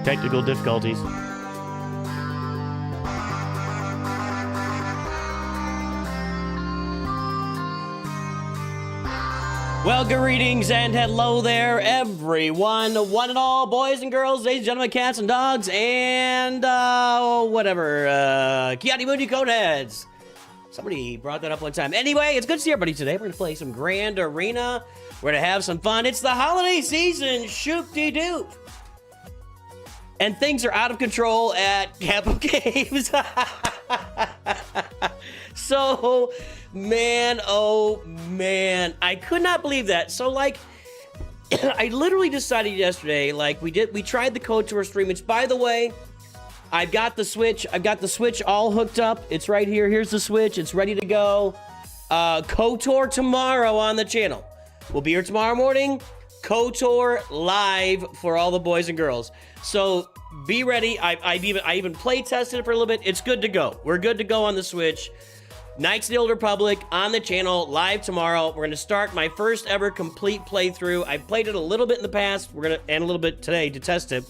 Technical difficulties. Well, greetings and hello there, everyone, one and all, boys and girls, ladies and gentlemen, cats and dogs, and whatever, Kiati Moody Coneheads. Somebody brought that up one time. Anyway, it's good to see everybody today. We're going to play some Grand Arena. We're going to have some fun. It's the holiday season, shoop-de-doop. And things are out of control at Capital Games. So, man, oh man, I could not believe that. So, like, I literally decided yesterday, like, we tried the KOTOR stream, which, by the way, I've got the Switch all hooked up. It's right here. Here's the Switch. It's ready to go. KOTOR tomorrow on the channel. We'll be here tomorrow morning. KOTOR live for all the boys and girls. So be ready. I even play tested it for a little bit. It's good to go. We're good to go on the Switch. Knights of the Old Republic on the channel live tomorrow. We're going to start my first ever complete playthrough. I've played it a little bit in the past. We're going to and a little bit today to test it.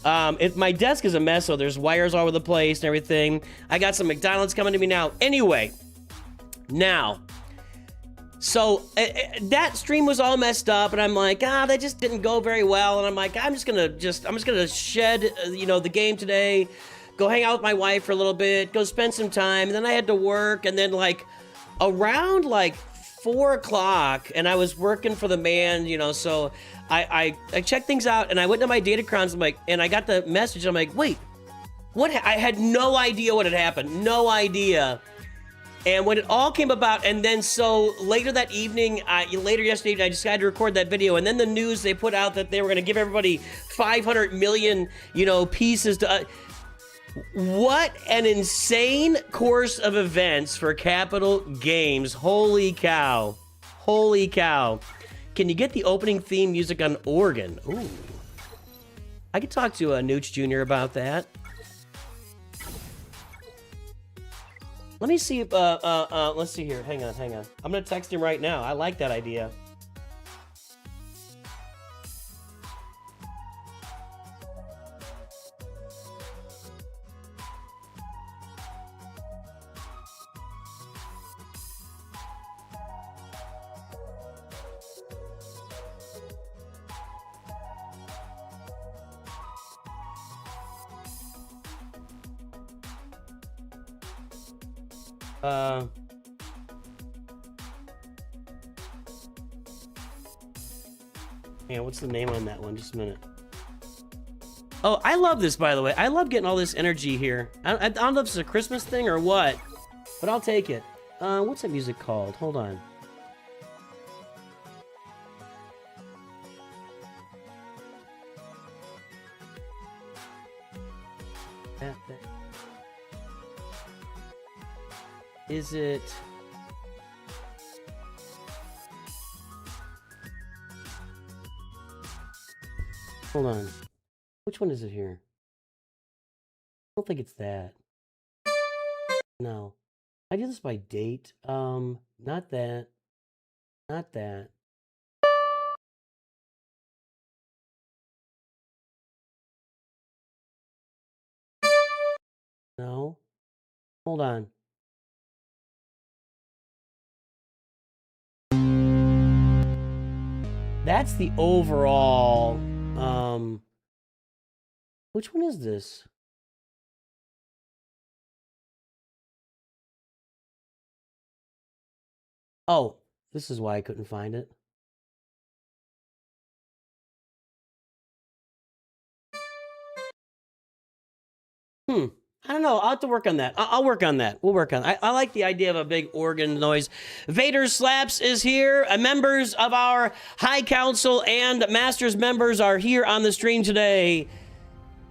My desk is a mess, so there's wires all over the place and everything. I got some McDonald's coming to me now. Anyway, now, so that stream was all messed up, and I'm like, that just didn't go very well. And I'm like, I'm just gonna shed, the game today, go hang out with my wife for a little bit, go spend some time. And then I had to work, and then like around like 4 o'clock, and I was working for the man, so I checked things out, and I went to my Datacrons, and I got the message. I'm like, wait, what? I had no idea what had happened, no idea. And when it all came about, and then so later that evening, later yesterday evening, I decided to record that video, and then the news, they put out that they were going to give everybody 500 million, pieces to. What an insane course of events for Capital Games. Holy cow. Holy cow. Can you get the opening theme music on organ? Ooh. I could talk to Nooch Jr. about that. Let me see if, let's see here. Hang on. I'm going to text him right now. I like that idea. Yeah, what's the name on that one? Just a minute. Oh, I love this, by the way. I love getting all this energy here. I don't know if it's a Christmas thing or what, but I'll take it. What's that music called? Hold on. Is it... Hold on. Which one is it here? I don't think it's that. No. I do this by date. Not that. Not that. No. Hold on. That's the overall, which one is this? Oh, this is why I couldn't find it. I don't know. I'll have to work on that. I'll work on that. We'll work on that. I like the idea of a big organ noise. Vader Slaps is here. Members of our High Council and Masters members are here on the stream today.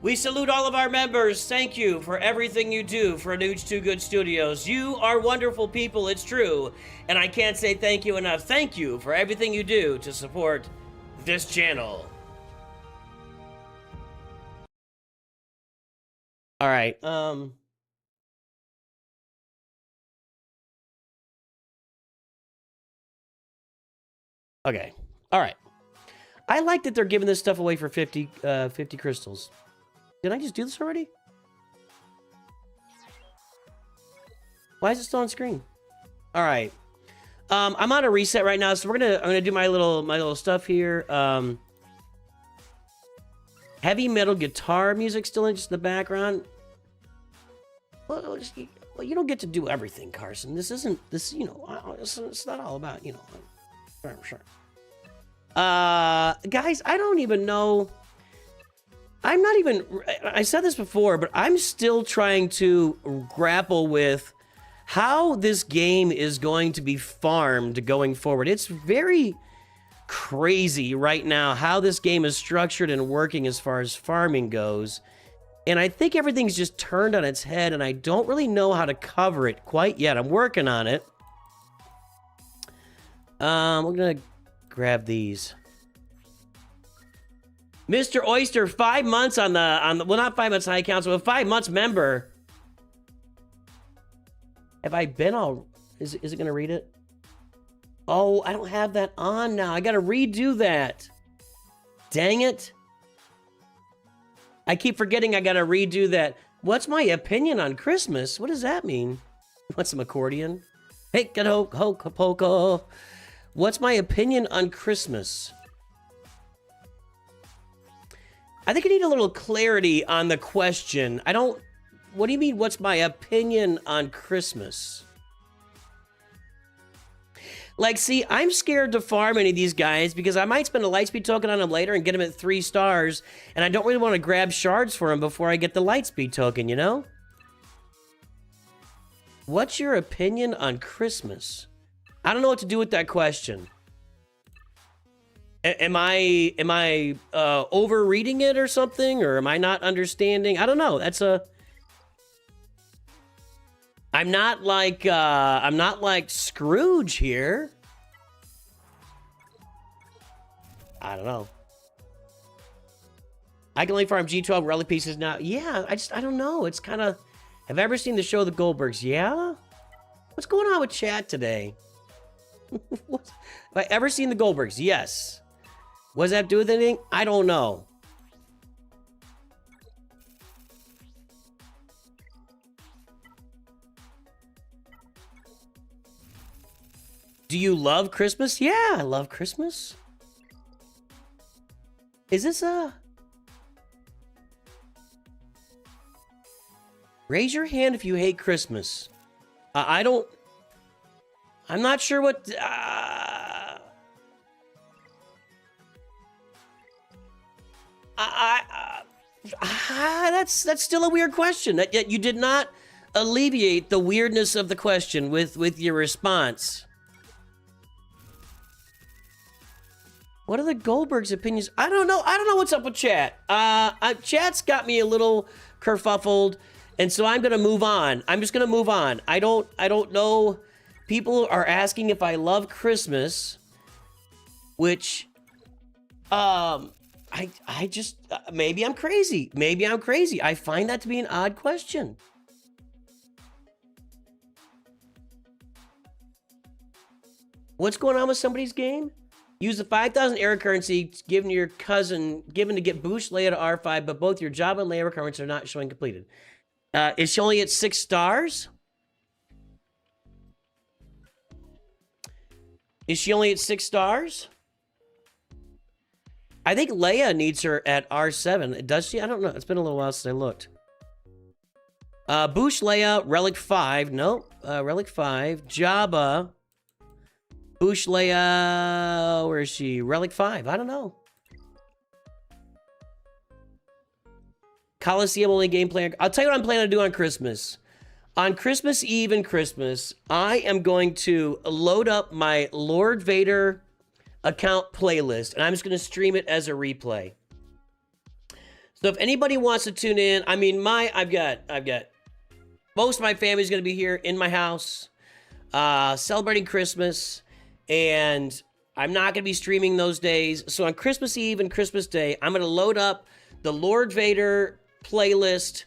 We salute all of our members. Thank you for everything you do for Nooch Too Good Studios. You are wonderful people, it's true. And I can't say thank you enough. Thank you for everything you do to support this channel. All right. Okay. All right. I like that they're giving this stuff away for 50 crystals. Did I just do this already? Why is it still on screen? All right. I'm on a reset right now, so I'm gonna do my little stuff here. Heavy metal guitar music still in just the background. Well, you don't get to do everything, Carson. This isn't this. You know, it's not all about, you know. Sure. Guys, I don't even know. I'm not even. I said this before, but I'm still trying to grapple with how this game is going to be farmed going forward. It's very crazy right now how this game is structured and working as far as farming goes. And I think everything's just turned on its head, and I don't really know how to cover it quite yet. I'm working on it. We're gonna grab these. Mr. Oyster, 5 months on the well, not 5 months high council, but 5 months member. Have I been all... Is it going to read it? Oh, I don't have that on now. I got to redo that. Dang it. I keep forgetting I got to redo that. What's my opinion on Christmas? What does that mean? Want some accordion? Hey, get ho. What's my opinion on Christmas? I think I need a little clarity on the question. I don't... What do you mean, what's my opinion on Christmas? Like, see, I'm scared to farm any of these guys because I might spend a lightspeed token on them later and get them at 3 stars, and I don't really want to grab shards for them before I get the lightspeed token, you know? What's your opinion on Christmas? I don't know what to do with that question. Am I overreading it or something, or am I not understanding? I don't know. That's a... I'm not like Scrooge here. I don't know. I can only farm G12 relic pieces now. Yeah, I don't know. It's kind of... Have I ever seen the show The Goldbergs? Yeah? What's going on with chat today? Have I ever seen The Goldbergs? Yes. What does that have to do with anything? I don't know. Do you love Christmas? Yeah, I love Christmas. Is this a... Raise your hand if you hate Christmas. I don't... I'm not sure what... That's still a weird question. Yet you did not alleviate the weirdness of the question with your response. What are the Goldbergs' opinions? I don't know. I don't know what's up with chat. Chat's got me a little kerfuffled, and so I'm gonna move on. I'm just gonna move on. I don't know. People are asking if I love Christmas, which, I just maybe I'm crazy. Maybe I'm crazy. I find that to be an odd question. What's going on with somebody's game? Use the 5,000 error currency given to your cousin, given to get boost Leia to R5, but both your job and Leia requirements are not showing completed. Is she only at 6 stars? Is she only at 6 stars? I think Leia needs her at R7. Does she? I don't know. It's been a little while since I looked. Boost Leia, Relic 5. Nope. Relic 5. Jabba. Boosh Leia, where is she? Relic 5, I don't know. Coliseum only gameplay. I'll tell you what I'm planning to do on Christmas. On Christmas Eve and Christmas, I am going to load up my Lord Vader account playlist, and I'm just going to stream it as a replay. So if anybody wants to tune in, I mean, I've got most of my family's going to be here in my house, celebrating Christmas. And I'm not going to be streaming those days. So on Christmas Eve and Christmas Day, I'm going to load up the Lord Vader playlist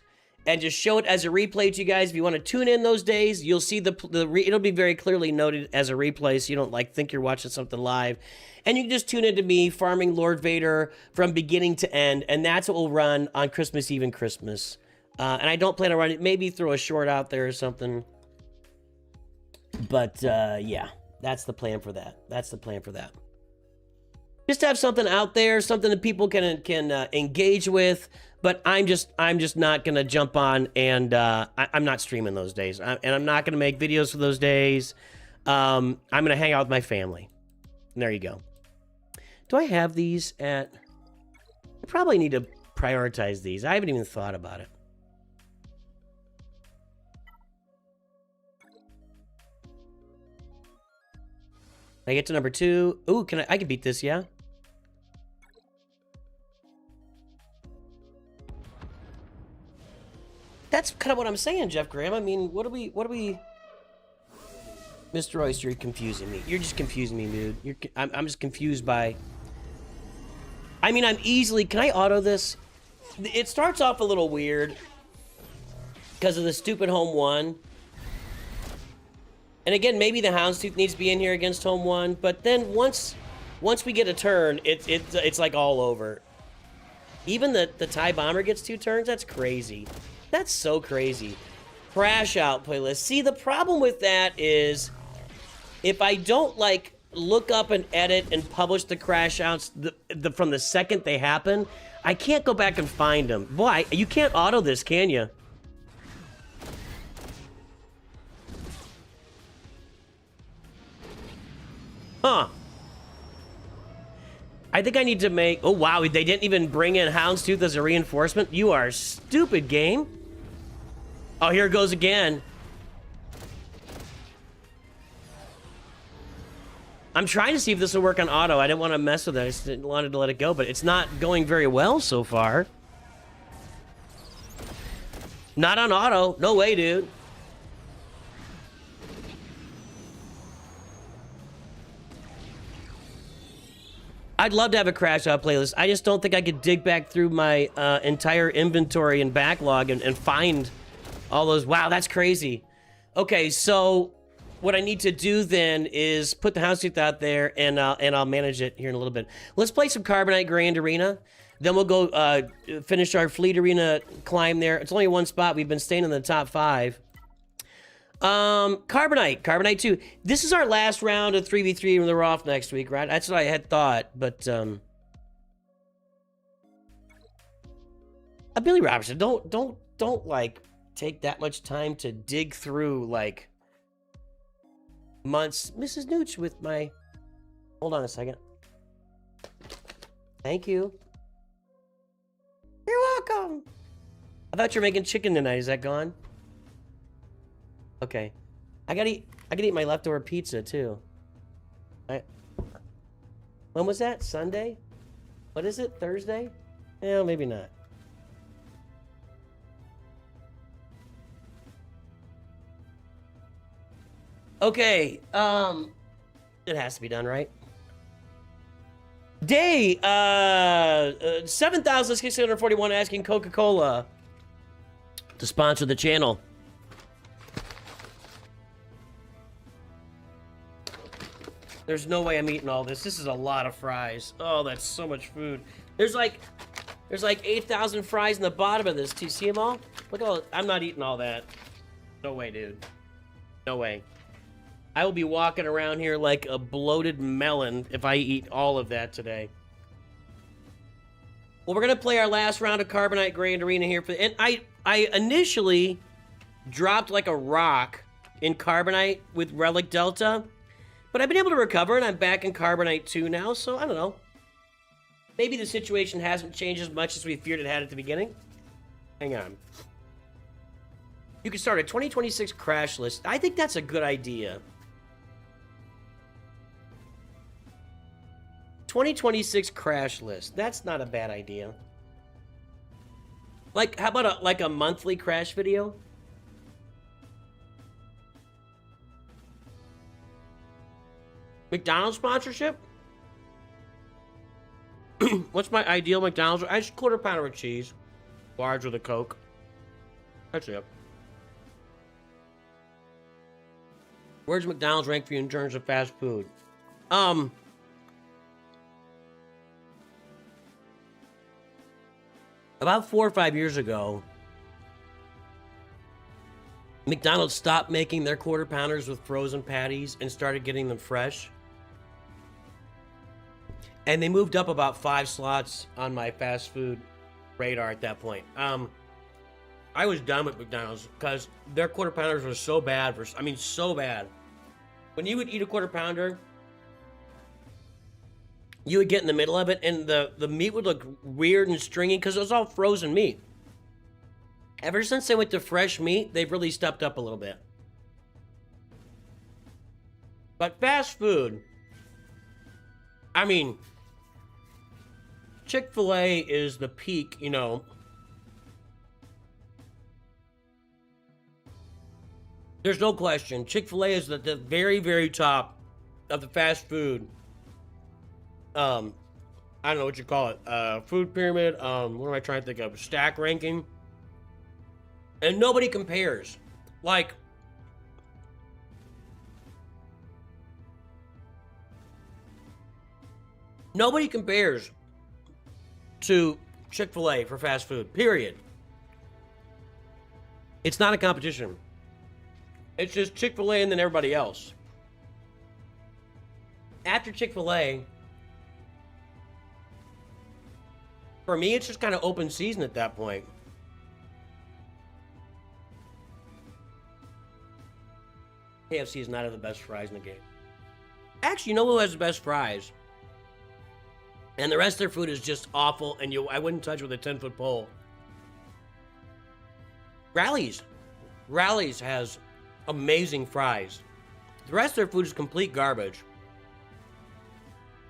and just show it as a replay to you guys. If you want to tune in those days, you'll see it'll be very clearly noted as a replay, so you don't like think you're watching something live. And you can just tune into me farming Lord Vader from beginning to end, and that's what we'll run on Christmas Eve and Christmas. And I don't plan on running, maybe throw a short out there or something. But yeah, that's the plan for that. That's the plan for that. Just have something out there, something that people can engage with. But I'm just not gonna jump on, and I'm not streaming those days, and I'm not gonna make videos for those days. I'm gonna hang out with my family. And there you go. Do I have these at? I probably need to prioritize these. I haven't even thought about it. I get to number 2. Ooh, I can beat this, yeah. That's kind of what I'm saying, Jeff Graham. I mean, what are we... Mr. Oyster, you're confusing me. You're just confusing me, dude. I'm just confused by... I mean, I'm easily... Can I auto this? It starts off a little weird because of the stupid home 1. And again, maybe the Houndstooth needs to be in here against home 1. But then once we get a turn, it's like all over. Even the TIE Bomber gets 2 turns? That's crazy. That's so crazy. Crash out playlist. See, the problem with that is if I don't, like, look up and edit and publish the crash outs from the second they happen, I can't go back and find them. Boy, you can't auto this, can you? Huh. I think I need to make... Oh, wow, they didn't even bring in Houndstooth as a reinforcement? You are stupid, game. Oh, here it goes again. I'm trying to see if this will work on auto. I didn't want to mess with it. I just wanted to let it go, but it's not going very well so far. Not on auto. No way, dude. I'd love to have a crash out playlist. I just don't think I could dig back through my entire inventory and backlog and find all those. Wow, that's crazy. Okay, so what I need to do then is put the Houndstooth out there, and I'll manage it here in a little bit. Let's play some Carbonite Grand Arena. Then we'll go finish our Fleet Arena climb there. It's only 1 spot. We've been staying in the top 5. Carbonite 2. This is our last round of 3v3 when we're off next week, right? That's what I had thought, but Billy Robertson, don't like take that much time to dig through like months. Mrs. Nooch with my... Hold on a second. Thank you. You're welcome. I thought you were making chicken tonight. Is that gone? Okay. I gotta eat my leftover pizza too. When was that? Sunday? What is it? Thursday? Yeah, maybe not. Okay, it has to be done, right? Day 7,641 asking Coca-Cola to sponsor the channel. There's no way I'm eating all this. This is a lot of fries. Oh, that's so much food. There's like 8,000 fries in the bottom of this. Do you see them all? Look at all. I'm not eating all that. No way, dude. No way. I will be walking around here like a bloated melon if I eat all of that today. Well, we're gonna play our last round of Carbonite Grand Arena here, and I initially dropped like a rock in Carbonite with Relic Delta, but I've been able to recover, and I'm back in Carbonite 2 now. So I don't know. Maybe the situation hasn't changed as much as we feared it had at the beginning. Hang on. You can start a 2026 crash list. I think that's a good idea. 2026 crash list. That's not a bad idea. Like, how about a monthly crash video? McDonald's sponsorship? What's my ideal McDonald's? I just quarter pounder with cheese. Large with a Coke. That's it. Where's McDonald's rank for you in terms of fast food? About 4 or 5 years ago, McDonald's stopped making their quarter pounders with frozen patties and started getting them fresh. And they moved up about 5 slots on my fast food radar at that point. I was done with McDonald's because their quarter pounders were so bad. So bad. When you would eat a quarter pounder, you would get in the middle of it and the meat would look weird and stringy because it was all frozen meat. Ever since they went to fresh meat, they've really stepped up a little bit. But fast food, I mean, Chick-fil-A is the peak, you know. There's no question. Chick-fil-A is the very, very top of the fast food. I don't know what you call it. Food pyramid. What am I trying to think of? Stack ranking. And nobody compares. Like, nobody compares to Chick-fil-A for fast food, period. It's not a competition. It's just Chick-fil-A and then everybody else. After Chick-fil-A, for me, it's just kind of open season at that point. KFC is not the best fries in the game. Actually, you know who has the best fries? And the rest of their food is just awful, and I wouldn't touch with a 10-foot pole. Rally's. Rally's has amazing fries. The rest of their food is complete garbage.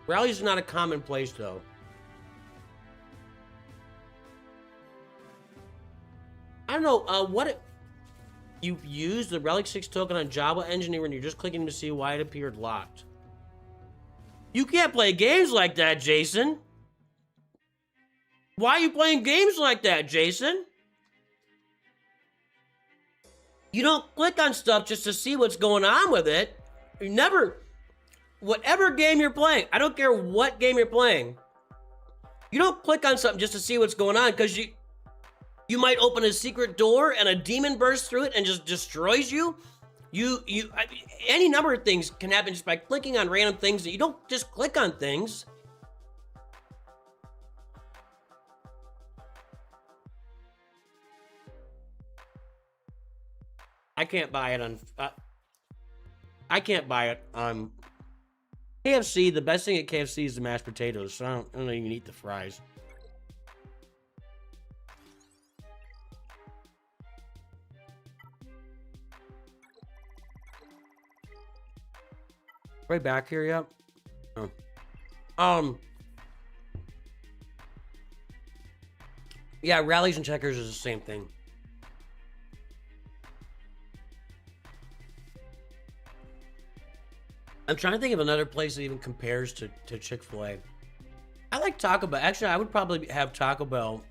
Rally's is not a common place, though. I don't know, you've used the Relic 6 token on Java Engineer and you're just clicking to see why it appeared locked. You can't play games like that, Jason. Why are you playing games like that, Jason? You don't click on stuff just to see what's going on with it. You never, whatever game you're playing, I don't care what game you're playing, you don't click on something just to see what's going on, because you might open a secret door and a demon bursts through it and just destroys you. Any number of things can happen just by clicking on random things. That you don't just click on things. I can't buy it on. I can't buy it on KFC. The best thing at KFC is the mashed potatoes. So I don't even eat the fries. Right back here, yep. Oh. Yeah, Rallies and Checkers is the same thing. I'm trying to think of another place that even compares to Chick-fil-A. I like Taco Bell. Actually, I would probably have Taco Bell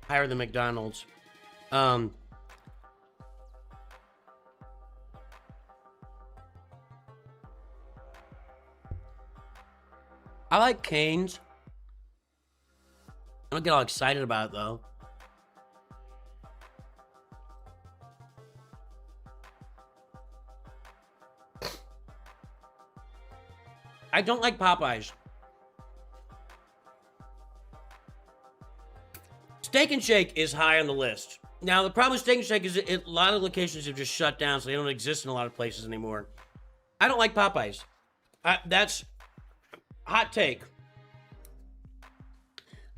higher than McDonald's. I like Cane's. I don't get all excited about it, though. I don't like Popeyes. Steak and Shake is high on the list. Now, the problem with Steak and Shake is a lot of locations have just shut down, so they don't exist in a lot of places anymore. I don't like Popeyes. That's hot take.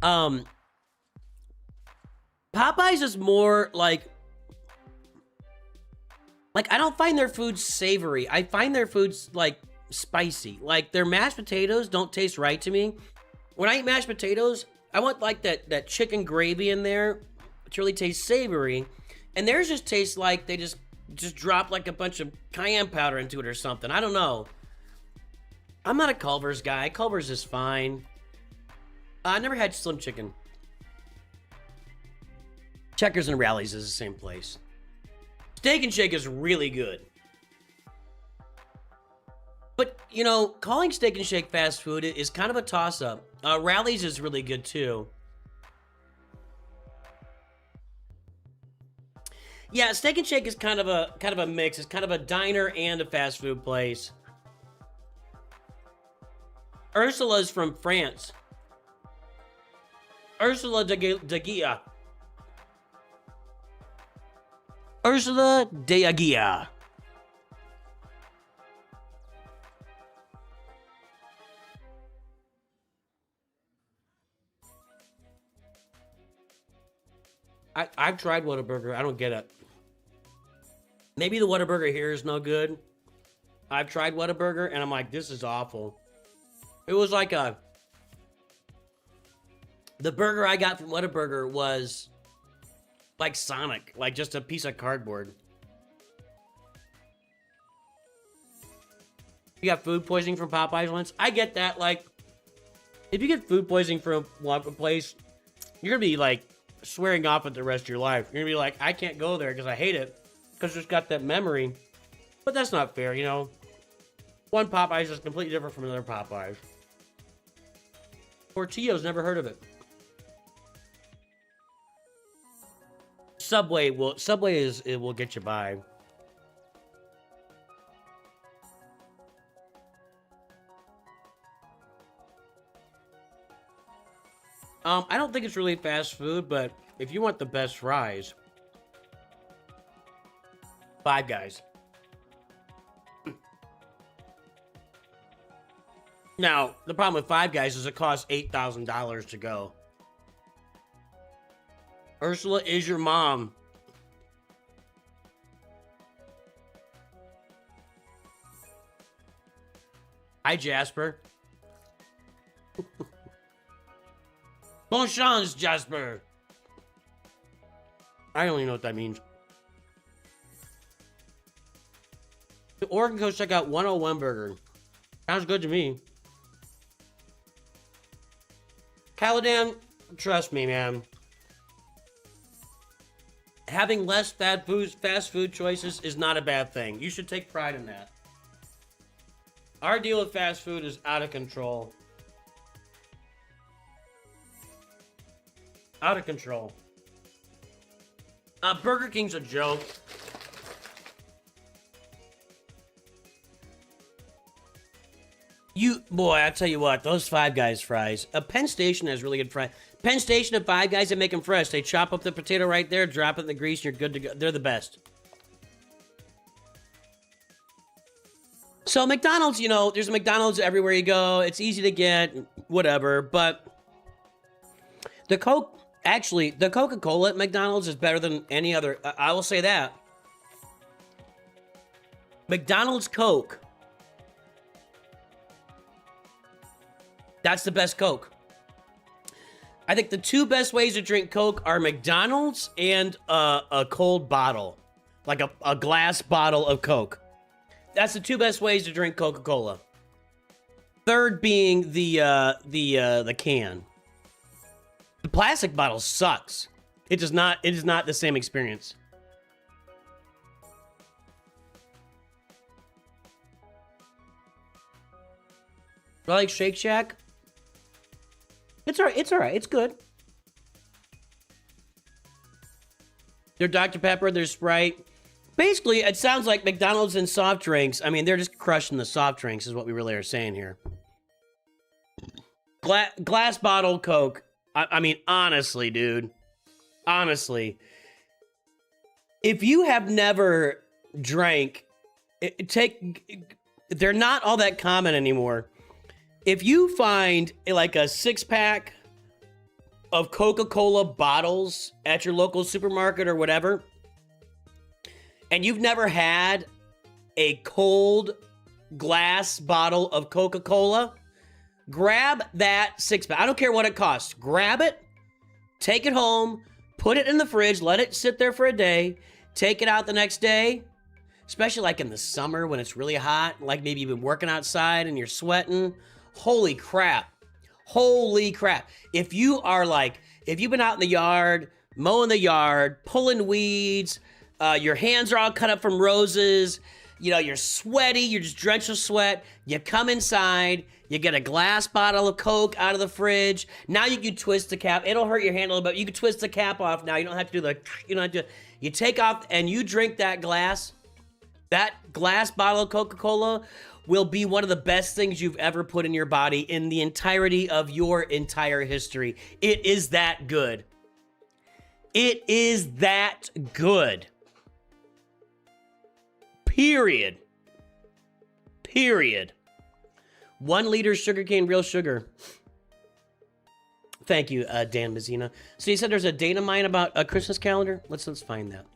Popeyes is more like I don't find their food savory. I find their foods like spicy. Like their mashed potatoes don't taste right to me. When I eat mashed potatoes, I want like that chicken gravy in there to really taste savory. And theirs just tastes like they just dropped like a bunch of cayenne powder into it or something. I don't know. I'm not a Culver's guy. Culver's is fine. I never had Slim Chicken. Checkers and Rallies is the same place. Steak and Shake is really good. But, you know, calling Steak and Shake fast food is kind of a toss-up. Rallies is really good, too. Yeah, Steak and Shake is kind of a mix. It's kind of a diner and a fast food place. Ursula's from France. Ursula de Aguia. Ursula de Aguia. I've tried Whataburger. I don't get it. Maybe the Whataburger here is no good. I've tried Whataburger, and I'm like, this is awful. It was like the burger I got from Whataburger was like Sonic, like just a piece of cardboard. You got food poisoning from Popeyes once? I get that. Like, if you get food poisoning from a place, you're going to be like swearing off it the rest of your life. You're going to be like, I can't go there because I hate it. Because it's got that memory. But that's not fair, you know? One Popeyes is completely different from another Popeyes. Portillo's, never heard of it. Subway will get you by. I don't think it's really fast food, but if you want the best fries, Five Guys. Now, the problem with Five Guys is it costs $8,000 to go. Ursula is your mom. Hi, Jasper. Bon chance, Jasper. I don't even know what that means. The Oregon Coast, check out 101 Burger. Sounds good to me. Caladan, trust me, man. Having less fast food choices is not a bad thing. You should take pride in that. Our deal with fast food is out of control. Out of control. Burger King's a joke. Boy, I tell you what, those Five Guys fries. Penn Station has really good fries. Penn Station and Five Guys, they make them fresh. They chop up the potato right there, drop it in the grease, and you're good to go. They're the best. So McDonald's, you know, there's a McDonald's everywhere you go. It's easy to get, whatever. But the Coca-Cola at McDonald's is better than any other. I will say that. McDonald's Coke. That's the best Coke. I think the two best ways to drink Coke are McDonald's and a cold bottle. Like a glass bottle of Coke. That's the two best ways to drink Coca-Cola. Third being the can. The plastic bottle sucks. It is not the same experience. Do I like Shake Shack? It's alright. It's alright. It's good. There's Dr. Pepper. There's Sprite. Basically, it sounds like McDonald's and soft drinks. I mean, they're just crushing the soft drinks is what we really are saying here. Glass bottle Coke. I mean, honestly, dude. Honestly. If you have never drank... They're not all that common anymore. If you find like a 6-pack of Coca-Cola bottles at your local supermarket or whatever, and you've never had a cold glass bottle of Coca-Cola, grab that 6-pack. I don't care what it costs. Grab it, take it home, put it in the fridge, let it sit there for a day, take it out the next day, especially like in the summer when it's really hot, like maybe you've been working outside and you're sweating. Holy crap. Holy crap. If you've been out in the yard mowing the yard, pulling weeds. Your hands are all cut up from roses. You know, you're sweaty. You're just drenched with sweat. You come inside. You get a glass bottle of Coke out of the fridge. Now you can twist the cap. It'll hurt your hand a little bit. You can twist the cap off now. You don't have to do the, you don't have to, you take off and you drink that glass. That glass bottle of Coca-Cola will be one of the best things you've ever put in your body in the entirety of your entire history. It is that good. It is that good. Period. Period. 1 liter sugarcane real sugar. Thank you, Dan Mazzina. So you said there's a data mine about a Christmas calendar? Let's find that.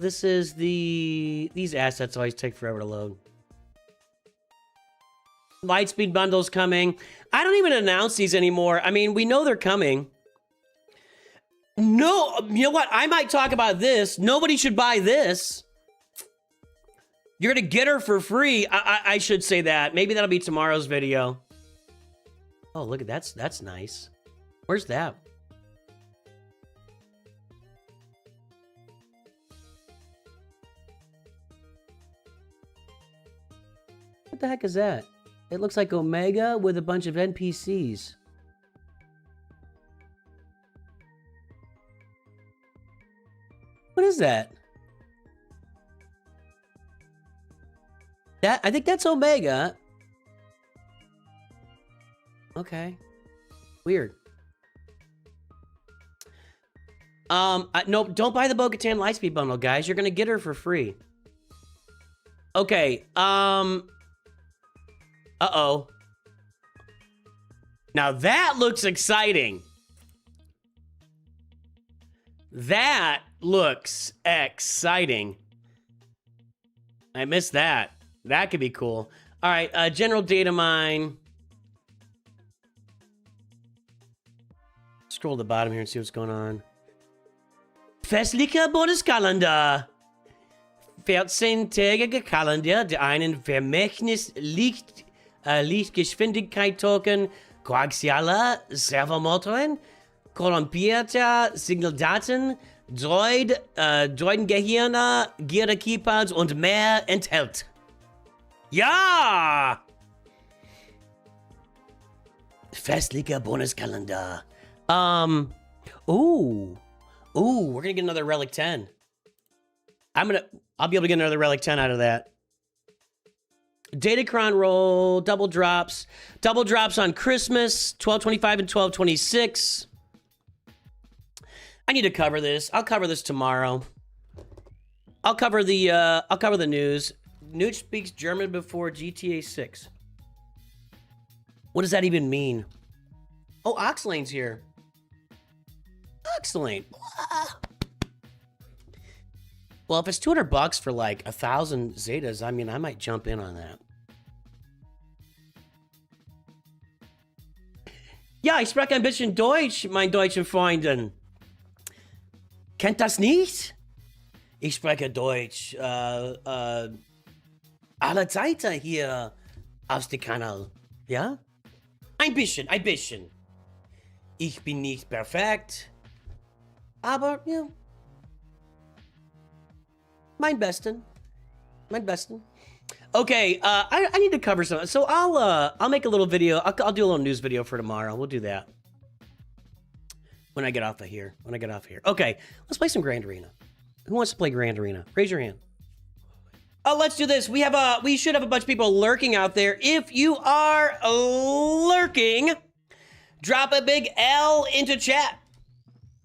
This is these assets always take forever to load. Lightspeed bundles coming. I don't even announce these anymore. I mean, we know they're coming. No, you know what? I might talk about this. Nobody should buy this. You're gonna get her for free. I should say that. Maybe that'll be tomorrow's video. Oh, look at that's nice. Where's that? What the heck is that? It looks like Omega with a bunch of NPCs. What is that? I think that's Omega. Okay. Weird. No, don't buy the Bo-Katan Lightspeed bundle, guys. You're gonna get her for free. Okay, uh-oh. Now that looks exciting. That looks exciting. I missed that. That could be cool. All right, general data mine. Scroll to the bottom here and see what's going on. Festlicher Bundeskalender. 14-tägiger Kalender, der einen Vermächtnis Lichtgeschwindigkeit-Token, koaxialer Servomotoren, korrumpierter Signaldaten, Droidengehirne, Gear-Keypads und mehr enthält. Ja! Festlicher Bundeskalender. Ooh, we're gonna get another Relic 10. I'll be able to get another Relic 10 out of that. Datacron roll, double drops on Christmas, 12/25 and 12/26. I need to cover this. I'll cover this tomorrow. I'll cover the news. Newt speaks German before GTA 6. What does that even mean? Oh, Oxlane's here. Oxlane. Well, if it's $200 for like 1,000 Zetas, I mean, I might jump in on that. Ja, ich spreche ein bisschen Deutsch, mein deutschen Freunden. Kennt das nicht? Ich spreche Deutsch, alle Zeit hier auf dem Kanal. Ja? Ein bisschen. Ich bin nicht perfekt, aber, ja. Mein Besten. Okay, I need to cover some. So I'll make a little video. I'll do a little news video for tomorrow. We'll do that when I get off of here. Okay, let's play some Grand Arena. Who wants to play Grand Arena? Raise your hand. Oh, let's do this. We should have a bunch of people lurking out there. If you are lurking, drop a big L into chat.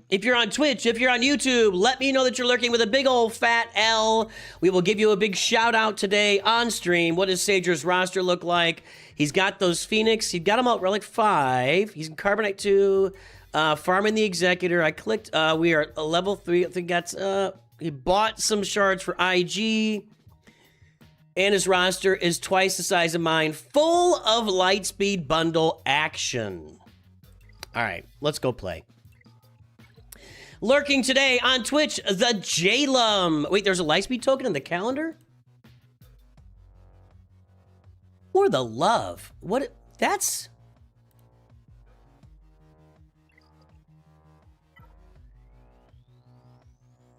If you're on Twitch, if you're on YouTube, let me know that you're lurking with a big old fat L. We will give you a big shout out today on stream. What does Sager's roster look like? He's got those Phoenix. He's got them out Relic 5. He's in Carbonite 2. Farming the Executor. I clicked. We are level 3. I think that's... he bought some shards for IG. And his roster is twice the size of mine. Full of Lightspeed bundle action. All right, let's go play. Lurking today on Twitch, the Jalum. Wait, there's a Lightspeed token in the calendar? For the love. What? That's...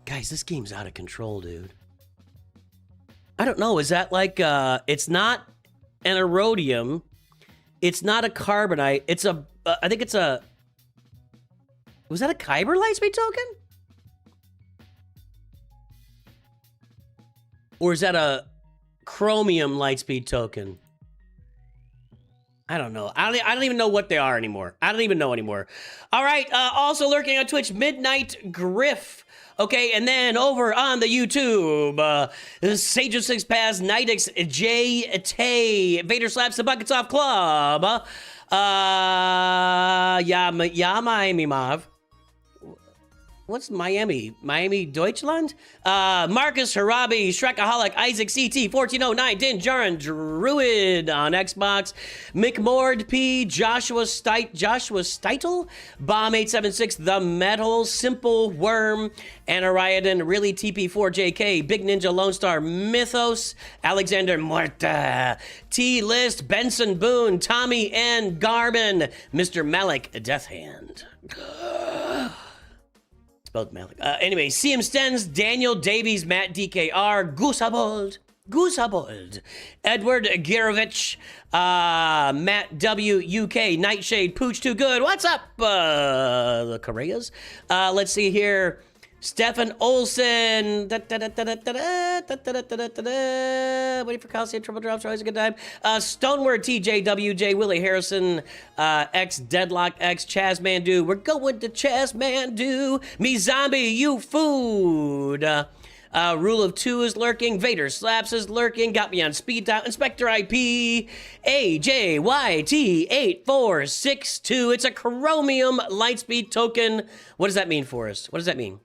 Guys, this game's out of control, dude. I don't know. Is that like, it's not an erodium. It's not a carbonite. It's a, I think it's a, was that a Kyber Lightspeed token? Or is that a Chromium Lightspeed token? I don't know. I don't even know what they are anymore. I don't even know anymore. All right. Also lurking on Twitch, Midnight Griff. Okay, and then over on the YouTube, Sage of Six Pass, Nidix, J. Tay, Vader Slaps the Buckets Off Club, Miami Mav. What's Miami? Miami Deutschland? Marcus Harabi, Shrekaholic, Isaac CT, 1409, Din Jaron, Druid on Xbox, McMord P, Joshua Steitel, Bomb876, The Metal, Simple Worm, Anariadon, Really TP4JK, Big Ninja Lone Star, Mythos, Alexander Morta, T-List, Benson Boone, Tommy N. Garmin, Mr. Malik, Death Hand. Spelled Malik. Anyway, CM Stens, Daniel Davies, Matt DKR, Goosehabold, Edward Girovich, Matt W, UK, Nightshade, Pooch Too Good. What's up, the Correas? Let's see here. Stefan Olsen. Waiting for Coliseum Triple Drops. Always a good time. Stoneward TJWJ. Willie Harrison. X Deadlock X. Chaz Mandu. We're going to Chaz Mandu. Me Zombie. You Food. Rule of Two is lurking. Vader Slaps is lurking. Got me on speed dial. Inspector IP. AJYT8462. It's a Chromium Lightspeed token. What does that mean for us? What does that mean?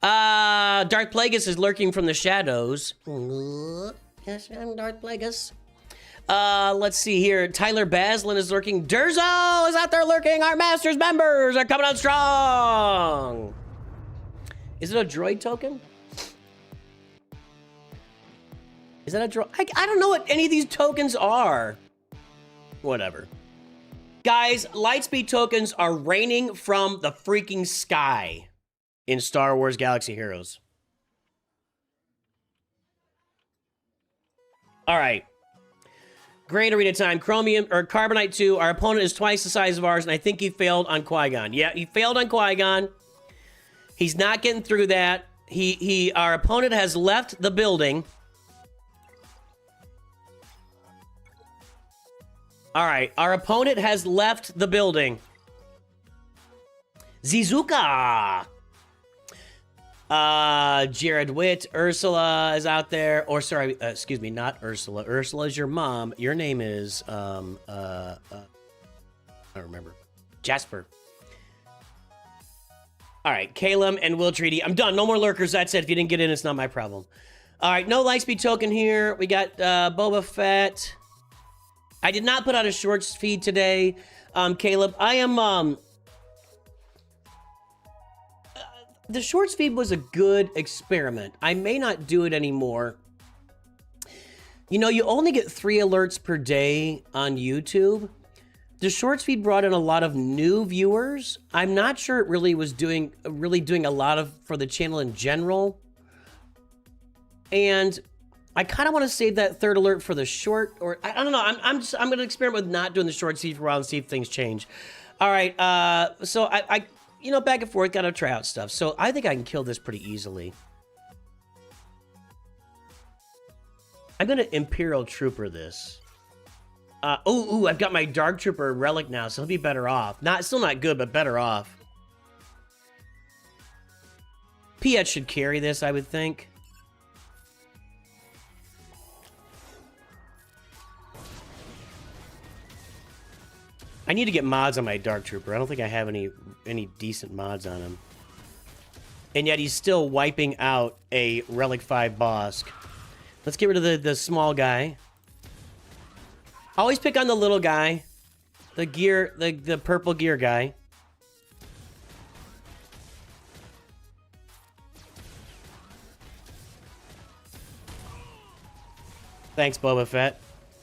Darth Plagueis is lurking from the shadows. Yes, I'm Darth Plagueis. Let's see here. Tyler Baslin is lurking. Durzo is out there lurking. Our Masters members are coming out strong. Is it a droid token? Is that a droid? I don't know what any of these tokens are. Whatever. Guys, Lightspeed tokens are raining from the freaking sky in Star Wars Galaxy Heroes. All right. Grand Arena time. Chromium or Carbonite 2. Our opponent is twice the size of ours, and I think he failed on Qui-Gon. Yeah, he failed on Qui-Gon. He's not getting through that. Our opponent has left the building. All right, our opponent has left the building. Zizuka. Jared Witt, Ursula is out there. Or sorry, excuse me, not Ursula. Ursula is your mom. Your name is I don't remember. Jasper. All right, Calum and Will Treaty. I'm done. No more lurkers. That's it. If you didn't get in, it's not my problem. All right, no Lightspeed token here. We got Boba Fett. I did not put out a shorts feed today, Caleb. I am the shorts feed was a good experiment. I may not do it anymore. You know, you only get 3 alerts per day on YouTube. The shorts feed brought in a lot of new viewers. I'm not sure it really was doing a lot for the channel in general. And I kind of want to save that 3rd alert for the short, or I don't know. I'm going to experiment with not doing the short feed for a while and see if things change. All right. So I you know, back and forth, got to try out stuff. So I think I can kill this pretty easily. I'm going to Imperial Trooper this. Ooh, I've got my Dark Trooper relic now, so he'll be better off. Still not good, but better off. Piet should carry this, I would think. I need to get mods on my Dark Trooper. I don't think I have any decent mods on him. And yet he's still wiping out a Relic 5 boss. Let's get rid of the small guy. Always pick on the little guy. The gear, the purple gear guy. Thanks, Boba Fett.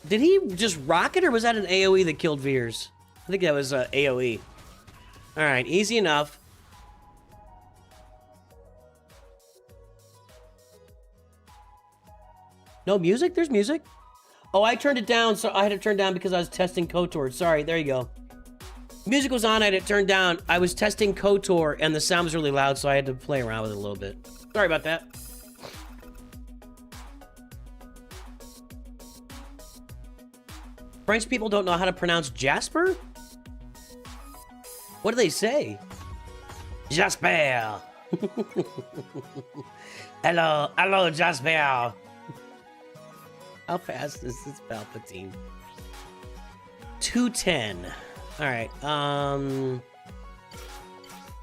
Did he just rock it, or was that an AoE that killed Veers? I think that was AoE. All right, easy enough. No music? There's music. Oh, I turned it down, so I had it turned down because I was testing KOTOR. Sorry, there you go. Music was on, I had it turned down. I was testing KOTOR, and the sound was really loud, so I had to play around with it a little bit. Sorry about that. French people don't know how to pronounce Jasper? What do they say? Jasper. Hello, Jasper. How fast is this Palpatine? 210. All right.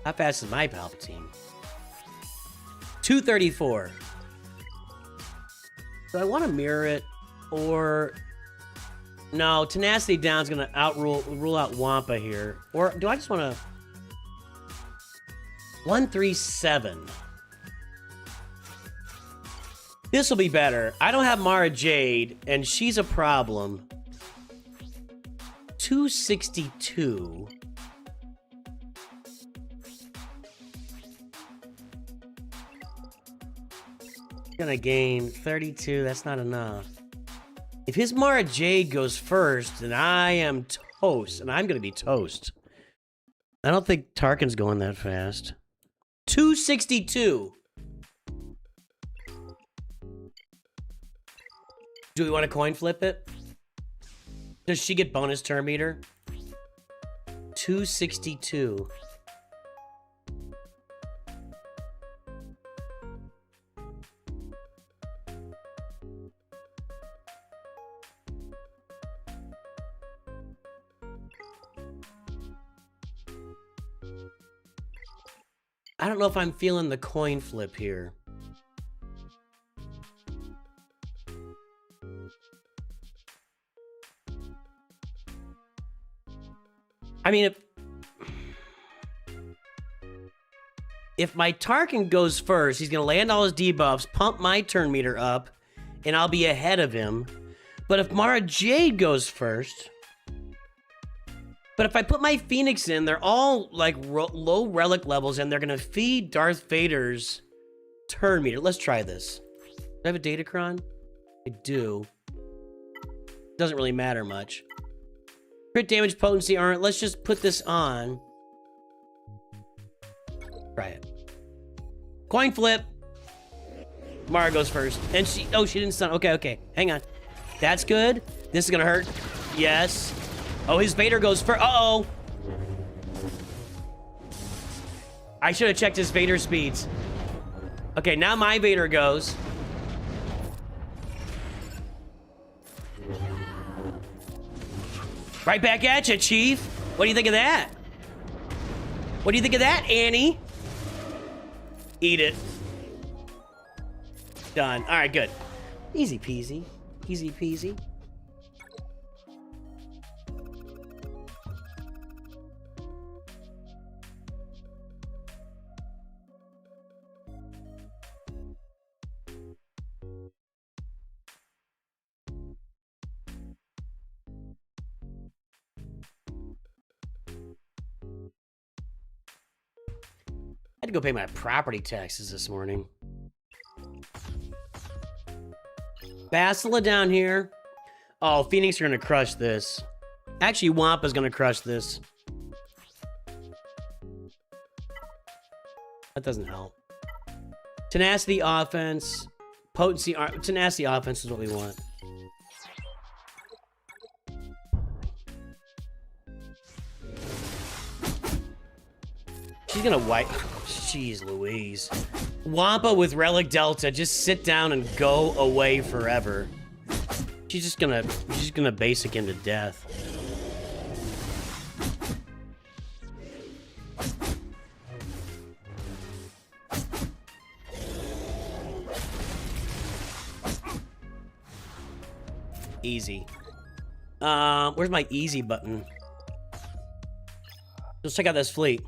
How fast is my Palpatine? 234. So I want to mirror it, or no? Tenacity down is gonna rule out Wampa here, or do I just want to 137? This will be better. I don't have Mara Jade, and she's a problem. 262. Gonna gain 32. That's not enough. If his Mara Jade goes first, then I am toast, and I'm gonna be toast. I don't think Tarkin's going that fast. 262. Do we want to coin flip it? Does she get bonus turn meter? 262. I don't know if I'm feeling the coin flip here. I mean, if my Tarkin goes first, he's going to land all his debuffs, pump my turn meter up, and I'll be ahead of him. But if Mara Jade goes first... But if I put my Phoenix in, they're all, like, low relic levels, and they're going to feed Darth Vader's turn meter. Let's try this. Do I have a Datacron? I do. Doesn't really matter much. Crit damage, potency aren't. Let's just put this on. Try it. Coin flip. Mara goes first. And she... Oh, she didn't stun. Okay, okay. Hang on. That's good. This is gonna hurt. Yes. Oh, his Vader goes first. Uh-oh. I should have checked his Vader speeds. Okay, now my Vader goes. Right back at you, Chief. What do you think of that? What do you think of that, Annie? Eat it. Done. All right, good. Easy peasy. Easy peasy. I had to go pay my property taxes this morning. Bastila down here. Oh, Phoenix are gonna crush this. Actually, Wampa's gonna crush this. That doesn't help. Tenacity offense. Potency. Tenacity offense is what we want. She's gonna wipe. Jeez Louise. Wampa with Relic Delta, just sit down and go away forever. She's just gonna basic him to death. Easy. Where's my easy button? Let's check out this fleet.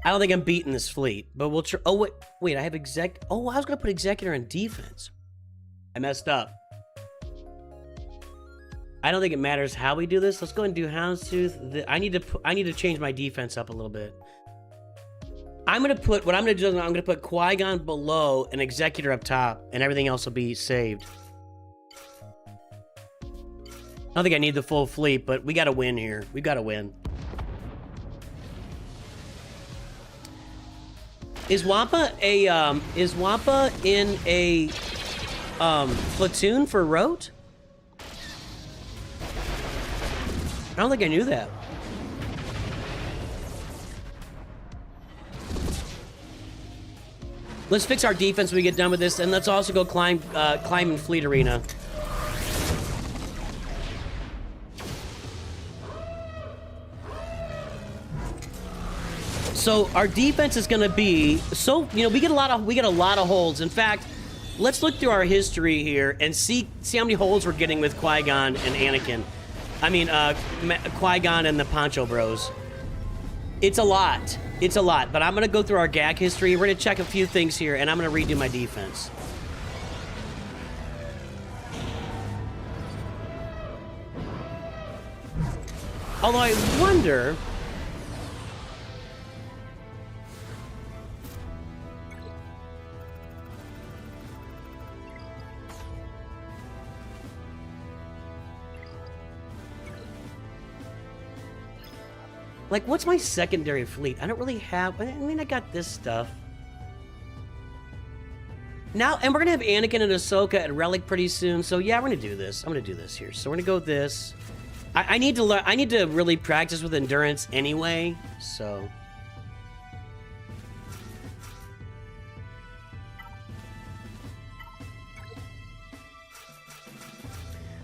I don't think I'm beating this fleet, but we'll try. Oh, wait, I have exec. Oh, I was gonna put executor in defense. I messed up. I don't think it matters how we do this. Let's go and do Houndstooth. I need to change my defense up a little bit. I'm gonna put what I'm gonna do is I'm gonna put Qui-Gon below and Executor up top, and everything else will be saved. I don't think I need the full fleet, but we gotta win here. We gotta win. Is Wampa in a platoon for Rote? I don't think I knew that. Let's fix our defense when we get done with this, and let's also go climb in Fleet Arena. So our defense is going to be we get a lot of holds. In fact, let's look through our history here and see how many holds we're getting with Qui-Gon and Anakin. I mean, Qui-Gon and the Poncho Bros. It's a lot. It's a lot. But I'm going to go through our gag history. We're going to check a few things here, and I'm going to redo my defense. Although I wonder... Like, what's my secondary fleet? I don't really have... I mean, I got this stuff. Now, and we're going to have Anakin and Ahsoka at Relic pretty soon. So, yeah, we're going to do this. I'm going to do this here. So, we're going to go with this. I need to really practice with endurance anyway. So...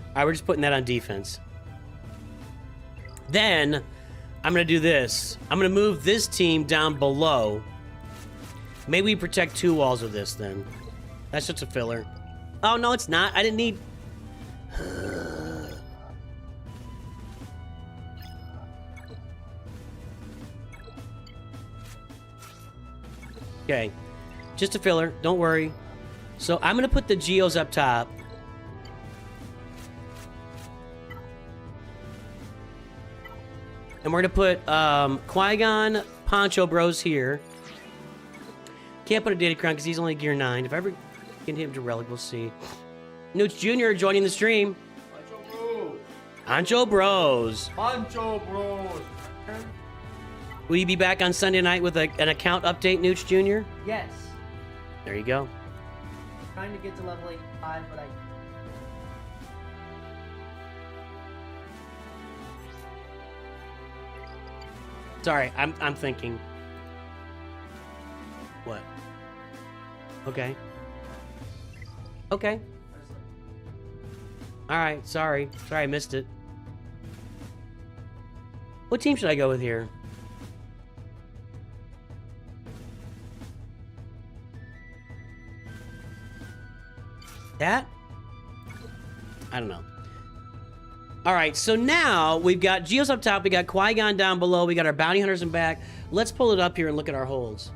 Alright, we're just putting that on defense. Then... I'm going to do this. I'm going to move this team down below. Maybe we protect 2 walls of this, then. That's just a filler. Oh, no, it's not. I didn't need... Okay. Just a filler. Don't worry. So I'm going to put the Geos up top. And we're going to put Qui-Gon, Poncho Bros here. Can't put a Data Crown because he's only gear 9. If I ever get him to Relic, we'll see. Nooch Jr. joining the stream. Poncho Bros. Poncho Bros. Will you be back on Sunday night with an account update, Nooch Jr.? Yes. There you go. Trying to get to level 85, but I... Sorry, I'm thinking. What? Okay. Okay. Alright, sorry. Sorry I missed it. What team should I go with here? That? I don't know. Alright, so now we've got Geos up top, we got Qui-Gon down below, we got our bounty hunters in back. Let's pull it up here and look at our holds.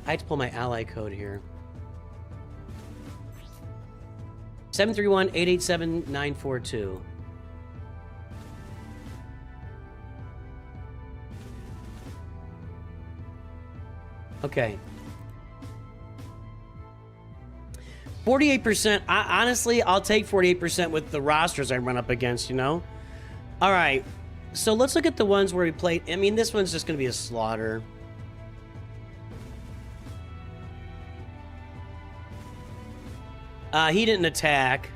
I have to pull my ally code here. 731-887-942. Okay. 48%. Honestly, I'll take 48% with the rosters I run up against, you know? All right. So let's look at the ones where we played. I mean, this one's just going to be a slaughter. He didn't attack.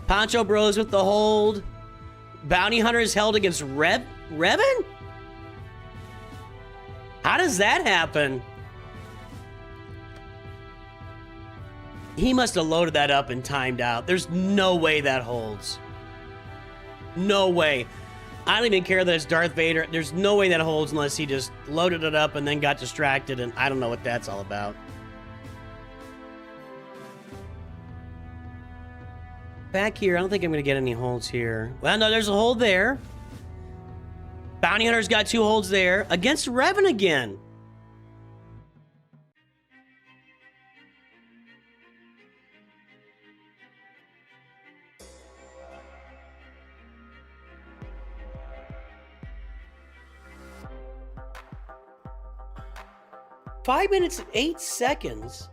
Poncho Bros with the hold. Bounty Hunters held against Revan? How does that happen? He must have loaded that up and timed out. There's no way that holds. No way. I don't even care that it's Darth Vader. There's no way that holds unless he just loaded it up and then got distracted, and I don't know what that's all about. Back here, I don't think I'm going to get any holds here. Well, no, there's a hold there. Bounty Hunter's got 2 holds there. Against Revan again. 5 minutes and 8 seconds.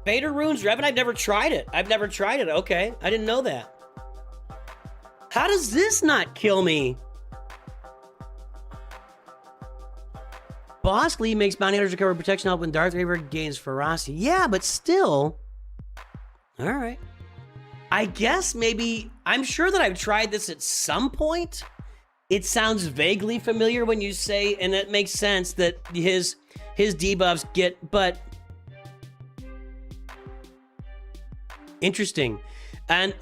Vader Runes Revan, I've never tried it. Okay, I didn't know that. How does this not kill me? Boss Lee makes bounty hunters recover protection help when Darth Vader gains ferocity. Yeah, but still. All right. I guess maybe, I'm sure that I've tried this at some point. It sounds vaguely familiar when you say, and it makes sense that his debuffs get, but interesting. And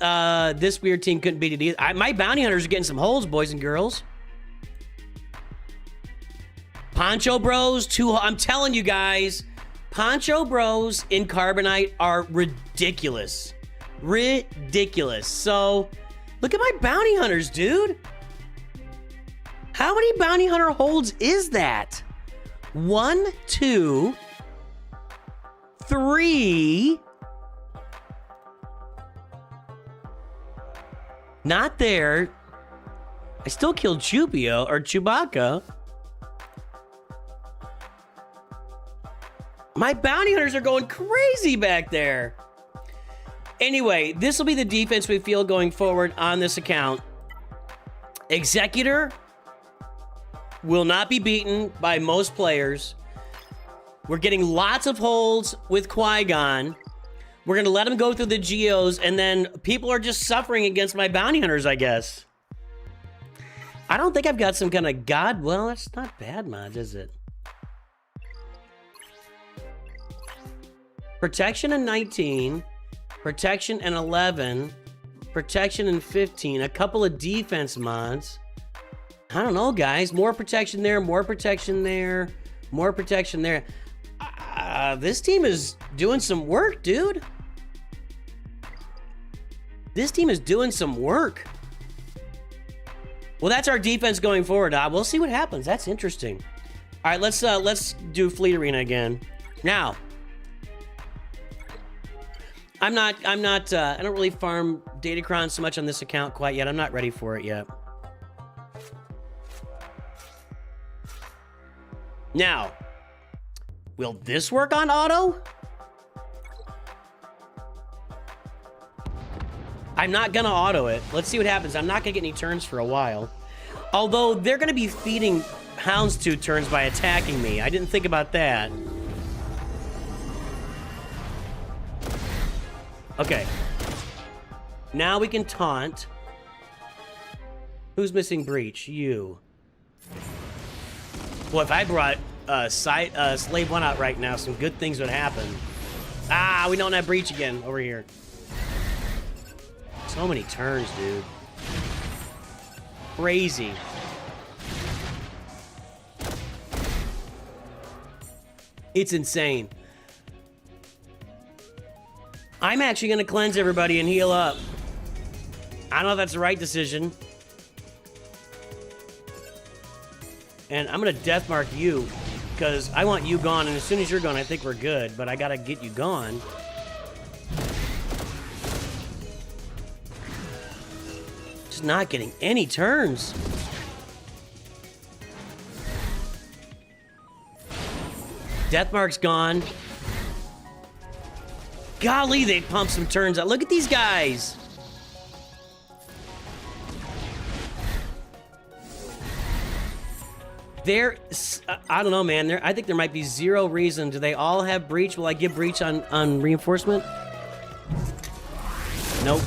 this weird team couldn't beat it either. My bounty hunters are getting some holes, boys and girls. Poncho Bros, I'm telling you guys, Poncho Bros in Carbonite are ridiculous. Ridiculous. So, look at my bounty hunters, dude. How many bounty hunter holds is that? 1, 2, 3. Not there. I still killed Chewbacca or Chewbacca. My bounty hunters are going crazy back there. Anyway, this will be the defense we feel going forward on this account. Executor will not be beaten by most players. We're getting lots of holds with Qui-Gon. We're going to let him go through the geos, and then people are just suffering against my bounty hunters, I guess. I don't think I've got some kind of god. Well, that's not bad mods, is it? Protection in 19, protection in 11, protection in 15, a couple of defense mods. I don't know, guys. More protection there, more protection there, more protection there. This team is doing some work, dude. This team is doing some work. Well, that's our defense going forward. We'll see what happens. That's interesting. All right, let's do Fleet Arena again. Now, I don't really farm Datacron so much on this account quite yet. I'm not ready for it yet. Now, will this work on auto? I'm not gonna auto it. Let's see what happens. I'm not gonna get any turns for a while. Although they're gonna be feeding Houndstooth turns by attacking me. I didn't think about that. Okay. Now we can taunt. Who's missing Breach? You. Well, if I brought Slave 1 out right now, some good things would happen. We don't have Breach again over here. So many turns, dude. Crazy. It's insane. I'm actually going to cleanse everybody and heal up. I don't know if that's the right decision. And I'm going to death mark you because I want you gone. And as soon as you're gone, I think we're good. But I got to get you gone. Just not getting any turns. Death mark's gone. Golly, they pumped some turns out. Look at these guys. I don't know, man. I think there might be zero reason. Do they all have Breach? Will I give Breach on reinforcement? Nope.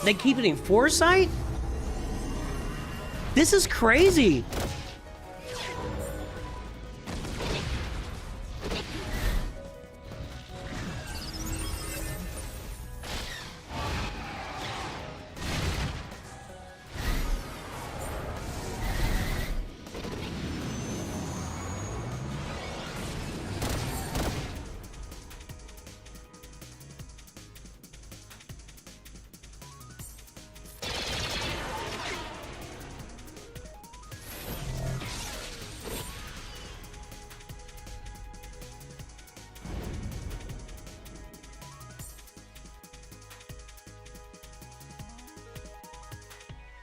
They keep hitting Foresight? This is crazy.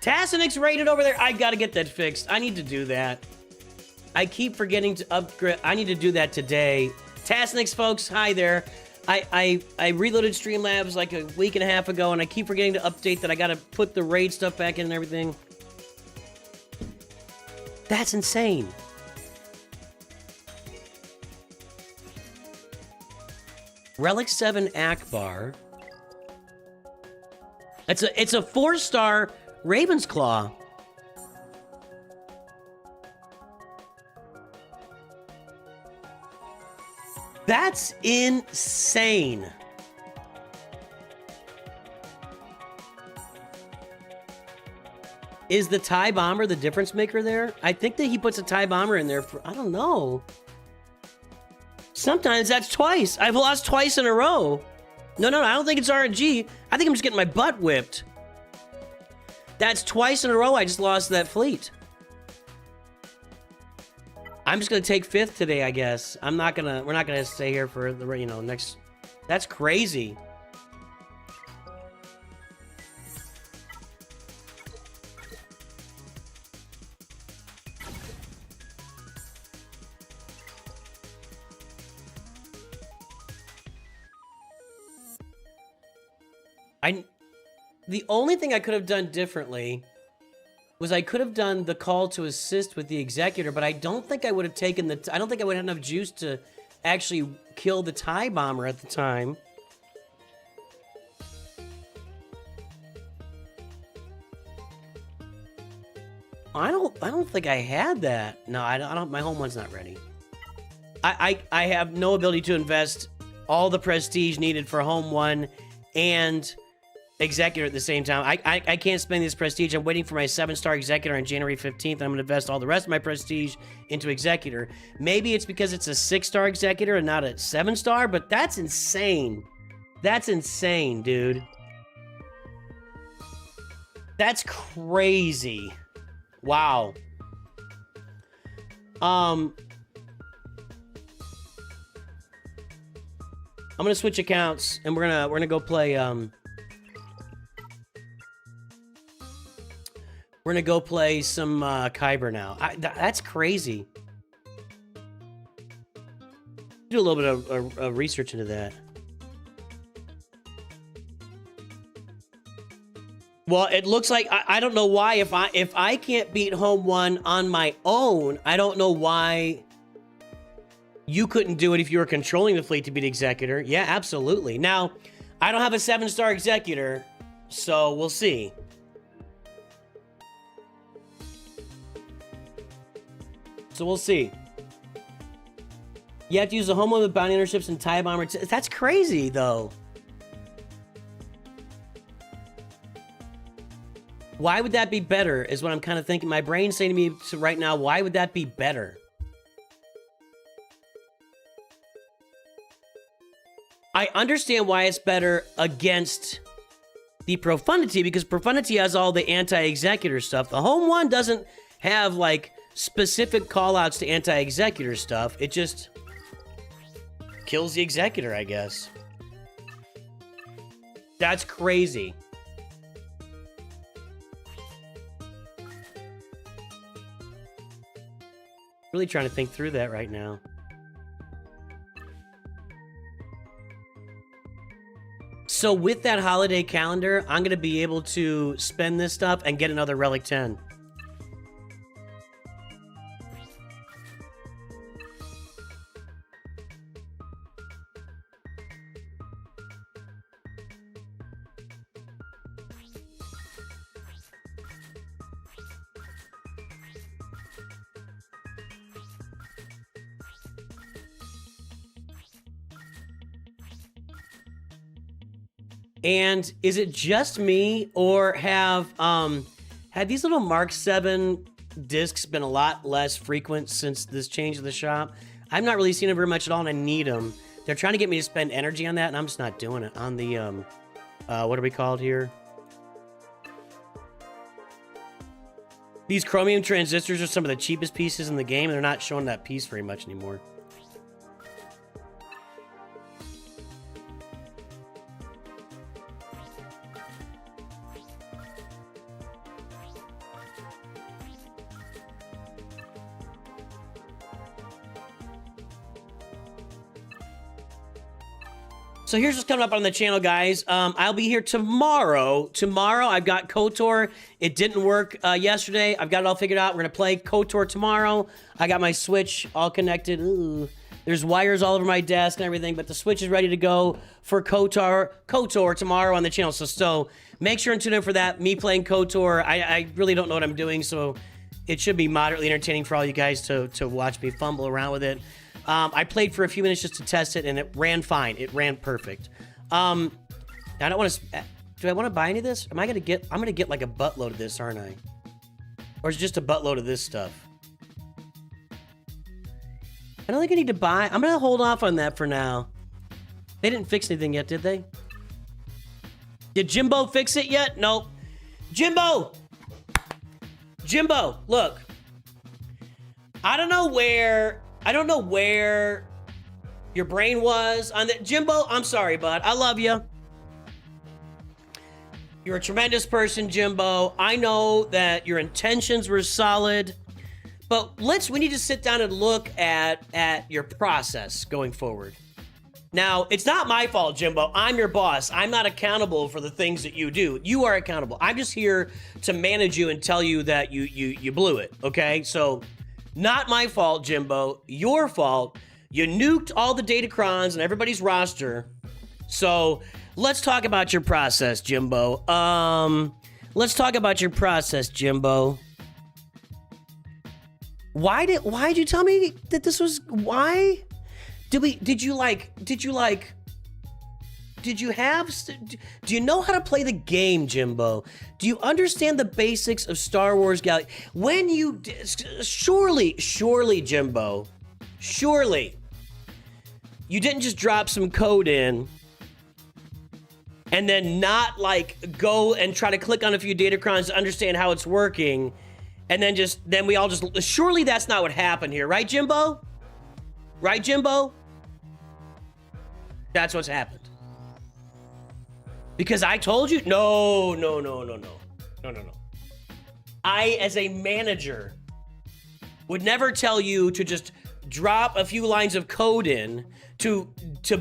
Tassinix rated over there. I gotta get that fixed. I need to do that. I keep forgetting to upgrade. I need to do that today. Tassinix, folks, hi there. I reloaded Streamlabs like a week and a half ago, and I keep forgetting to update that I gotta put the raid stuff back in and everything. That's insane. Relic 7 Akbar. It's a 4-star Raven's Claw. That's insane. Is the TIE Bomber the difference maker there? I think that he puts a TIE Bomber in there for, I don't know. Sometimes that's twice. I've lost twice in a row. No, I don't think it's RNG. I think I'm just getting my butt whipped. That's twice in a row I just lost that fleet. I'm just gonna take 5th today, I guess. we're not gonna stay here for the, next. That's crazy. The only thing I could have done differently was I could have done the call to assist with the Executor, but I don't think I would have taken the... I don't think I would have enough juice to actually kill the TIE Bomber at the time. I don't think I had that. No, I don't. My home one's not ready. I have no ability to invest all the prestige needed for home one and Executor at the same time. I can't spend this prestige. I'm waiting for my 7-star Executor on January 15th. I'm going to invest all the rest of my prestige into Executor. Maybe it's because it's a 6-star Executor and not a 7-star, but that's insane. That's insane, dude. That's crazy. Wow. I'm going to switch accounts and we're going to go play we're gonna go play some Kyber now. That's crazy. Do a little bit of research into that. Well, it looks like I don't know why if I can't beat home one on my own, I don't know why you couldn't do it if you were controlling the fleet to beat Executor. Yeah, absolutely. Now, I don't have a 7-star Executor, so we'll see. So we'll see. You have to use the home one with bounty interships and TIE Bomber. That's crazy, though. Why would that be better, is what I'm kind of thinking. My brain's saying to me right now, why would that be better? I understand why it's better against the Profundity, because Profundity has all the anti-Executor stuff. The home one doesn't have, like, specific callouts to anti-Executor stuff. It just kills the Executor, I guess. That's crazy. Really trying to think through that right now. So with that holiday calendar, I'm going to be able to spend this stuff and get another Relic 10. And is it just me, or have these little Mark 7 discs been a lot less frequent since this change of the shop? I've not really seen them very much at all, and I need them. They're trying to get me to spend energy on that, and I'm just not doing it. On the, what are we called here? These chromium transistors are some of the cheapest pieces in the game, and they're not showing that piece very much anymore. So here's what's coming up on the channel, guys. I'll be here tomorrow. Tomorrow, I've got KOTOR. It didn't work yesterday. I've got it all figured out. We're going to play KOTOR tomorrow. I got my Switch all connected. Ooh. There's wires all over my desk and everything, but the Switch is ready to go for KOTOR tomorrow on the channel. So make sure and tune in for that. Me playing KOTOR. I really don't know what I'm doing, so it should be moderately entertaining for all you guys to watch me fumble around with it. I played for a few minutes just to test it, and it ran fine. It ran perfect. I don't want to... Do I want to buy any of this? Am I going to get... I'm going to get like a buttload of this, aren't I? Or is it just a buttload of this stuff? I don't think I need to buy... I'm going to hold off on that for now. They didn't fix anything yet, did they? Did Jimbo fix it yet? Nope. Jimbo! Jimbo, look. I don't know where your brain was on that. Jimbo, I'm sorry, bud. I love you. You're a tremendous person, Jimbo. I know that your intentions were solid, but we need to sit down and look at your process going forward. Now, it's not my fault, Jimbo. I'm your boss. I'm not accountable for the things that you do. You are accountable. I'm just here to manage you and tell you that you blew it, okay? So, not my fault, Jimbo. Your fault. You nuked all the Datacrons and everybody's roster. So, let's talk about your process, Jimbo. Let's talk about your process, Jimbo. Why'd you tell me that this was... Why? Do you know how to play the game, Jimbo? Do you understand the basics of Star Wars Galaxy? When you... Surely, Jimbo. Surely. You didn't just drop some code in and then not, like, go and try to click on a few Datacrons to understand how it's working, and then we all just... Surely that's not what happened here, right, Jimbo? Right, Jimbo? That's what's happened. Because I told you? No. I, as a manager, would never tell you to just drop a few lines of code in to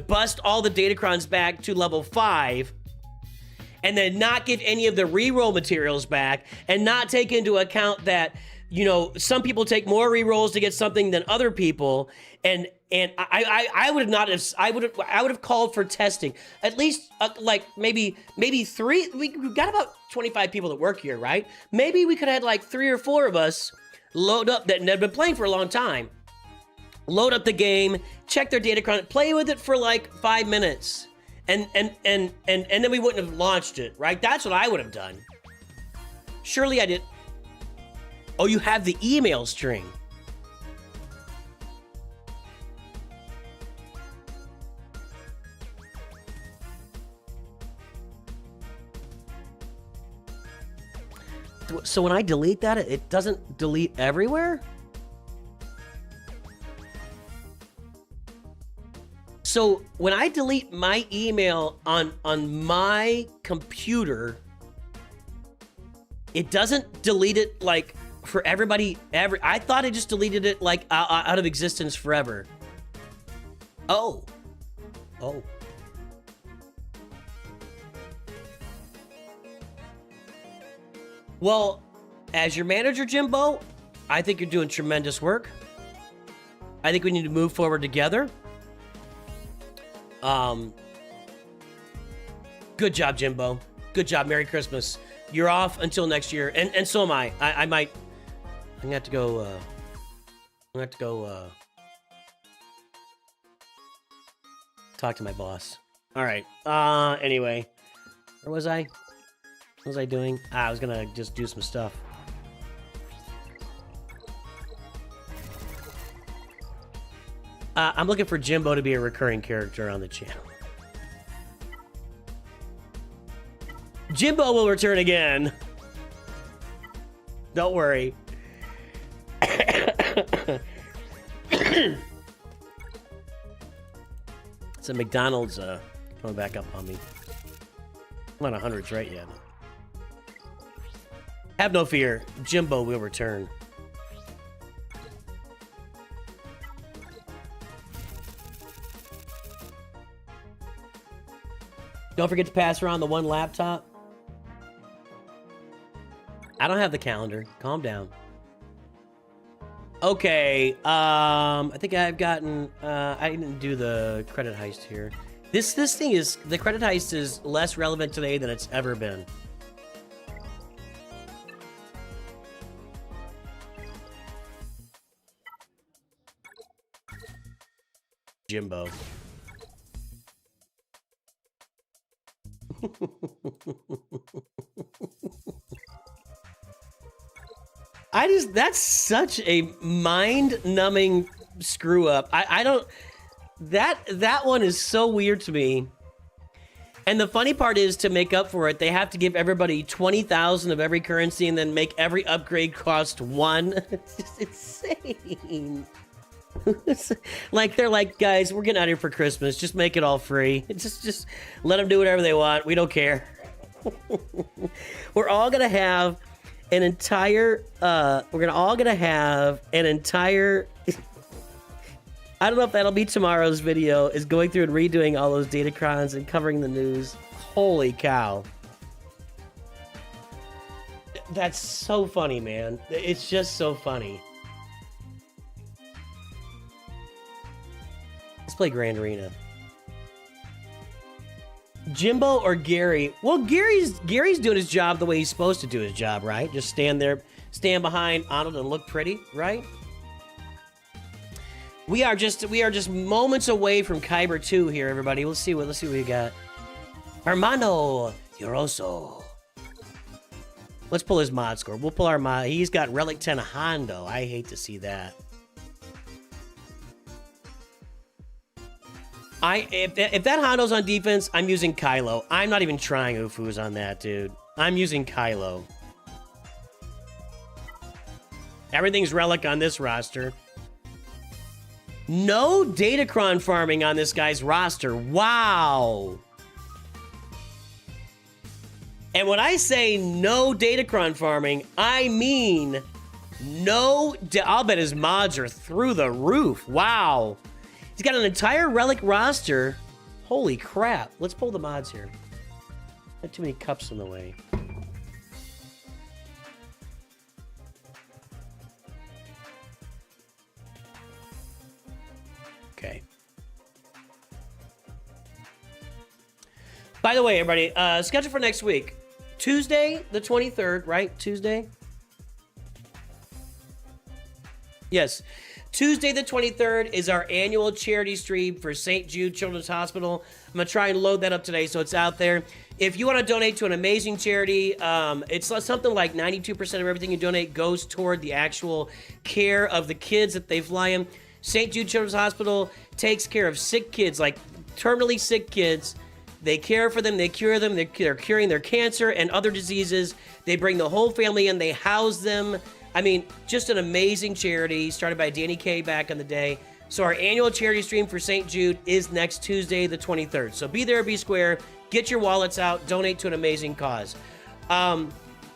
bust all the Datacrons back to level 5 and then not give any of the reroll materials back and not take into account that, you know, some people take more rerolls to get something than other people, and I would have called for testing. At least like maybe 3. We've got about 25 people that work here, right? Maybe we could have had like 3 or 4 of us load up that had been playing for a long time. Load up the game, check their Datacron, play with it for like 5 minutes, and then we wouldn't have launched it, right? That's what I would have done. Surely I did. Oh, you have the email string. So when I delete that, it doesn't delete everywhere? So when I delete my email on my computer, it doesn't delete it like for everybody. I thought it just deleted it like out of existence forever. Oh. Well, as your manager, Jimbo, I think you're doing tremendous work. I think we need to move forward together. Good job, Jimbo. Good job. Merry Christmas. You're off until next year, and so am I. I'm gonna have to go. Talk to my boss. All right. Anyway, where was I? What was I doing? I was gonna just do some stuff. I'm looking for Jimbo to be a recurring character on the channel. Jimbo will return again. Don't worry. It's a McDonald's coming back up on me. I'm on 100s right yet. Have no fear. Jimbo will return. Don't forget to pass around the one laptop. I don't have the calendar. Calm down. Okay, I think I've gotten, I didn't do the credit heist here. This thing is, the credit heist is less relevant today than it's ever been. Jimbo. That's such a mind-numbing screw up. I don't, that one is so weird to me. And the funny part is, to make up for it, they have to give everybody 20,000 of every currency and then make every upgrade cost 1. It's just insane. Like, they're like, guys, we're getting out of here for Christmas. Just make it all free. Just let them do whatever they want. We don't care. We're all gonna have an entire, I don't know if that'll be tomorrow's video, is going through and redoing all those datacrons and covering the news. Holy cow. That's so funny, man. It's just so funny. Let's play Grand Arena. Jimbo or Gary? Well, Gary's doing his job the way he's supposed to do his job, right? Just stand there, stand behind Arnold and look pretty, right? We are just moments away from Kyber 2 here, everybody. Let's see what we got. Hermano Yoroso. Let's pull his mod score. We'll pull our mod. He's got Relic 10 Hondo. I hate to see that. If that Hondo's on defense, I'm using Kylo. I'm not even trying Ufu's on that, dude. I'm using Kylo. Everything's Relic on this roster. No Datacron farming on this guy's roster. Wow. And when I say no Datacron farming, I mean no. I'll bet his mods are through the roof. Wow. He's got an entire Relic roster. Holy crap. Let's pull the mods here. Not too many cups in the way. Okay. By the way, everybody, schedule for next week. Tuesday, the 23rd, right? Tuesday? Yes. Tuesday the 23rd is our annual charity stream for St. Jude Children's Hospital. I'm going to try and load that up today so it's out there. If you want to donate to an amazing charity, it's something like 92% of everything you donate goes toward the actual care of the kids that they fly in. St. Jude Children's Hospital takes care of sick kids, like terminally sick kids. They care for them, they cure them, they're curing their cancer and other diseases. They bring the whole family in, they house them. I mean, just an amazing charity started by Danny Kaye back in the day. So our annual charity stream for St. Jude is next Tuesday, the 23rd. So be there, be square, get your wallets out, donate to an amazing cause. The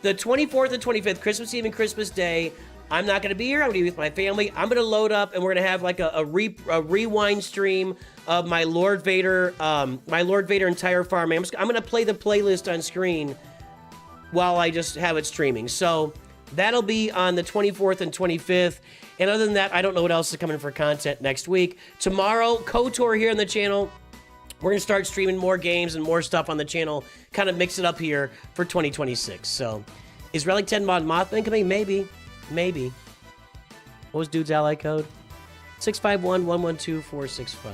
24th and 25th, Christmas Eve and Christmas Day, I'm not going to be here. I'm going to be with my family. I'm going to load up, and we're going to have like a rewind stream of my Lord Vader entire farm. I'm going to play the playlist on screen while I just have it streaming. So that'll be on the 24th and 25th. And other than that, I don't know what else is coming for content next week. Tomorrow, KOTOR here on the channel. We're going to start streaming more games and more stuff on the channel. Kind of mix it up here for 2026. So, is Relic 10 Mod Mothman coming? Maybe. Maybe. What was dude's ally code? 651-112-465.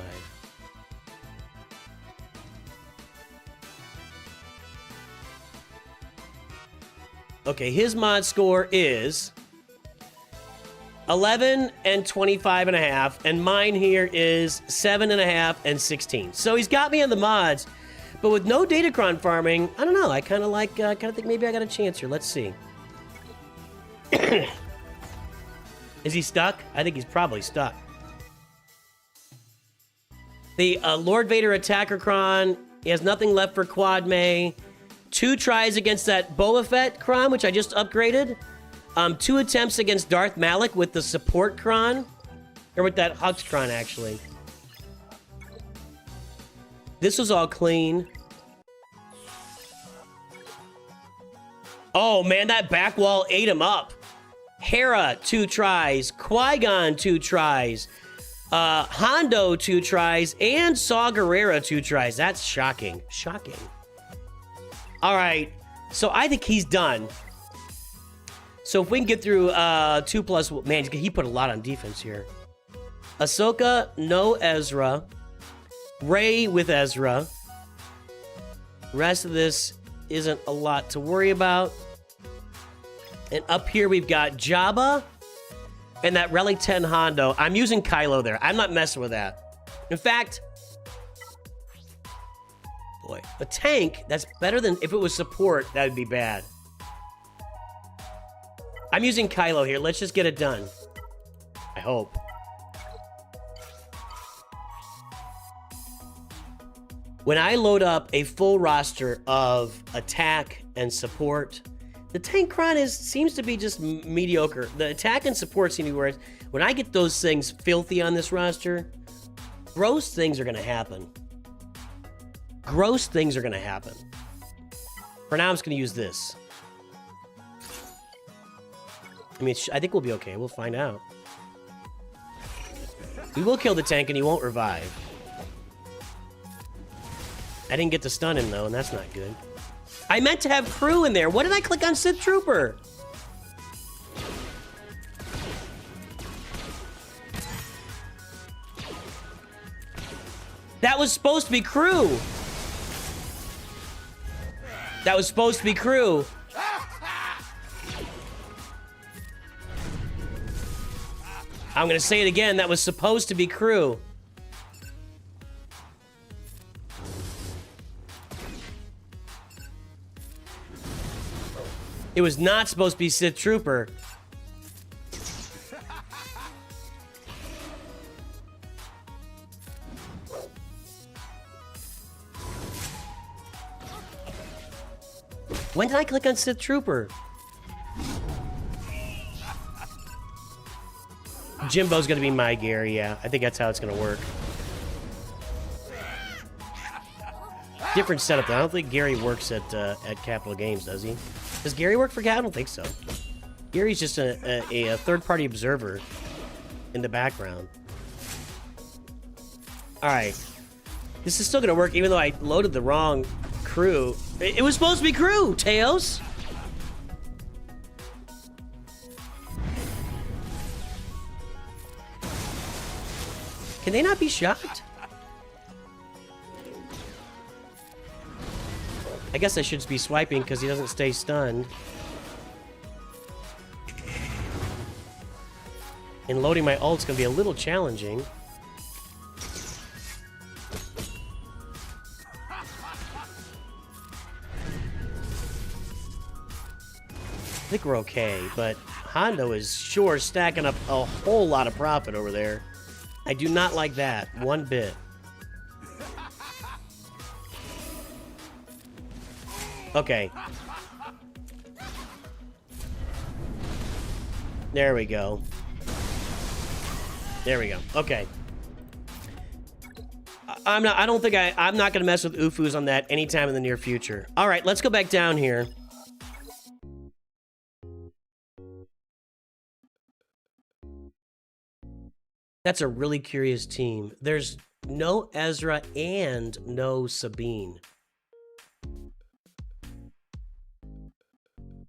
Okay, his mod score is 11 and 25.5, and mine here is 7.5 and 16. So he's got me on the mods, but with no Datacron farming, I don't know. I kind of think maybe I got a chance here. Let's see. Is he stuck? I think he's probably stuck. The Lord Vader Attacker Cron, he has nothing left for Quad May. 2 tries against that Boba Fett Cron, which I just upgraded. 2 attempts against Darth Malak with the support Cron. Or with that Hux Cron, actually. This was all clean. Oh, man, that back wall ate him up. Hera, 2 tries. Qui-Gon, 2 tries. Hondo, 2 tries. And Saw Gerrera, 2 tries. That's shocking. Shocking. All right. So I think he's done. So if we can get through 2+... Man, he put a lot on defense here. Ahsoka, no Ezra. Rey with Ezra. Rest of this isn't a lot to worry about. And up here we've got Jabba and that Relic 10 Hondo. I'm using Kylo there. I'm not messing with that. In fact, boy, a tank that's better than if it was support, that would be bad. I'm using Kylo here. Let's just get it done. I hope. When I load up a full roster of attack and support, the tank cron seems to be just mediocre. The attack and support seem to be where when I get those things filthy on this roster, gross things are going to happen. Gross things are going to happen. For now, I'm just going to use this. I mean, I think we'll be okay. We'll find out. We will kill the tank and he won't revive. I didn't get to stun him, though, and that's not good. I meant to have crew in there. What did I click on Sith Trooper? That was supposed to be crew. That was supposed to be crew. I'm going to say it again. That was supposed to be crew. It was not supposed to be Sith Trooper. When did I click on Sith Trooper? Jimbo's gonna be my Gary, yeah. I think that's how it's gonna work. Different setup, though. I don't think Gary works at Capital Games, does he? Does Gary work for Cat? I don't think so. Gary's just a third-party observer in the background. All right. This is still going to work, even though I loaded the wrong crew. It was supposed to be crew, Teos. Can they not be shocked? I guess I should be swiping because he doesn't stay stunned. And loading my ult's gonna be a little challenging. I think we're okay, but Hondo is sure stacking up a whole lot of profit over there. I do not like that one bit. Okay. There we go. There we go. Okay. I'm not gonna mess with UFUs on that anytime in the near future. All right, let's go back down here. That's a really curious team. There's no Ezra and no Sabine.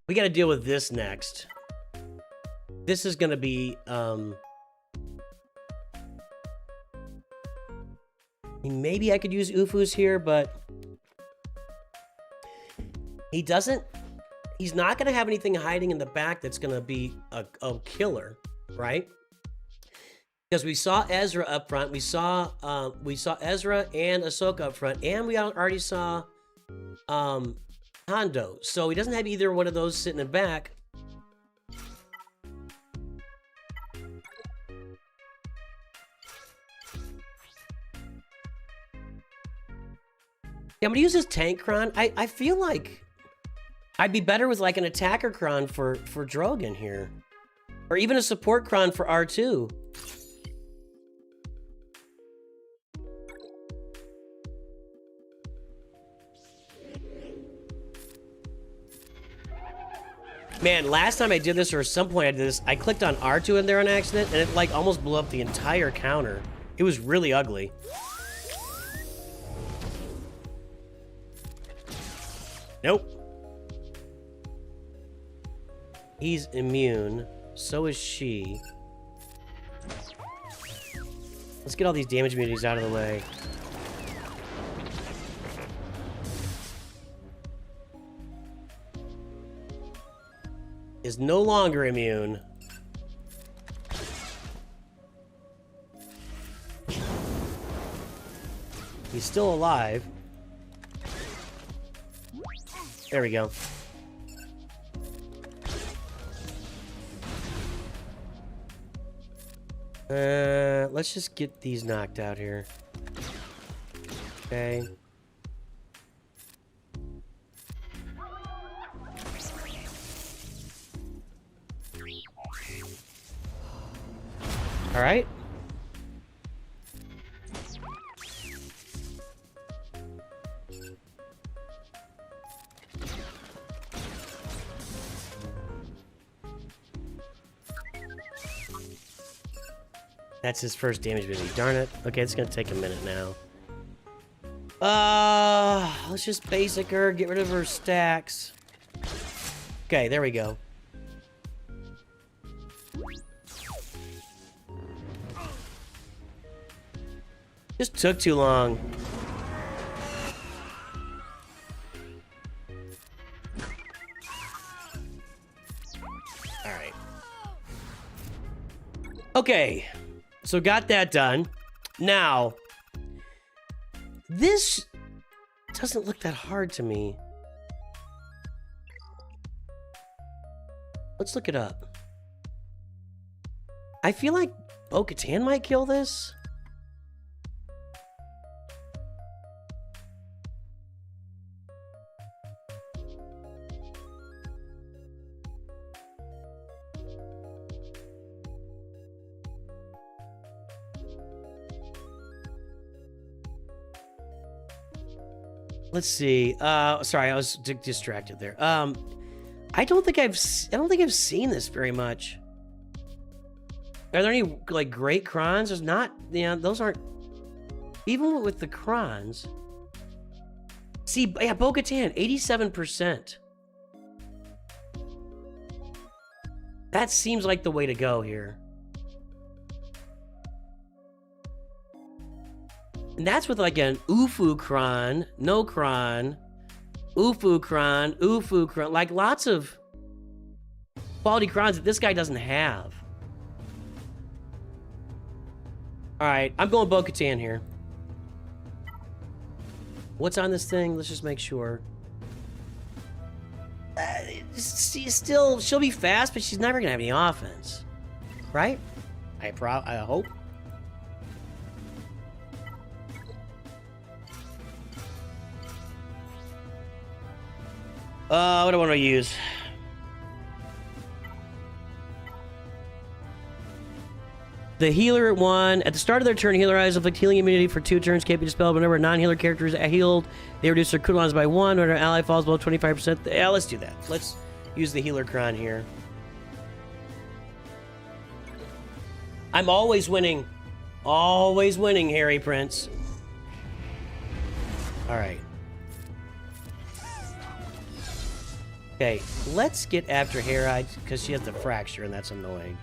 We got to deal with this next. This is going to be, maybe I could use UFUs here, but he's not going to have anything hiding in the back that's going to be a killer, right? Because we saw Ezra up front, we saw Ezra and Ahsoka up front, and we already saw, Hondo, so he doesn't have either one of those sitting in back. Yeah, I'm gonna use this tank cron. I feel like I'd be better with like an attacker cron for Drogon here, or even a support cron for R2. Man, last time I did this, or at some point I did this, I clicked on R2 in there on accident, and it like almost blew up the entire counter. It was really ugly. Nope. He's immune. So is she. Let's get all these damage immunities out of the way. Is no longer immune. He's still alive. There we go. Let's just get these knocked out here. Okay. All right. That's his first damage ability. Darn it. Okay, it's gonna take a minute now. Let's just basic her, get rid of her stacks. Okay, there we go. Just took too long. All right. Okay. So got that done. Now, this doesn't look that hard to me. Let's look it up. I feel like Bo-Katan might kill this. Let's see. Sorry, I was distracted there. I don't think I've seen this very much. Are there any like great crons? There's not. Yeah, those aren't. Even with the crons. See, yeah, Bo-Katan, 87%. That seems like the way to go here. And that's with like an Ufu Cron, no Cron, Ufu Cron, Ufu Cron, like lots of quality crons that this guy doesn't have. All right, I'm going Bo-Katan here. What's on this thing? Let's just make sure. She'll be fast, but she's never gonna have any offense, right? I hope. What do I want to use? The healer at 1. At the start of their turn, healer items inflict healing immunity for 2 turns. Can't be dispelled whenever a non-healer character is healed. They reduce their cooldowns by 1 when an ally falls below 25%. Yeah, let's do that. Let's use the healer cron here. I'm always winning. Always winning, Harry Prince. All right. Okay, let's get after Hera because she has the fracture and that's annoying.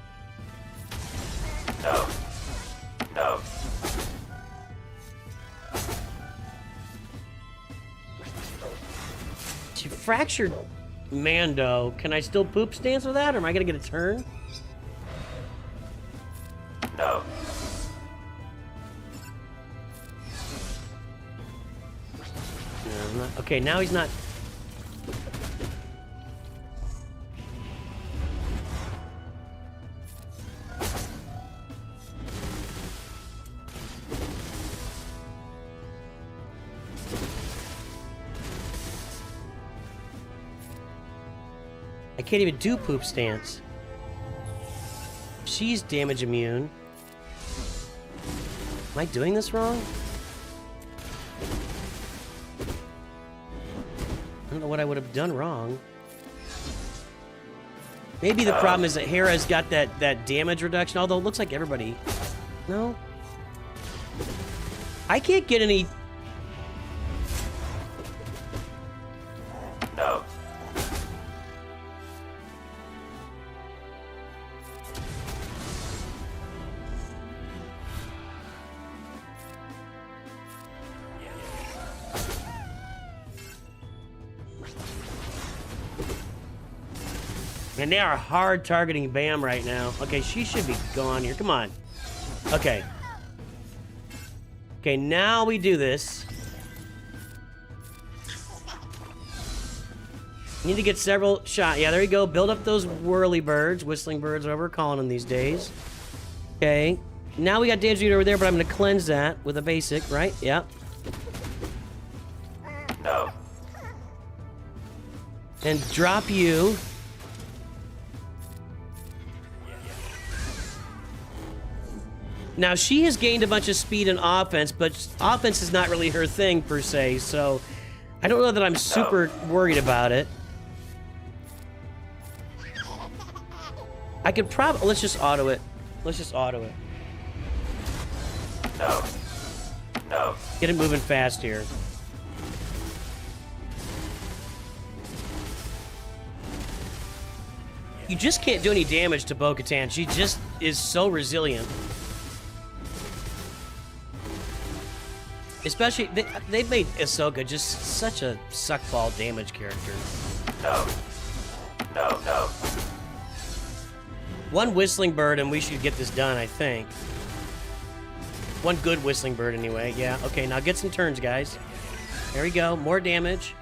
No. No. She fractured Mando. Can I still poop stance with that or am I gonna get a turn? No. No, not, okay, now he's not. I can't even do poop stance. She's damage immune. Am I doing this wrong? I don't know what I would have done wrong. Maybe the problem is that Hera's got that damage reduction, although it looks like everybody... No? I can't get any... No. And they are hard targeting Bam right now. Okay, she should be gone here. Come on. Okay. Okay, now we do this. Need to get several shots. Yeah, there you go. Build up those whirly birds. Whistling birds, whatever we're calling them these days. Okay. Now we got damage meter over there, but I'm going to cleanse that with a basic, right? Yep. No. And drop you. Now, she has gained a bunch of speed and offense, but offense is not really her thing, per se, so I don't know that I'm super worried about it. I could probably... Let's just auto it. Let's just auto it. No. No. Get it moving fast here. You just can't do any damage to Bo-Katan. She just is so resilient. Especially, they've made Ahsoka just such a suckball damage character. No. No, no. One whistling bird and we should get this done, I think. One good whistling bird anyway, yeah. Okay, now get some turns, guys. There we go, more damage.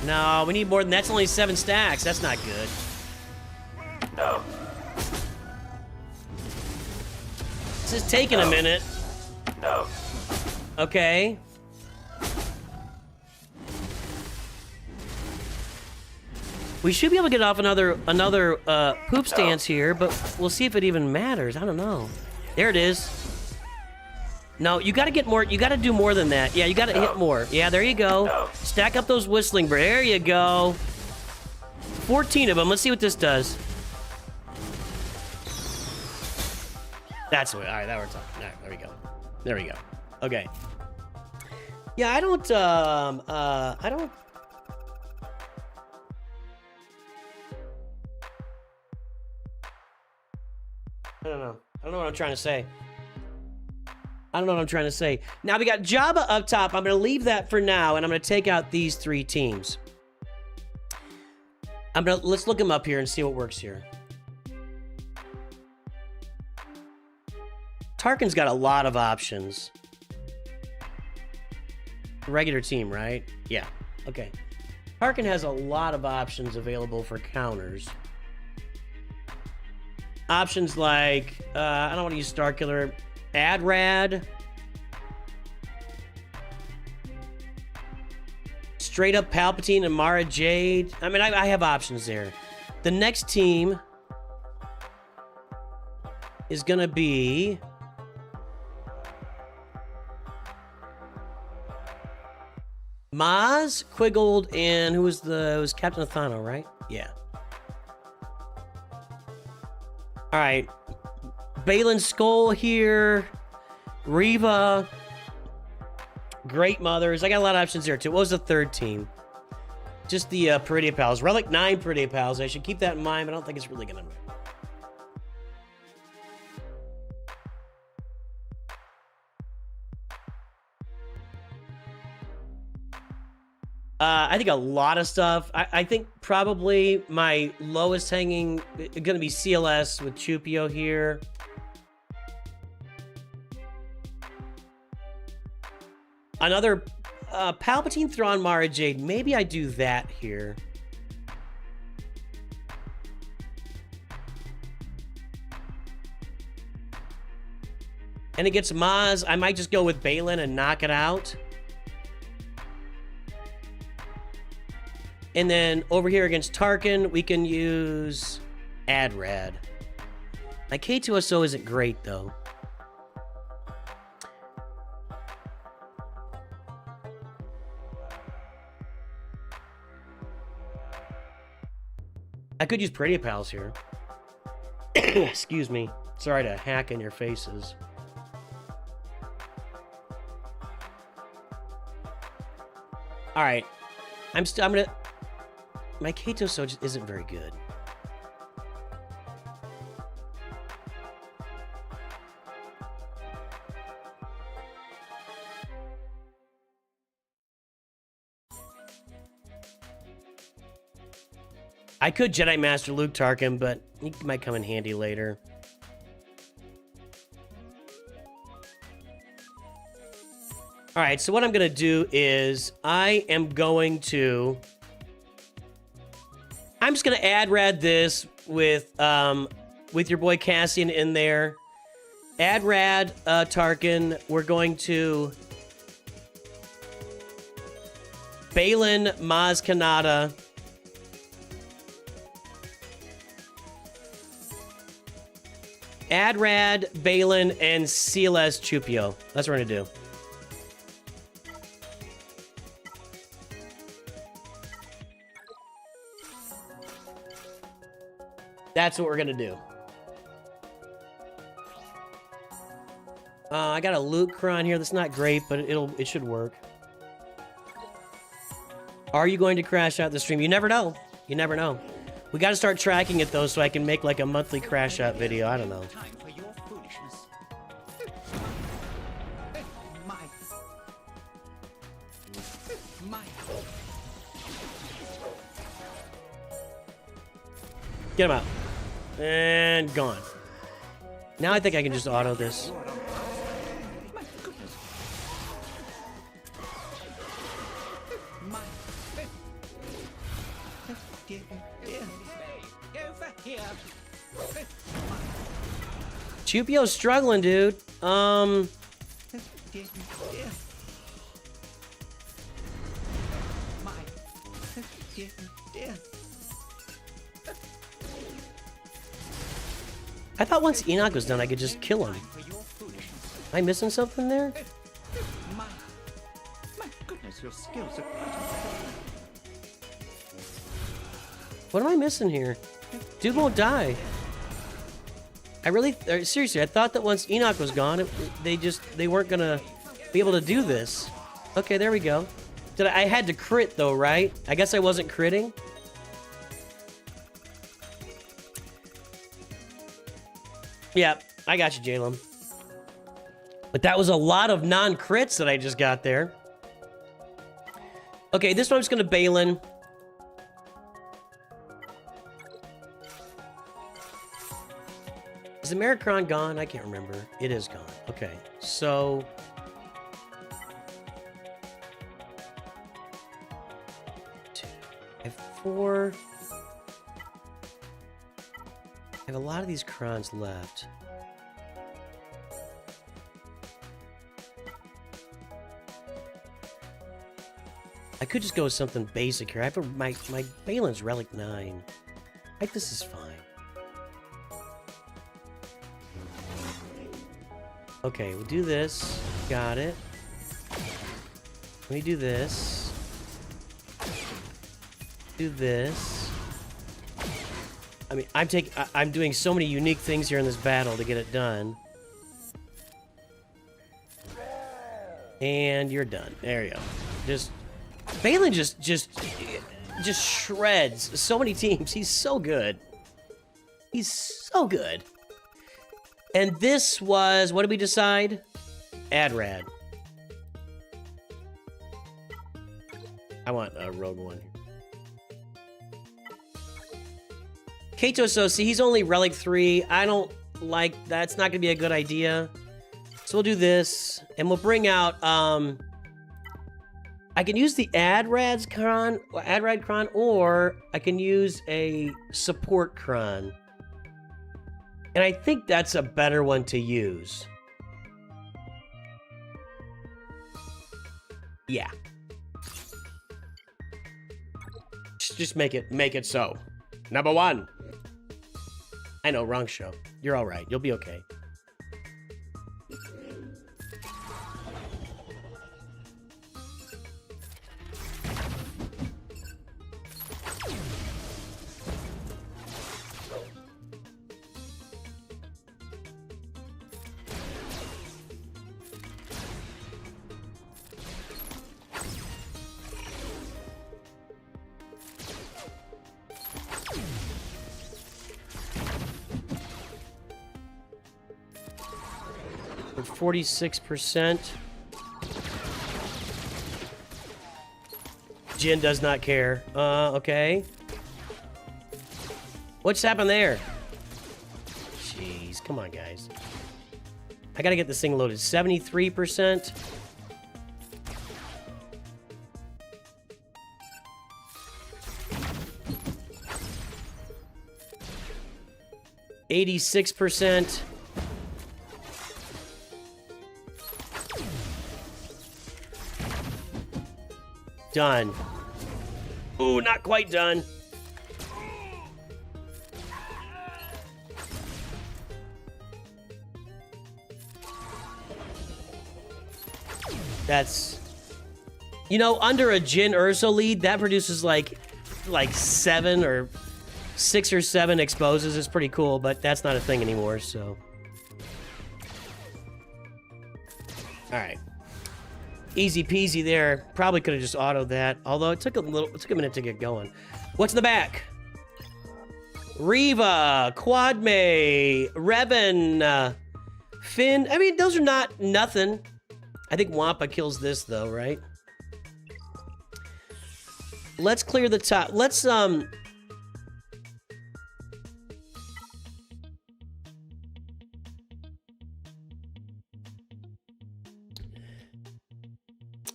No, we need more than that's only 7 stacks. That's not good. No. This is taking a minute. No. Okay. We should be able to get off another poop stance here, but we'll see if it even matters. I don't know. There it is. No, you got to get more. You got to do more than that. Yeah, you got to hit more. Yeah, there you go. Stack up those whistling birds. There you go. 14 of them. Let's see what this does. That's what. All right, that works out. All right, there we go. There we go. Okay. Yeah, I don't. I don't. I don't know. I don't know what I'm trying to say. I don't know what I'm trying to say. Now, we got Jabba up top. I'm going to leave that for now, and I'm going to take out these 3 teams. Let's look them up here and see what works here. Tarkin's got a lot of options. Regular team, right? Yeah. Okay. Tarkin has a lot of options available for counters. Options like, I don't want to use Starkiller. Adrad. Straight up Palpatine and Mara Jade. I mean, I have options there. The next team is going to be... Maz, Quiggled, and who was it was Captain Athano, right? Yeah. All right. Balin Skull here. Reva. Great Mothers. I got a lot of options there, too. What was the third team? Just the Peridia Pals. Relic 9 Peridia Pals. I should keep that in mind, but I don't think it's really going to matter. I think a lot of stuff. I think probably my lowest hanging going to be CLS with Chupio here. Another Palpatine Thrawn Mara Jade. Maybe I do that here. And it gets Maz. I might just go with Balin and knock it out. And then over here against Tarkin, we can use Adrad. My K2SO isn't great, though. I could use Pretty Pals here. Excuse me. Sorry to hack in your faces. All right. I'm gonna... My Kato So just isn't very good. I could Jedi Master Luke Tarkin, but he might come in handy later. All right, so what I'm going to do is I'm just going to ad rad this with your boy Cassian in there. Ad rad Tarkin. We're going to Balin Maz Kanata. Adrad, Balin, and CLS Chupio. That's what we're gonna do. That's what we're gonna do. I got a Lucron here that's not great, but it should work. Are you going to crash out the stream? You never know. You never know. We got to start tracking it, though, so I can make, like, a monthly crash out video. I don't know. Time for your foolishness. Get him out. And gone. Now I think I can just auto this. My goodness. Over here. Chupio's struggling, dude. I thought once Enoch was done, I could just kill him. Am I missing something there? My goodness, your skills are quite What am I missing here? Dude won't die. I really, seriously, I thought that once Enoch was gone, they weren't gonna be able to do this. Okay, there we go. I had to crit though, right? I guess I wasn't critting. Yeah, I got you, Jalen. But that was a lot of non-crits that I just got there. Okay, this one I'm just gonna Balin. Is the Americron gone? I can't remember. It is gone. Okay, so... I have 4... I have a lot of these crons left. I could just go with something basic here. I have my Balin's Relic 9. I think this is fine. Okay, we'll do this. Got it. Let me do this. Do this. I mean, I'm doing so many unique things here in this battle to get it done. And you're done. There you go. Balin just shreds so many teams. He's so good. He's so good. And this was, what did we decide? Adrad. I want a Rogue One. Kato So, see, he's only Relic 3. I don't like, that's not gonna be a good idea. So we'll do this, and we'll bring out, I can use the Adrad Cron, or I can use a Support Cron. And I think that's a better one to use. Yeah. Just make it so. Number 1. I know, wrong show. You're all right. You'll be okay. 46%. Jin does not care. Okay. What's happened there? Jeez, come on, guys. I gotta get this thing loaded. 73%. %. Done. Ooh, not quite done. That's... You know, under a Jin Urso lead, that produces like 7 or 6 or 7 exposes. It's pretty cool, but that's not a thing anymore, so... Alright. Easy peasy there. Probably could have just autoed that. Although it took a minute to get going. What's in the back? Riva, Quadme, Revan, Finn. I mean, those are not nothing. I think Wampa kills this though, right? Let's clear the top. Let's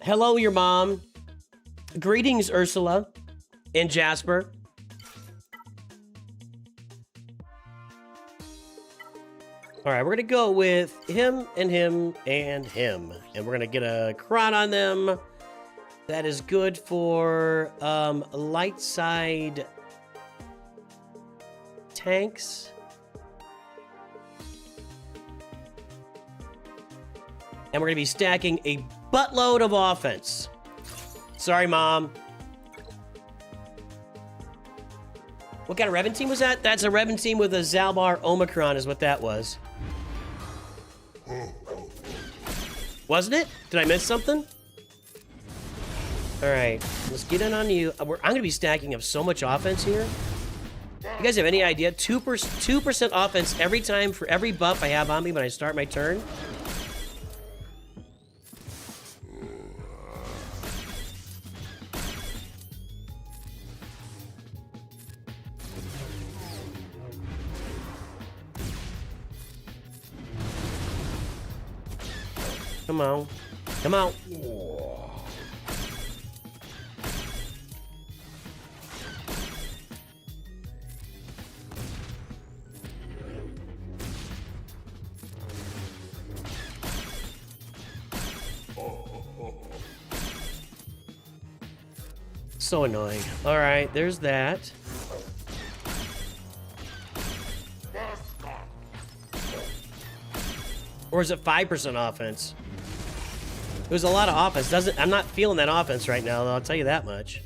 hello, your mom. Greetings, Ursula and Jasper. All right, we're going to go with him and him and him. And we're going to get a Kron on them. That is good for light side tanks. And we're going to be stacking a buttload of offense. Sorry, Mom. What kind of Revan team was that? That's a Revan team with a Zalbar Omicron is what that was. Wasn't it? Did I miss something? All right, let's get in on you. I'm going to be stacking up so much offense here. You guys have any idea? 2% offense every time for every buff I have on me when I start my turn. Come on. Come on. So annoying. All right, there's that. Or is it 5% offense? It was a lot of offense. I'm not feeling that offense right now, though, I'll tell you that much.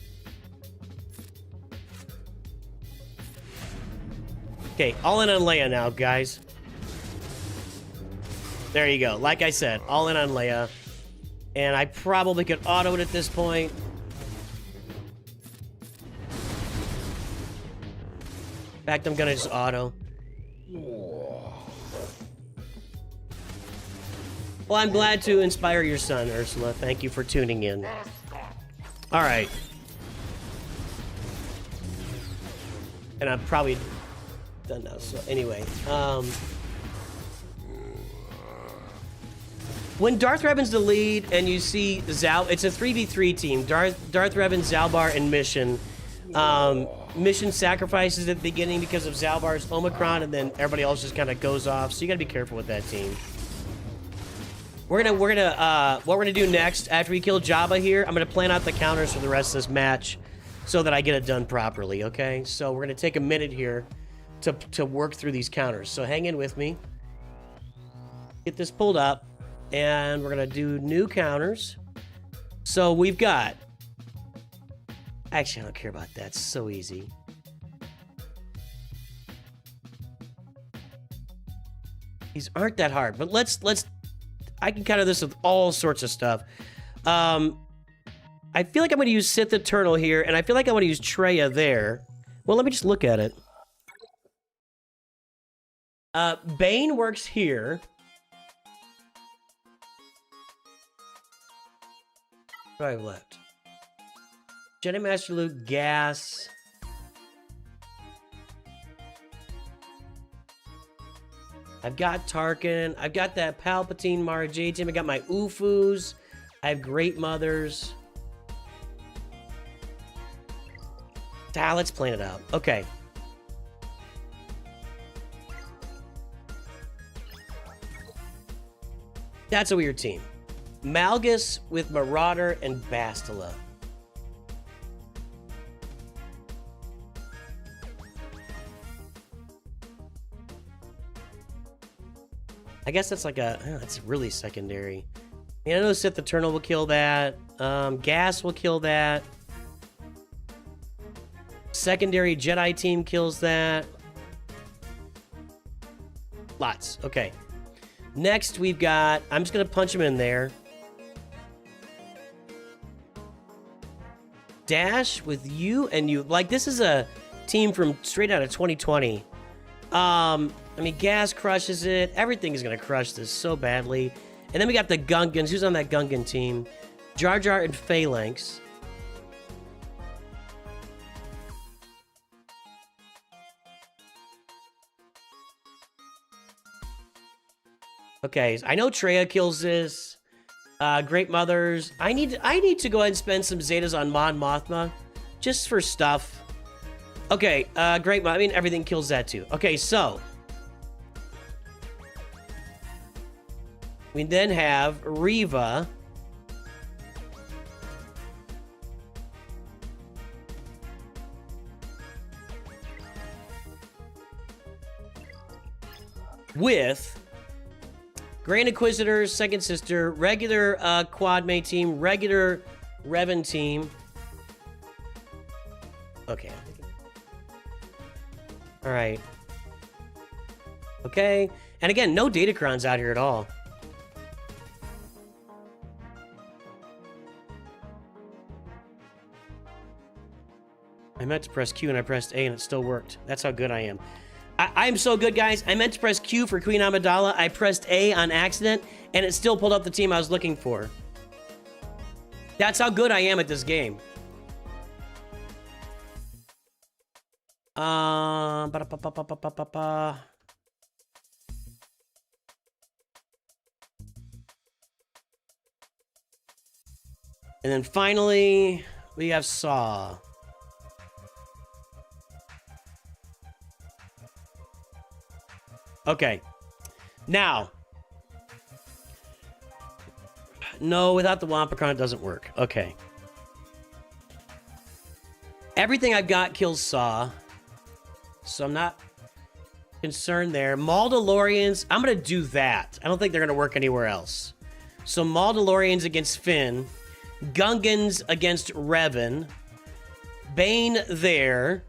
Okay, all in on Leia now, guys. There you go. Like I said, all in on Leia. And I probably could auto it at this point. In fact, I'm gonna just auto. Well, I'm glad to inspire your son, Ursula. Thank you for tuning in. All right. And I'm probably done now, so anyway. When Darth Revan's the lead and you see Zal, it's a 3v3 team. Darth Revan, Zalbar, and Mission. Mission sacrifices at the beginning because of Zalbar's Omicron, and then everybody else just kind of goes off. So you got to be careful with that team. What we're gonna do next after we kill Jabba here, I'm gonna plan out the counters for the rest of this match so that I get it done properly, okay? So we're gonna take a minute here to work through these counters. So hang in with me. Get this pulled up, and we're gonna do new counters. So we've got... Actually, I don't care about that. It's so easy. These aren't that hard, but let's I can counter this with all sorts of stuff. I feel like I'm going to use Sith Eternal here, and I feel like I'm going to use Treya there. Well, let me just look at it. Bane works here. What do I have left? Jedi Master Luke, Gas. I've got Tarkin. I've got that Palpatine Mara Jade team. I got my Ufus. I have Great Mothers. Ah, let's plan it out. Okay. That's a weird team. Malgus with Marauder and Bastila. I guess that's like a... that's really secondary. I know Sith Eternal will kill that. Gas will kill that. Secondary Jedi team kills that. Lots. Okay. Next, we've got... I'm just going to punch him in there. Dash with you and you. Like, this is a team from straight out of 2020. I mean, Gas crushes it. Everything is going to crush this so badly. And then we got the Gungans. Who's on that Gungan team? Jar Jar and Phalanx. Okay, I know Treya kills this. Great Mothers. I need to go ahead and spend some Zetas on Mon Mothma, just for stuff. Okay, Great Mother. I mean, everything kills that too. Okay, so we then have Reva. With Grand Inquisitors, Second Sister, regular Quad Mate team, regular Revan team. Okay. All right. Okay. And again, no Datacrons out here at all. I meant to press Q and I pressed A and it still worked. That's how good I am. I'm so good, guys. I meant to press Q for Queen Amidala. I pressed A on accident, and it still pulled up the team I was looking for. That's how good I am at this game. And then finally, we have Saw. Okay. Now. No, without the Wampacron, it doesn't work. Okay. Everything I've got kills Saw. So I'm not concerned there. Maldalorians, I'm going to do that. I don't think they're going to work anywhere else. So Maldalorians against Finn. Gungans against Revan. Bane there.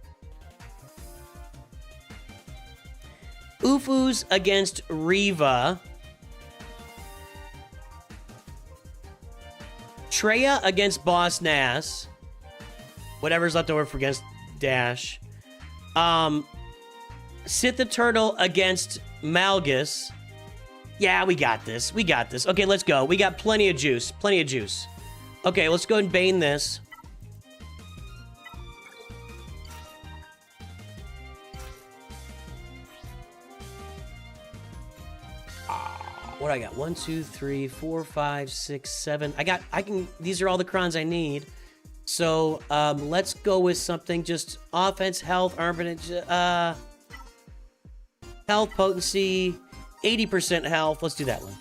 Ufus against Reva. Treya against Boss Nass. Whatever's left over for against Dash. Sith Eternal against Malgus. Yeah, we got this. We got this. Okay, let's go. We got plenty of juice. Plenty of juice. Okay, let's go and Bane this. What do I got? 1, 2, 3, 4, 5, 6, 7. These are all the crons I need. So, let's go with something just offense, health, armament, health, potency, 80% health. Let's do that one.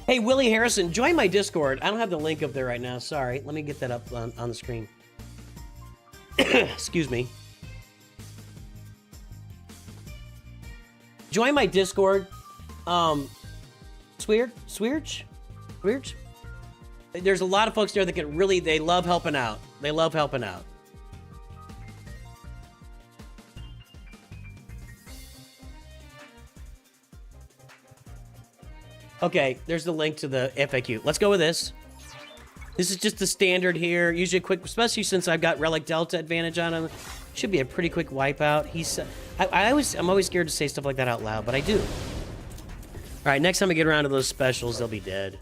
Hey, Willie Harrison, join my Discord. I don't have the link up there right now. Sorry. Let me get that up on the screen. Excuse me. Join my Discord. Swirch? There's a lot of folks there that can really, they love helping out. They love helping out. Okay, there's the link to the FAQ. Let's go with this. This is just the standard here. Usually a quick, especially since I've got Relic Delta advantage on him. Should be a pretty quick wipeout. I'm always scared to say stuff like that out loud, but I do. All right, next time I get around to those specials, they'll be dead.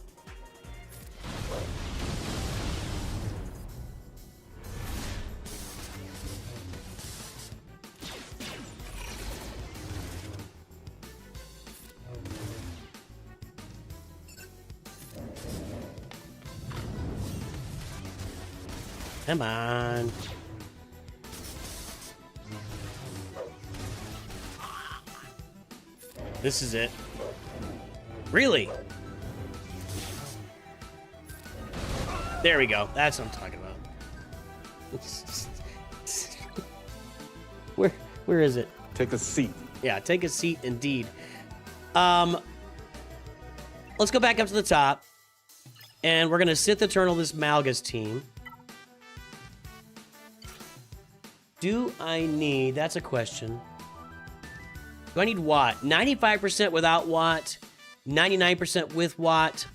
Come on. This is it. Really? There we go. That's what I'm talking about. Where is it? Take a seat. Yeah, take a seat indeed. Let's go back up to the top. And we're gonna Sith Eternal this Malgus team. Do I need... That's a question. Do I need Watt? 95% without Watt. 99% with Watt.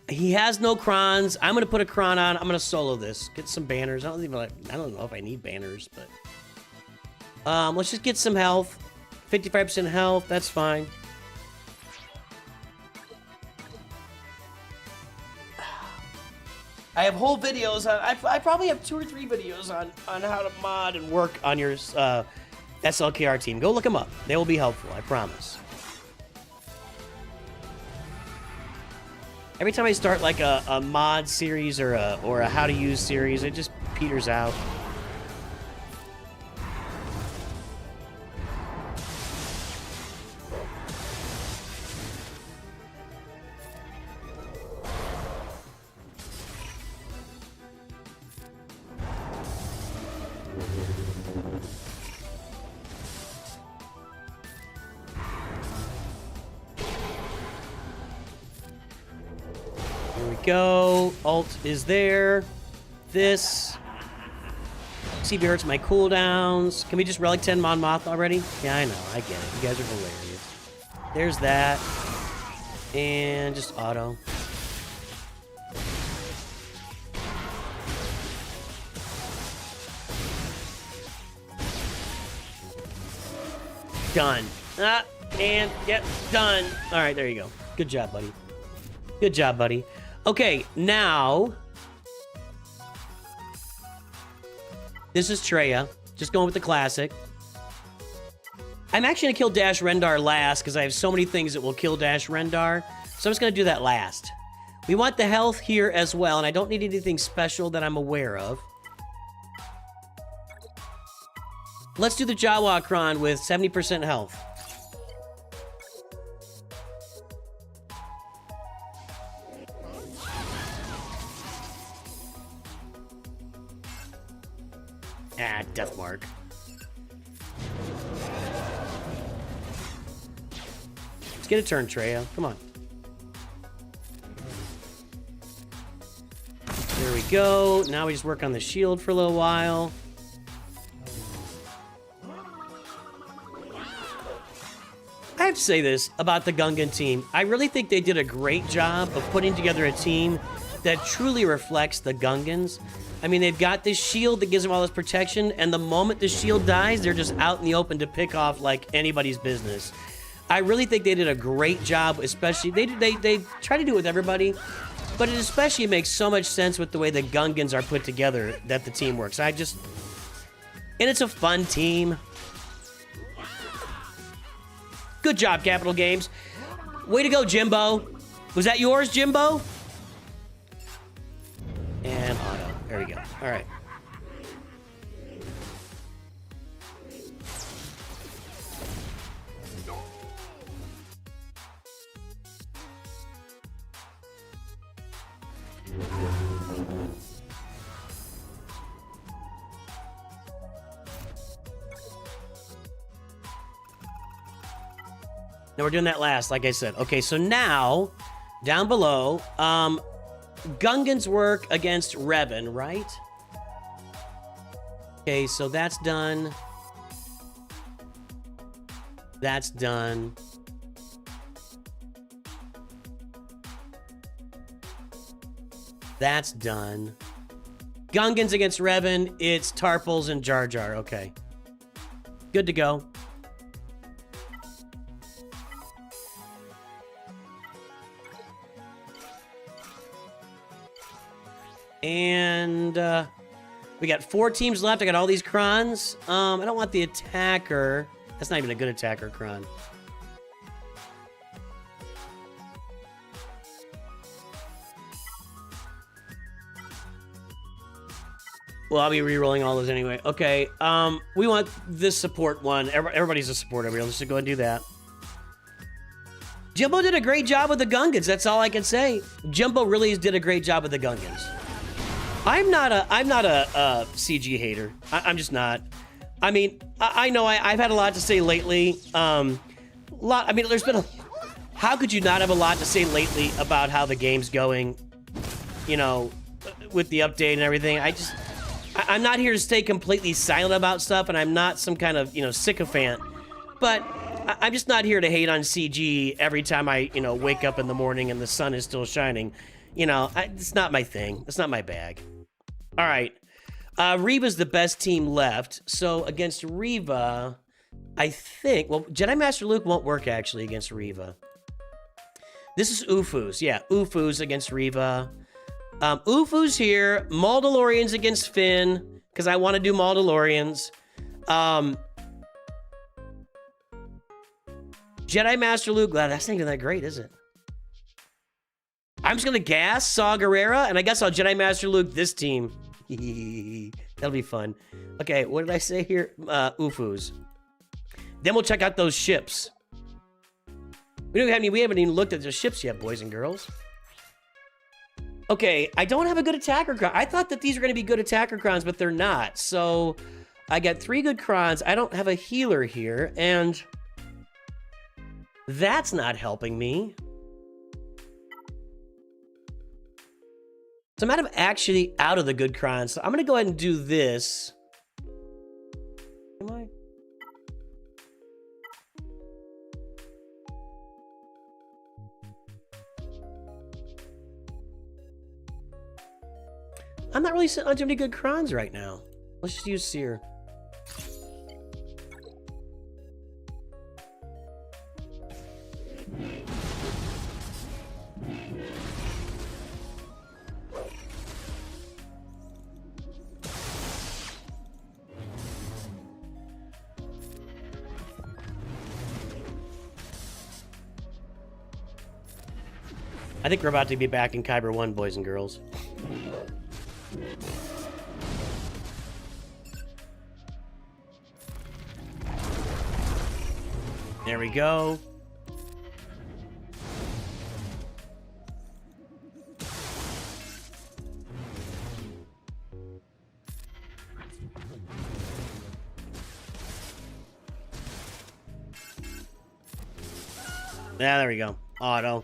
He has no crons. I'm going to put a cron on. I'm going to solo this. Get some banners. I don't know if I need banners, but... let's just get some health. 55% health. That's fine. I have whole videos on, I probably have 2 or 3 videos on how to mod and work on your SLKR team. Go look them up. They will be helpful, I promise. Every time I start like a mod series or a how to use series, it just peters out. Go. Alt is there. This. See if it hurts my cooldowns. Can we just relic 10 Mon Moth already? Yeah, I know. I get it. You guys are hilarious. There's that. And just auto. Done. And yep, done. All right, there you go. Good job, buddy. Good job, buddy. Okay, now... This is Treya. Just going with the classic. I'm actually going to kill Dash Rendar last because I have so many things that will kill Dash Rendar. So I'm just going to do that last. We want the health here as well, and I don't need anything special that I'm aware of. Let's do the Jawa Kron with 70% health. Ah, death mark. Let's get a turn, Treya. Come on. There we go. Now we just work on the shield for a little while. I have to say this about the Gungan team. I really think they did a great job of putting together a team that truly reflects the Gungans. I mean, they've got this shield that gives them all this protection, and the moment the shield dies, they're just out in the open to pick off like anybody's business. I really think they did a great job, especially, they try to do it with everybody, but it especially makes so much sense with the way the Gungans are put together that the team works. And it's a fun team. Good job, Capital Games. Way to go, Jimbo. Was that yours, Jimbo? And auto. There we go. All right. Now we're doing that last, like I said. Okay, so now, down below, Gungans work against Revan, right? Okay, so that's done. That's done. That's done. Gungans against Revan, it's Tarpals and Jar Jar, okay. Good to go. And we got 4 teams left. I got all these crons. I don't want the attacker. That's not even a good attacker cron. Well, I'll be re-rolling all those anyway. Okay, we want this support one. Everybody's a support over here. Let's just go ahead and do that. Jimbo did a great job with the Gungans. That's all I can say. Jimbo really did a great job with the Gungans. I'm not a CG hater. I'm just not. I mean, I know I've had a lot to say lately. I mean, there's been a... How could you not have a lot to say lately about how the game's going? You know, with the update and everything. I'm not here to stay completely silent about stuff, and I'm not some kind of, you know, sycophant. But I'm just not here to hate on CG every time I, you know, wake up in the morning and the sun is still shining. You know, it's not my thing. It's not my bag. All right. Reva's the best team left. So against Reva, I think... Well, Jedi Master Luke won't work, actually, against Reva. This is Ufu's. Yeah, Ufu's against Reva. Ufu's here. Mandalorians against Finn, because I want to do Mandalorians. Jedi Master Luke... Wow, that's not even that great, is it? I'm just going to gas Saw Gerrera, and I guess I'll Jedi Master Luke this team. That'll be fun. Okay, what did I say here? Ufu's. Then we'll check out those ships. We haven't even looked at the ships yet, boys and girls. Okay, I don't have a good attacker cron. I thought that these were going to be good attacker crons, but they're not. So I got 3 good crons. I don't have a healer here, and that's not helping me. So I'm actually out of the good crons. So I'm going to go ahead and do this. Am I? I'm not really sitting on too many good crons right now. Let's just use Seer. I think we're about to be back in Kyber 1, boys and girls. There we go. Yeah, there we go. Auto.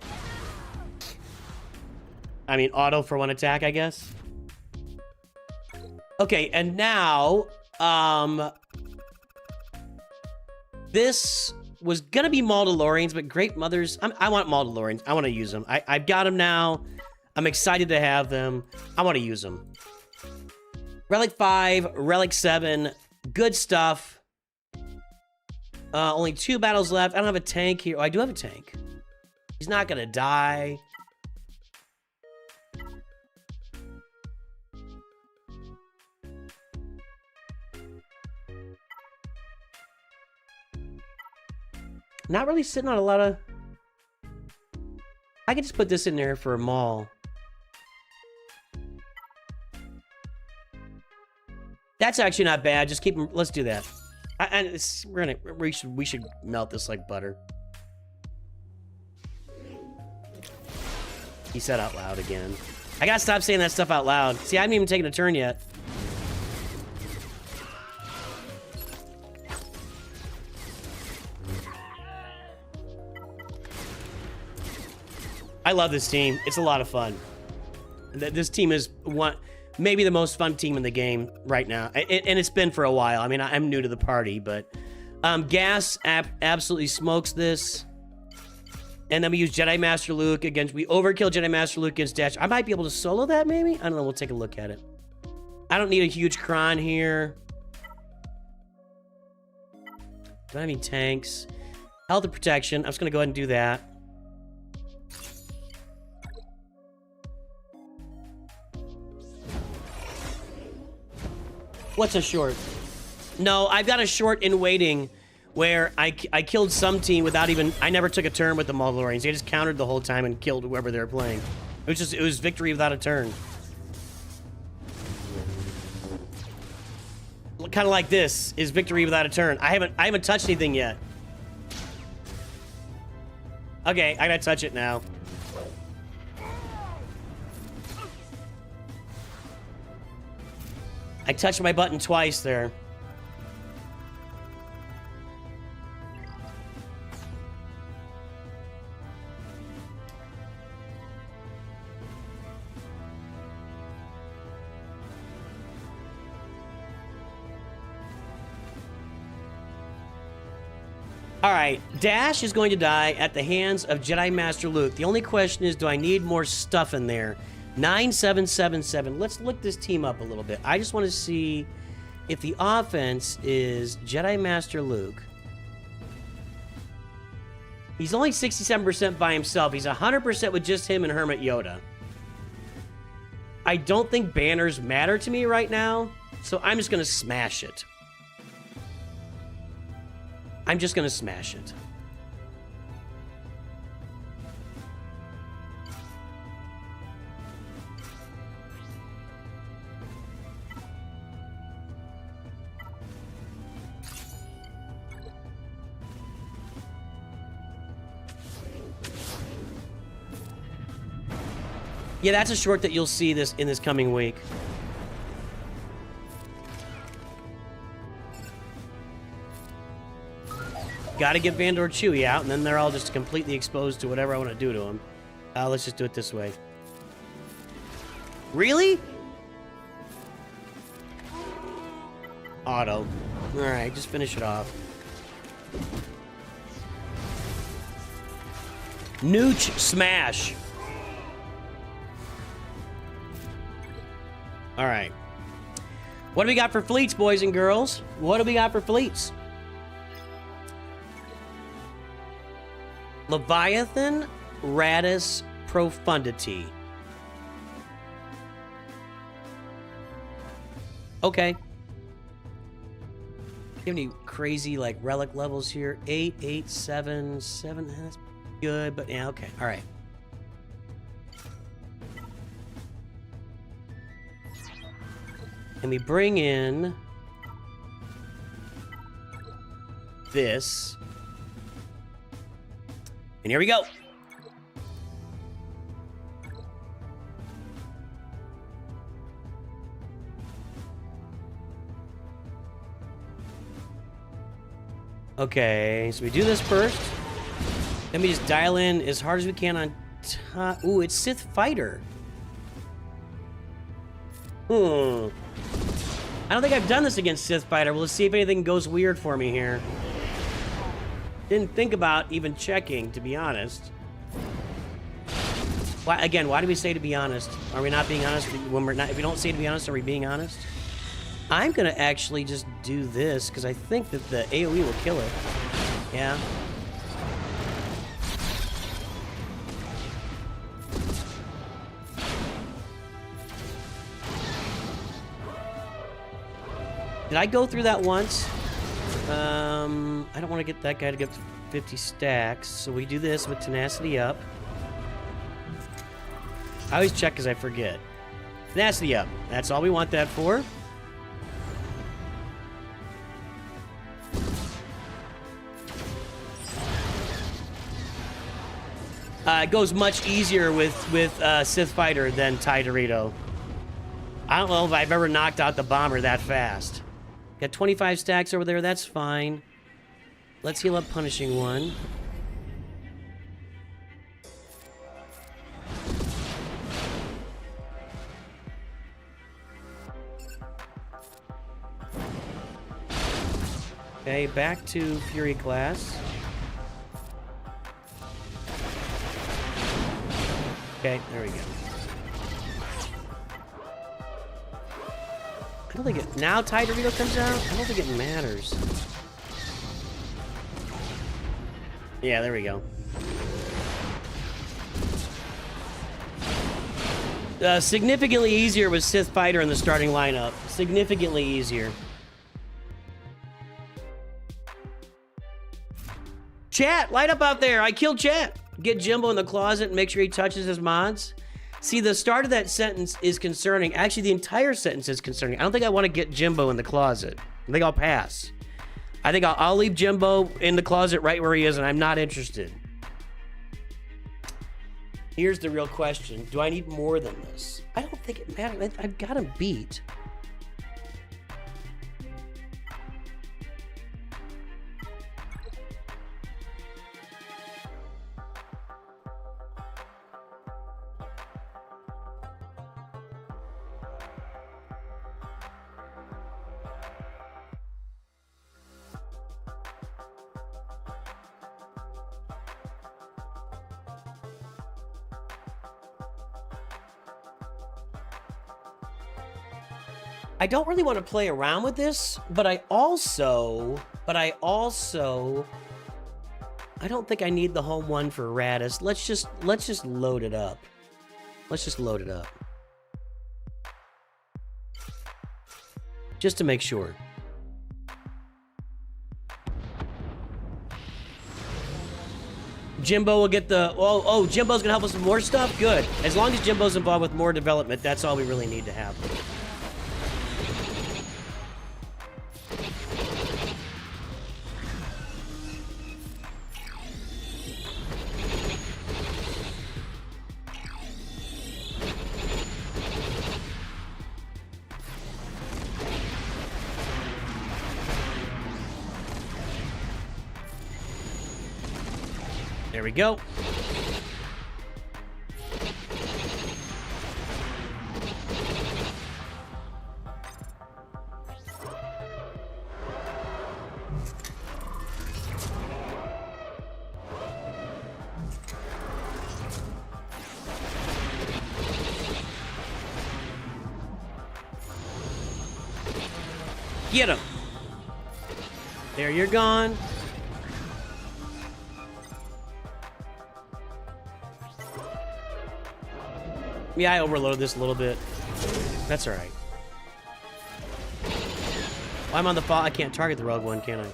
I mean, auto for 1 attack, I guess. Okay, and now, this was gonna be Mandalorians, but Great Mothers, I want Mandalorians. I want to use them. I've got them now. I'm excited to have them. I want to use them. Relic 5, Relic 7, good stuff. Only 2 battles left. I don't have a tank here. Oh, I do have a tank. He's not gonna die. Not really sitting on a lot of... I could just put this in there for a Maul. That's actually not bad. Just keep them... Let's do that. We should melt this like butter. He said out loud again. I gotta stop saying that stuff out loud. See, I haven't even taken a turn yet. I love this team. It's a lot of fun. This team is maybe the most fun team in the game right now. And it's been for a while. I mean, I'm new to the party, but Gas absolutely smokes this. And then we use Jedi Master Luke against... We overkill Jedi Master Luke against Dash. I might be able to solo that, maybe? I don't know. We'll take a look at it. I don't need a huge cron here. Don't have any tanks. Health and protection. I'm just gonna go ahead and do that. What's a short? No, I've got a short in waiting where I killed some team without even... I never took a turn with the Mandalorians. They just countered the whole time and killed whoever they were playing. It was victory without a turn. Kind of like this is victory without a turn. I haven't touched anything yet. Okay, I gotta touch it now. I touched my button twice there. Alright, Dash is going to die at the hands of Jedi Master Luke. The only question is, do I need more stuff in there? 9777. Let's look this team up a little bit. I just want to see if the offense is Jedi Master Luke. He's only 67% by himself. He's 100% with just him and Hermit Yoda. I don't think banners matter to me right now, so I'm just going to smash it. I'm just going to smash it. Yeah, that's a short that you'll see this in this coming week. Gotta get Vandor Chewie out, and then they're all just completely exposed to whatever I want to do to them. Let's just do it this way. Really? Auto. Alright, just finish it off. Nooch smash. Alright. What do we got for fleets, boys and girls? What do we got for fleets? Leviathan, Radis, Profundity. Okay. You have any crazy, like, relic levels here? 8, 8, 7, 7. That's good, but yeah, okay. All right. And we bring in this. And here we go. Okay, so we do this first. Then we just dial in as hard as we can on top. Ooh, it's Sith Fighter. I don't think I've done this against Sith Fighter. Well, let's see if anything goes weird for me here. Didn't think about even checking, to be honest. Why, again, why do we say to be honest? Are we not being honest when we're not? If we don't say to be honest, are we being honest? I'm gonna actually just do this because I think that the AoE will kill it. Yeah. Did I go through that once? I don't want to get that guy to get 50 stacks, so we do this with tenacity up. I always check because I forget. Tenacity up. That's all we want that for. It goes much easier with Sith Fighter than TIE Dorito. I don't know if I've ever knocked out the bomber that fast. Got 25 stacks over there, that's fine. Let's heal up Punishing One. Okay, back to Fury class. Okay, there we go. I don't think it... Now TIE Dorito comes out? I don't think it matters. Yeah, there we go. Significantly easier with Sith Fighter in the starting lineup. Significantly easier. Chat, light up out there. I killed chat. Get Jimbo in the closet and make sure he touches his mods. See, the start of that sentence is concerning. Actually, the entire sentence is concerning. I don't think I want to get Jimbo in the closet. I think I'll pass. I think I'll leave Jimbo in the closet right where he is, and I'm not interested. Here's the real question. Do I need more than this? I don't think it matters. I've got him beat. I don't really want to play around with this, but I also, I don't think I need the home one for Radis. Let's just load it up. Let's just load it up. Just to make sure. Jimbo will get the, oh, Jimbo's gonna help us with more stuff? Good. As long as Jimbo's involved with more development, that's all we really need to have. There we go. Get him. There, you're gone. Yeah, I overloaded this a little bit. That's all right. Well, I'm on the fall. I can't target the Rogue One, can I?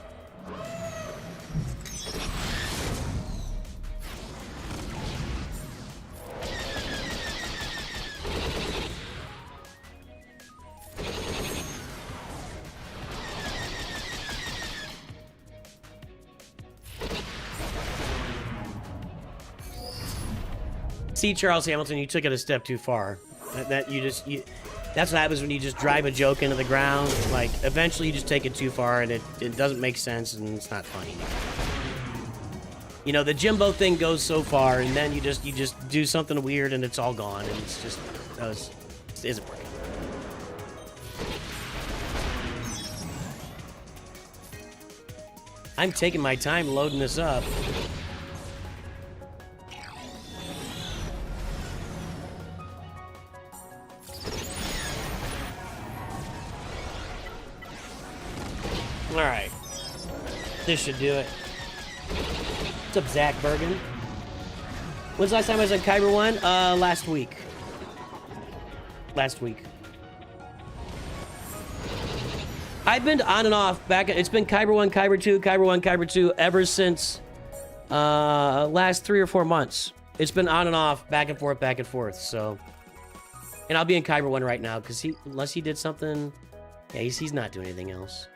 See, Charles Hamilton, you took it a step too far. That's what happens when you just drive a joke into the ground. Like, eventually you just take it too far, and it doesn't make sense, and it's not funny. You know, the Jimbo thing goes so far, and then you just do something weird, and it's all gone, and it's just it isn't working. I'm taking my time loading this up. All right, this should do it. What's up, Zach Bergen? When's the last time I was on Kyber 1? Last week. Last week. I've been on and off back. It's been Kyber 1, Kyber 2, Kyber 1, Kyber 2 ever since last 3 or 4 months. It's been on and off, back and forth. So, and I'll be in Kyber 1 right now because unless he did something, yeah, he's not doing anything else.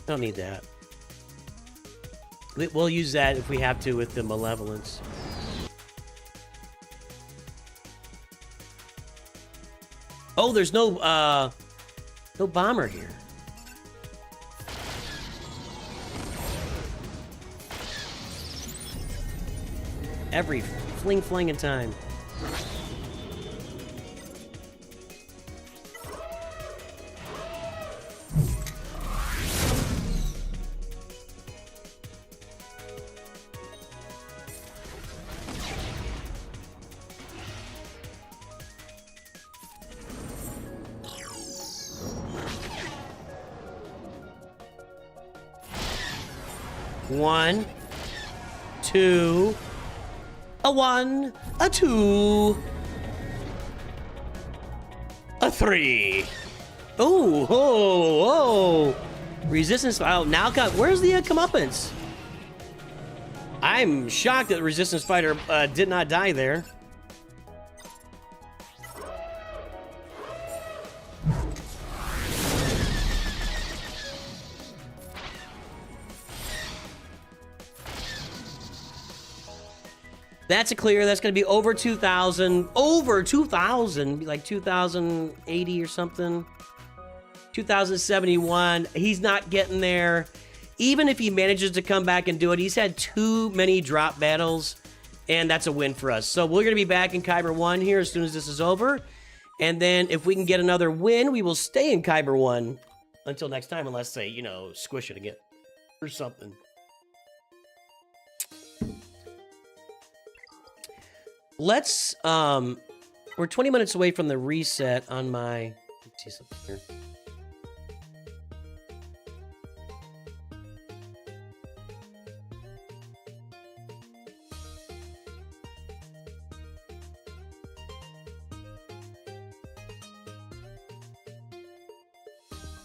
Don't need that. We'll use that if we have to with the malevolence. Oh, there's no bomber here. Every fling in time. 1, 2, a 1, a 2, a 3. Oh, oh, oh. Resistance. Oh, now where's the comeuppance? I'm shocked that the Resistance Fighter did not die there. That's a clear. That's going to be over 2,000. Over 2,000. Be like 2,080 or something. 2,071. He's not getting there. Even if he manages to come back and do it, he's had too many drop battles, and that's a win for us. So we're going to be back in Kyber 1 here as soon as this is over. And then if we can get another win, we will stay in Kyber 1 until next time, unless they, you know, squish it again or something. Let's, we're 20 minutes away from the reset on my, let's see something here.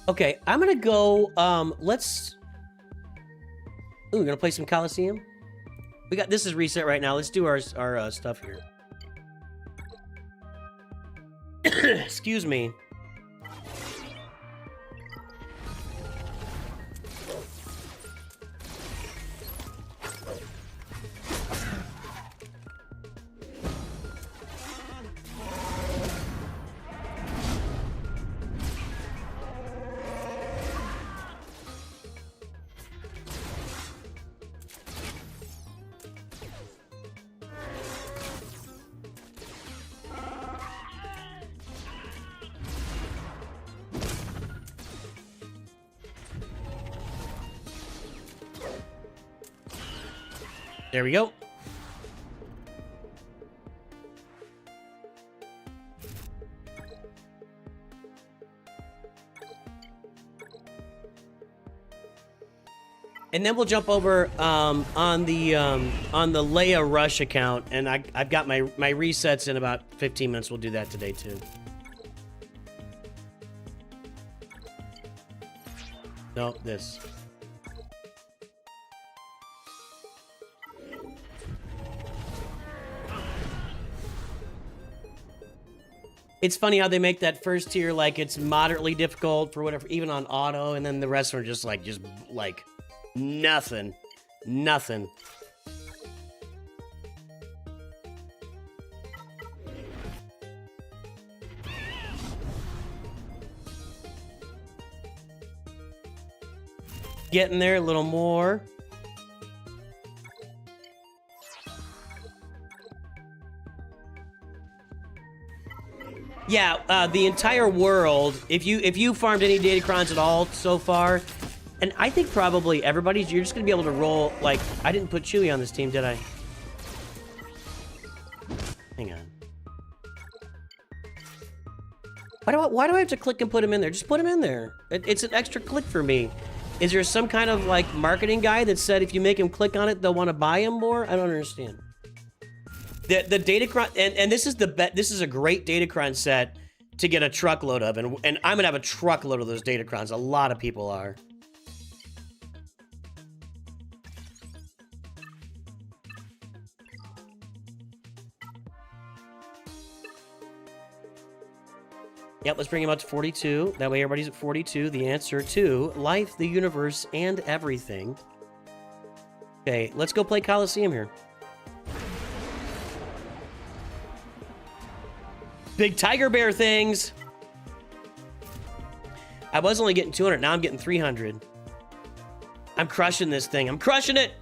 Okay, I'm gonna go, let's... Ooh, we're gonna play some Coliseum? We got, this is reset right now. Let's do our stuff here. Excuse me. There we go. And then we'll jump over on the Leia Rush account, and I've got my resets in about 15 minutes. We'll do that today too. No, this. It's funny how they make that first tier like it's moderately difficult for whatever, even on auto, and then the rest are just like nothing. Nothing. Getting there a little more. Yeah, the entire world, if you farmed any Datacrons at all so far, and I think probably everybody's, you're just going to be able to roll, like, I didn't put Chewie on this team, did I? Hang on. Why do I have to click and put him in there? Just put him in there. It's an extra click for me. Is there some kind of, like, marketing guy that said if you make him click on it, they'll want to buy him more? I don't understand. The Datacron, and this is a great Datacron set to get a truckload of, and I'm gonna have a truckload of those Datacrons. A lot of people are. Yep, let's bring him up to 42. That way everybody's at 42. The answer to life, the universe, and everything. Okay, let's go play Coliseum here. Big tiger bear things. I was only getting 200. Now I'm getting 300. I'm crushing this thing. I'm crushing it.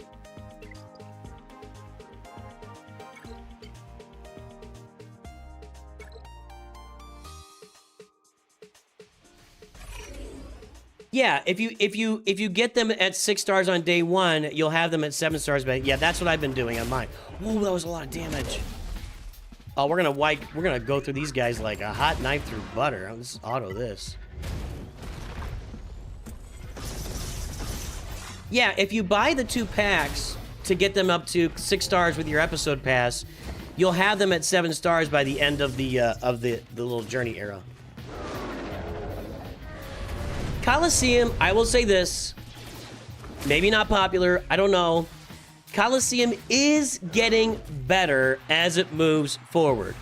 Yeah, if you get them at 6 stars on day 1, you'll have them at 7 stars. But yeah, that's what I've been doing on mine. Whoa, that was a lot of damage. Oh, we're gonna go through these guys like a hot knife through butter. Let's auto this. Yeah, if you buy the 2 packs to get them up to 6 stars with your episode pass, you'll have them at 7 stars by the end of the little journey era. Coliseum, I will say this, maybe not popular, I don't know. Coliseum is getting better as it moves forward.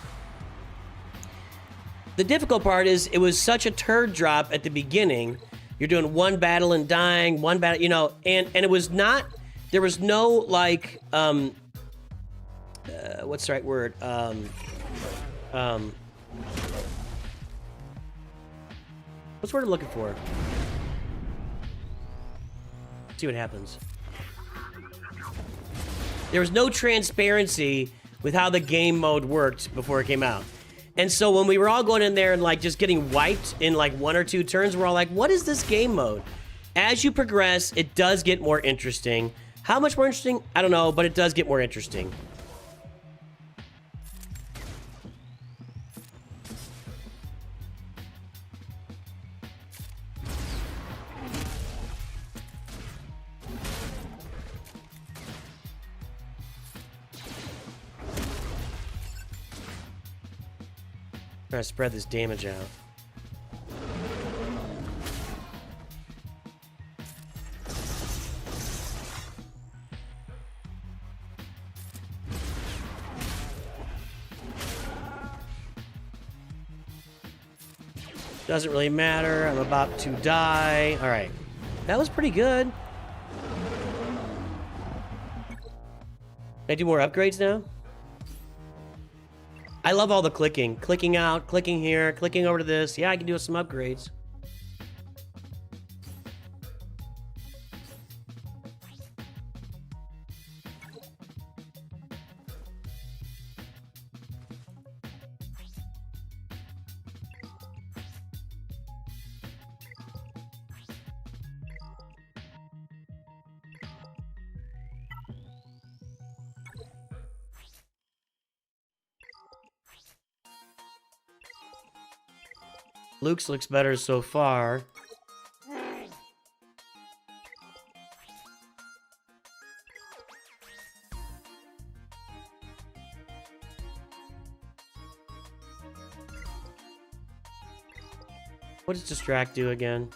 The difficult part is it was such a turd drop at the beginning. You're doing 1 battle and dying, 1 battle, you know, and it was not, there was no, like, what's the right word? What's the word I'm looking for? See what happens. There was no transparency with how the game mode worked before it came out. And so when we were all going in there and like just getting wiped in like 1 or 2 turns, we're all like, what is this game mode? As you progress, it does get more interesting. How much more interesting? I don't know, but it does get more interesting. Try to spread this damage out. Doesn't really matter. I'm about to die. All right. That was pretty good. Can I do more upgrades now? I love all the clicking. Clicking out, clicking here, clicking over to this. Yeah, I can do some upgrades. Luke's looks better so far. What does distract do again?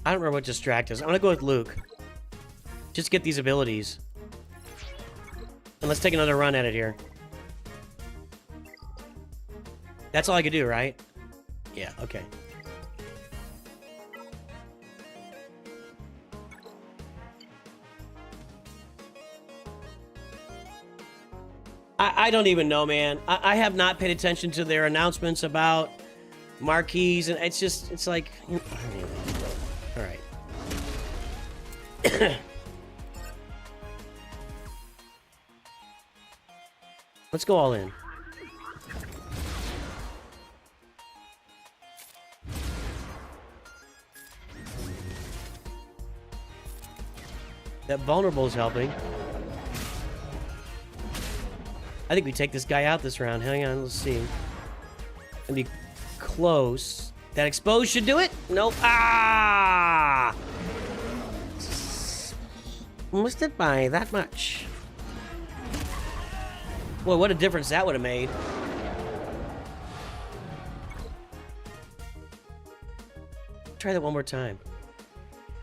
I don't remember what distract is. I'm gonna go with Luke. Just get these abilities. And let's take another run at it here. That's all I could do, right? Yeah, okay. I don't even know, man. I have not paid attention to their announcements about marquees, and it's just, it's like, you know, all right. Let's go all in. That vulnerable is helping. I think we take this guy out this round. Hang on, let's see. Gonna be close. That expose should do it? Nope. Ah! Missed it by that much. Boy, what a difference that would have made. Try that one more time.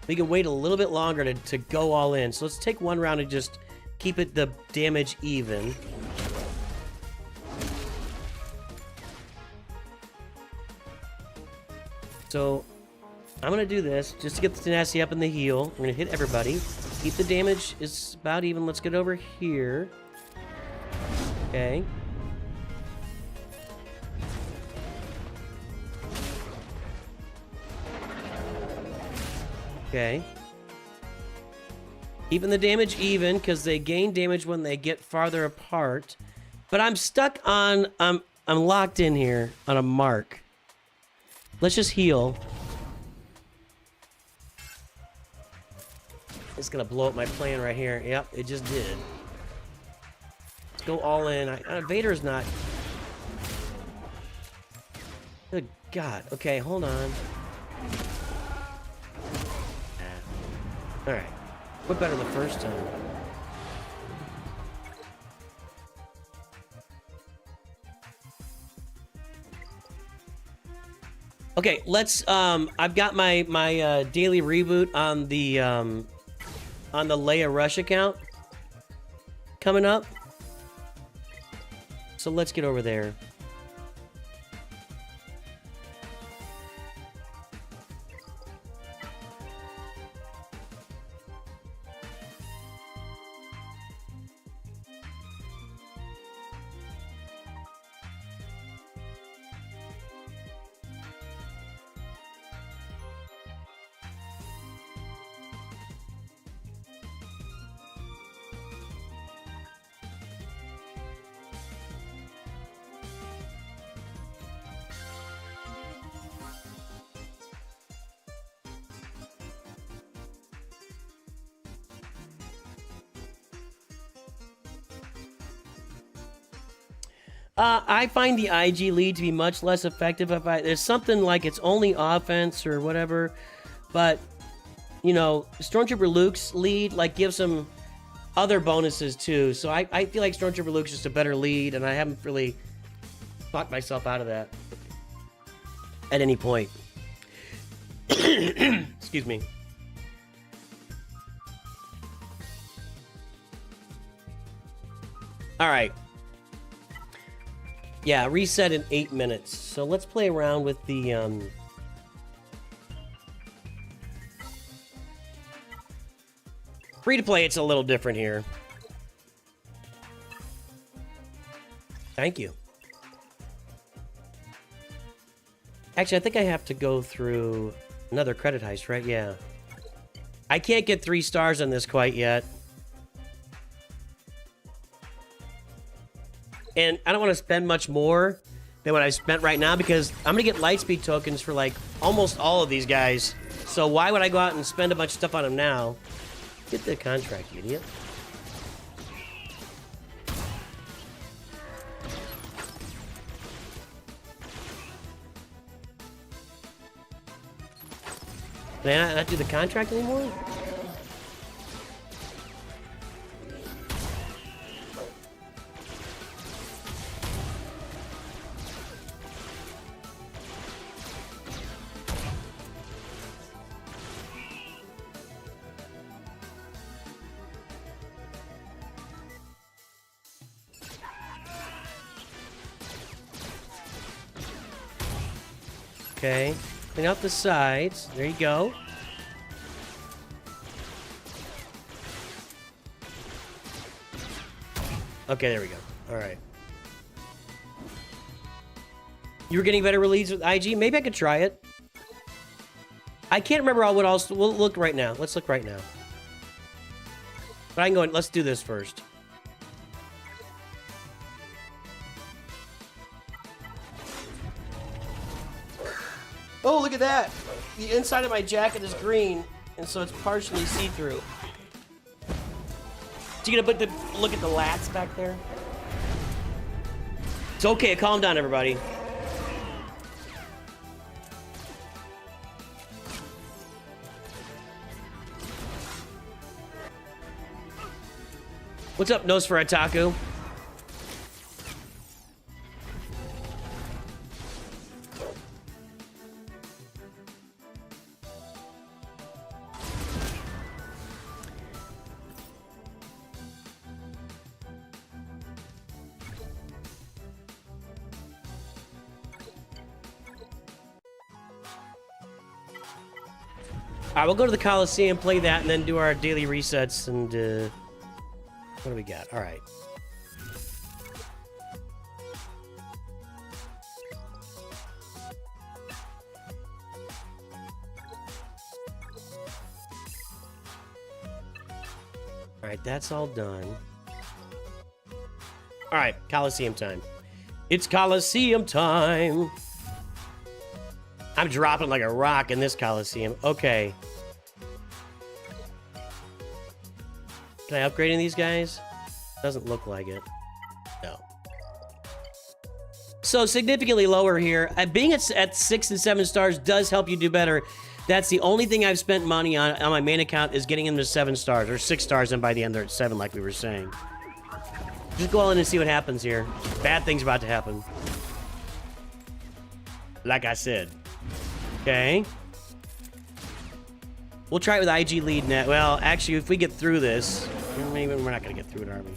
We can wait a little bit longer to go all in. So let's take one round and just keep it the damage even. So I'm gonna do this just to get the tenacity up in the heal. I'm gonna hit everybody. Keep the damage is about even. Let's get over here. Okay. Okay. Keeping the damage even, because they gain damage when they get farther apart. But I'm stuck on... I'm locked in here on a mark. Let's just heal. It's gonna blow up my plan right here. Yep, it just did. Let's go all in. Vader's not... Good God. Okay, hold on. Alright. What better the first time? Okay, let's I've got my daily reboot on the Leia Rush account coming up. So let's get over there. I find the IG lead to be much less effective if there's something like it's only offense or whatever, but you know, Stormtrooper Luke's lead like gives him other bonuses too. So I feel like Stormtrooper Luke's just a better lead, and I haven't really talked myself out of that at any point. Excuse me. All right. Yeah, reset in 8 minutes. So let's play around with the free to play. It's a little different here. Thank you. Actually, I think I have to go through another credit heist, right? Yeah. I can't get 3 stars on this quite yet. And I don't want to spend much more than what I spent right now because I'm going to get lightspeed tokens for like almost all of these guys. So why would I go out and spend a bunch of stuff on them now? Get the contract, you idiot. Can I not do the contract anymore? Okay, clean out the sides. There you go. Okay, there we go. All right. You were getting better releads with IG? Maybe I could try it. I can't remember all what else. We'll look right now. Let's look right now. But I can go and let's do this first. Oh, look at that! The inside of my jacket is green, and so it's partially see-through. So you gonna look at the lats back there? It's okay, calm down, everybody. What's up, Nosferatu? Alright, we'll go to the Coliseum, play that, and then do our daily resets, and, what do we got? Alright. All right, that's all done. All right, Coliseum time. It's Coliseum time. I'm dropping like a rock in this Coliseum. Okay. Can I upgrade any of these guys? Doesn't look like it. No. So significantly lower here. Being at 6 and 7 stars does help you do better. That's the only thing I've spent money on my main account is getting them to 7 stars or 6 stars, and by the end they're at 7, like we were saying. Just go in and see what happens here. Bad things about to happen. Like I said. Okay. We'll try it with IG lead net. Well, actually, if we get through this, maybe we're not going to get through it, are we?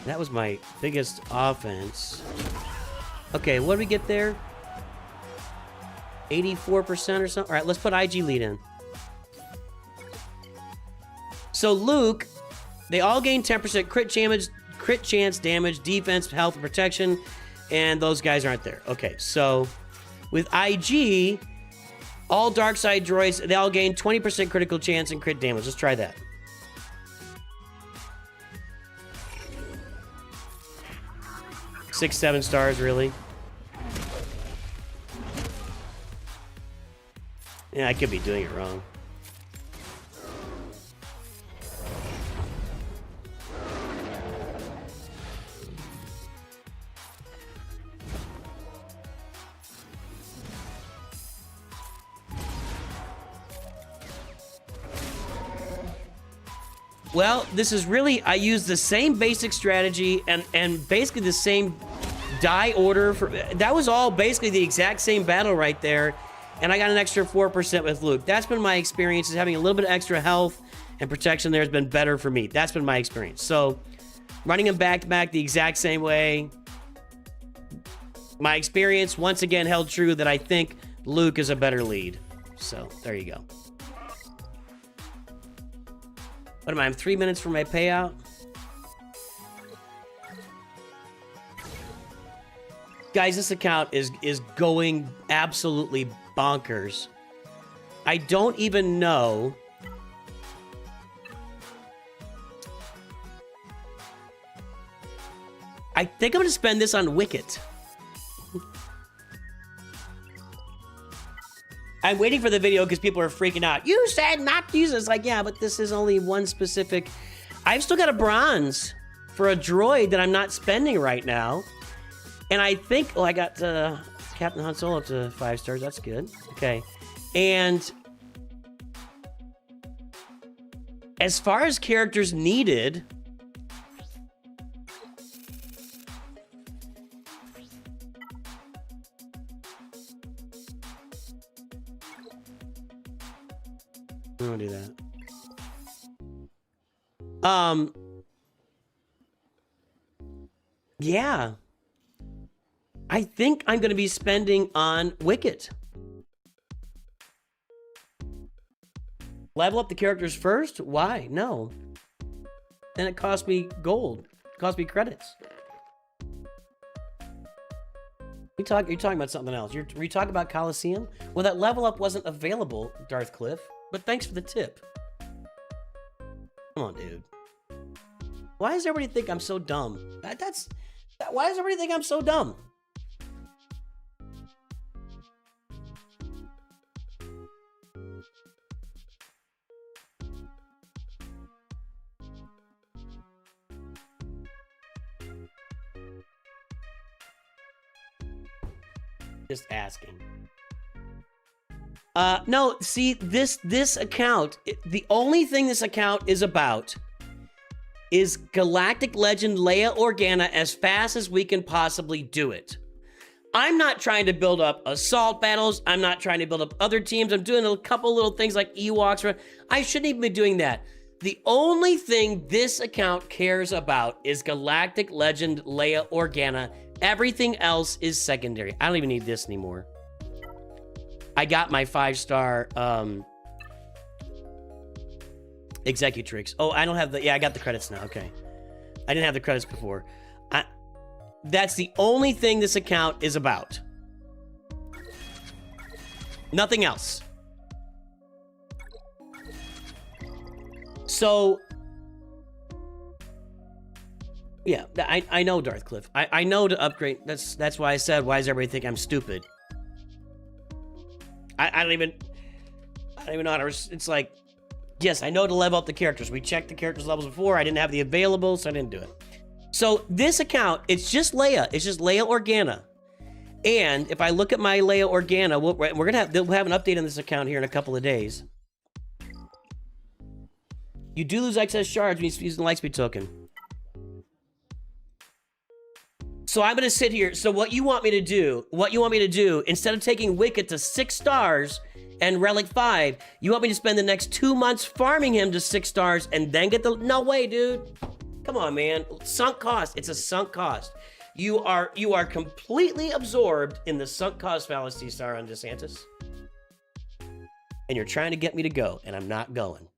That was my biggest offense. Okay, what did we get there? 84% or something? All right, let's put IG lead in. So Luke, they all gain 10% crit chance, damage, defense, health, and protection, and those guys aren't there. Okay, so with IG, all dark side droids, they all gain 20% critical chance and crit damage. Let's try that. Six, 7 stars, really? Yeah, I could be doing it wrong. Well, this is really, I use the same basic strategy and basically the same die order. That was all basically the exact same battle right there. And I got an extra 4% with Luke. That's been my experience, is having a little bit of extra health and protection there has been better for me. That's been my experience. So running them back to back the exact same way. My experience once again held true that I think Luke is a better lead. So there you go. What am I? I'm 3 minutes from my payout. Guys, this account is going absolutely bonkers. I don't even know. I think I'm going to spend this on Wicket. I'm waiting for the video because people are freaking out. You said not to use it. It's like, yeah, but this is only one specific. I've still got a bronze for a droid that I'm not spending right now. And I think, well, I got Captain Han Solo up to 5 stars. That's good. Okay. And as far as characters needed, I don't do that. Yeah. I think I'm going to be spending on Wicket. Level up the characters first? Why? No. Then it cost me gold. It cost me credits. You're talking about something else. Were you talking about Coliseum? Well, that level up wasn't available, Darthcliff. But thanks for the tip. Come on, dude. Why does everybody think I'm so dumb? Why does everybody think I'm so dumb? Just asking. No, see, this account, the only thing this account is about is Galactic Legend Leia Organa as fast as we can possibly do it. I'm not trying to build up assault battles. I'm not trying to build up other teams. I'm doing a couple little things like Ewoks. I shouldn't even be doing that. The only thing this account cares about is Galactic Legend Leia Organa. Everything else is secondary. I don't even need this anymore. I got my 5-star Executrix. Oh, I don't have the... Yeah, I got the credits now. Okay. I didn't have the credits before. That's the only thing this account is about. Nothing else. So, yeah, I know Darthcliff. I know to upgrade. That's why I said, why does everybody think I'm stupid? I don't even know how to. It's like, yes, I know to level up the characters. We checked the characters levels before. I didn't have the available, so I didn't do it. So this account, it's just Leia. It's just Leia Organa. And if I look at my Leia Organa, we'll have an update on this account here in a couple of days. You do lose excess shards when you use the Lightspeed token. So I'm going to sit here. So what you want me to do, instead of taking Wicket to 6 stars and Relic 5, you want me to spend the next 2 months farming him to 6 stars and then get the... No way, dude. Come on, man. Sunk cost. It's a sunk cost. You are completely absorbed in the sunk cost fallacy, Saron DeSantis. And you're trying to get me to go, and I'm not going.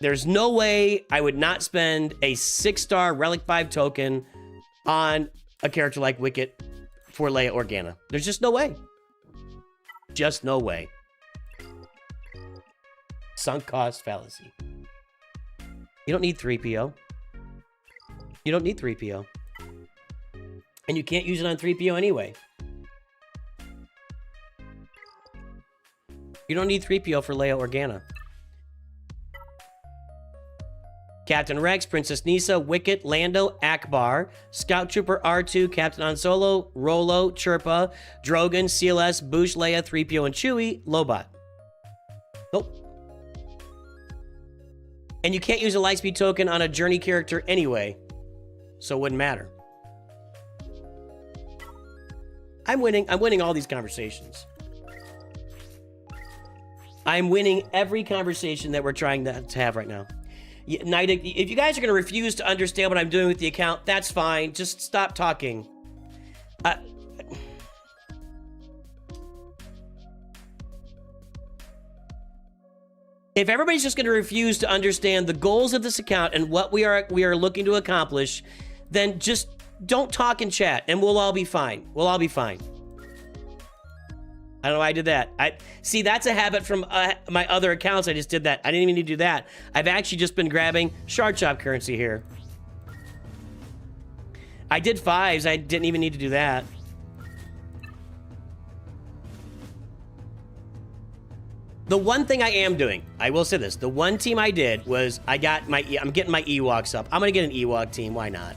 There's no way I would not spend a 6-star Relic 5 token on a character like Wicket for Leia Organa. There's just no way. Just no way. Sunk cost fallacy. You don't need 3PO. You don't need 3PO. And you can't use it on 3PO anyway. You don't need 3PO for Leia Organa. Captain Rex, Princess Nisa, Wicket, Lando, Akbar, Scout Trooper R2, Captain Han Solo, Rolo, Chirpa, Drogon, CLS, Boosh, Leia, 3PO, and Chewie, Lobot. Nope. And you can't use a Lightspeed token on a Journey character anyway, so it wouldn't matter. I'm winning. I'm winning all these conversations. I'm winning every conversation that we're trying to have right now. Nightic, if you guys are going to refuse to understand what I'm doing with the account, that's fine. Just stop talking. If everybody's just going to refuse to understand the goals of this account and what we are looking to accomplish, then just don't talk in chat and we'll all be fine. We'll all be fine. I don't know why I did that. See, that's a habit from my other accounts. I just did that. I didn't even need to do that. I've actually just been grabbing Shard Shop currency here. I did 5s. I didn't even need to do that. The one thing I am doing, I will say this, the one team I did was I'm getting my Ewoks up. I'm going to get an Ewok team. Why not?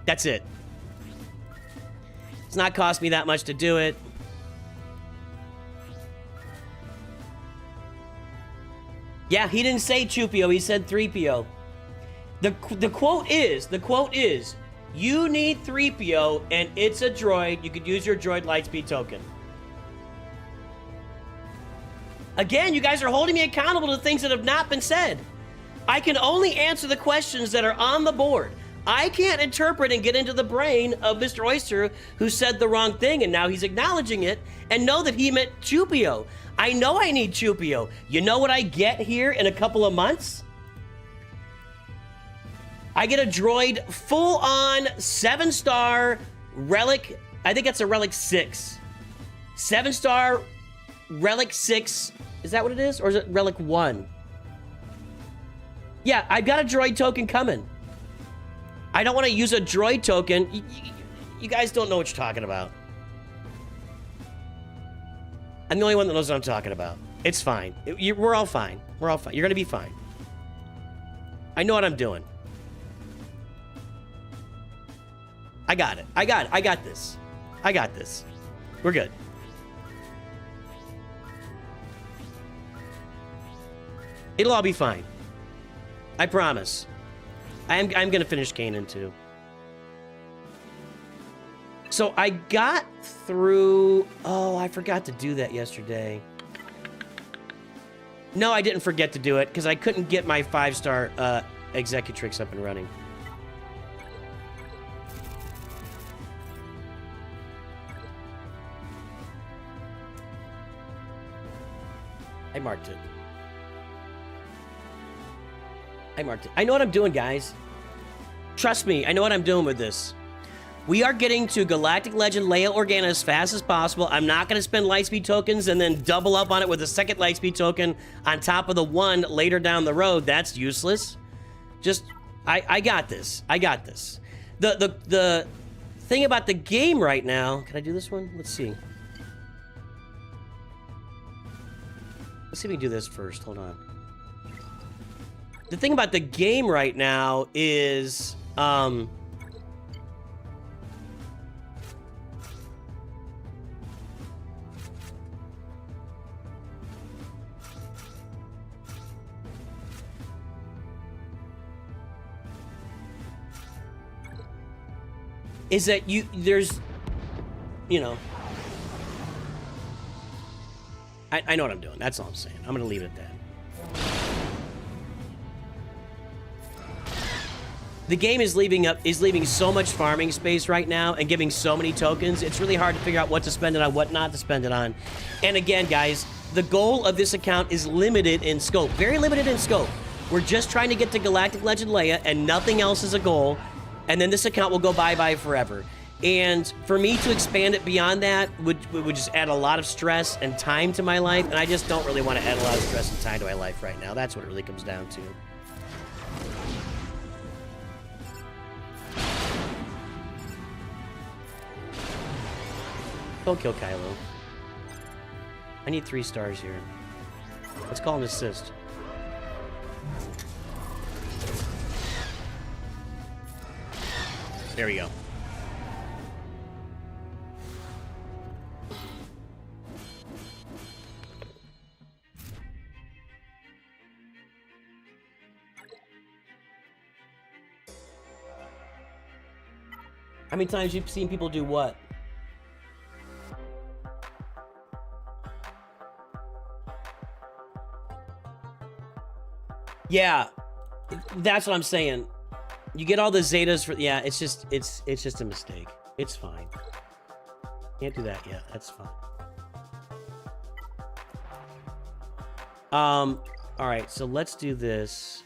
That's it. It's not cost me that much to do it. Yeah, he didn't say 2PO, he said 3PO. The quote is, you need 3PO and it's a droid. You could use your droid Lightspeed token. Again, you guys are holding me accountable to things that have not been said. I can only answer the questions that are on the board. I can't interpret and get into the brain of Mr. Oyster who said the wrong thing and now he's acknowledging it and know that he meant Chupio. I know I need Chupio. You know what I get here in a couple of months? I get a droid full-on 7-star Relic. I think that's a Relic 6. 7-star Relic 6. Is that what it is? Or is it Relic 1? Yeah, I've got a droid token coming. I don't want to use a droid token. You guys don't know what you're talking about. I'm the only one that knows what I'm talking about. It's fine. We're all fine. We're all fine. You're going to be fine. I know what I'm doing. I got it. I got this. I got this. We're good. It'll all be fine. I promise. I'm going to finish Kanan too. So I got through... Oh, I forgot to do that yesterday. No, I didn't forget to do it because I couldn't get my 5-star Executrix up and running. I marked it. I marked it. I know what I'm doing, guys. Trust me, I know what I'm doing with this. We are getting to Galactic Legend Leia Organa as fast as possible. I'm not going to spend Lightspeed tokens and then double up on it with a second Lightspeed token on top of the one later down the road. That's useless. Just, I got this. I got this. The thing about the game right now... Can I do this one? Let's see. Let's see if we can do this first. Hold on. The thing about the game right now is... is that there's, you know, I know what I'm doing. That's all I'm saying. I'm gonna leave it at that. The game is leaving so much farming space right now and giving so many tokens. It's really hard to figure out what to spend it on, what not to spend it on. And again, guys, the goal of this account is limited in scope, very limited in scope. We're just trying to get to Galactic Legend Leia, and nothing else is a goal. And then this account will go bye-bye forever. And for me to expand it beyond that would just add a lot of stress and time to my life, and I just don't really want to add a lot of stress and time to my life right now. That's what it really comes down to. Don't kill Kylo. I need 3 stars here. Let's call an assist. There we go. How many times you've seen people do what? Yeah, that's what I'm saying. You get all the Zetas for, yeah, it's just a mistake. It's fine. Can't do that yet. That's fine. All right, so let's do this.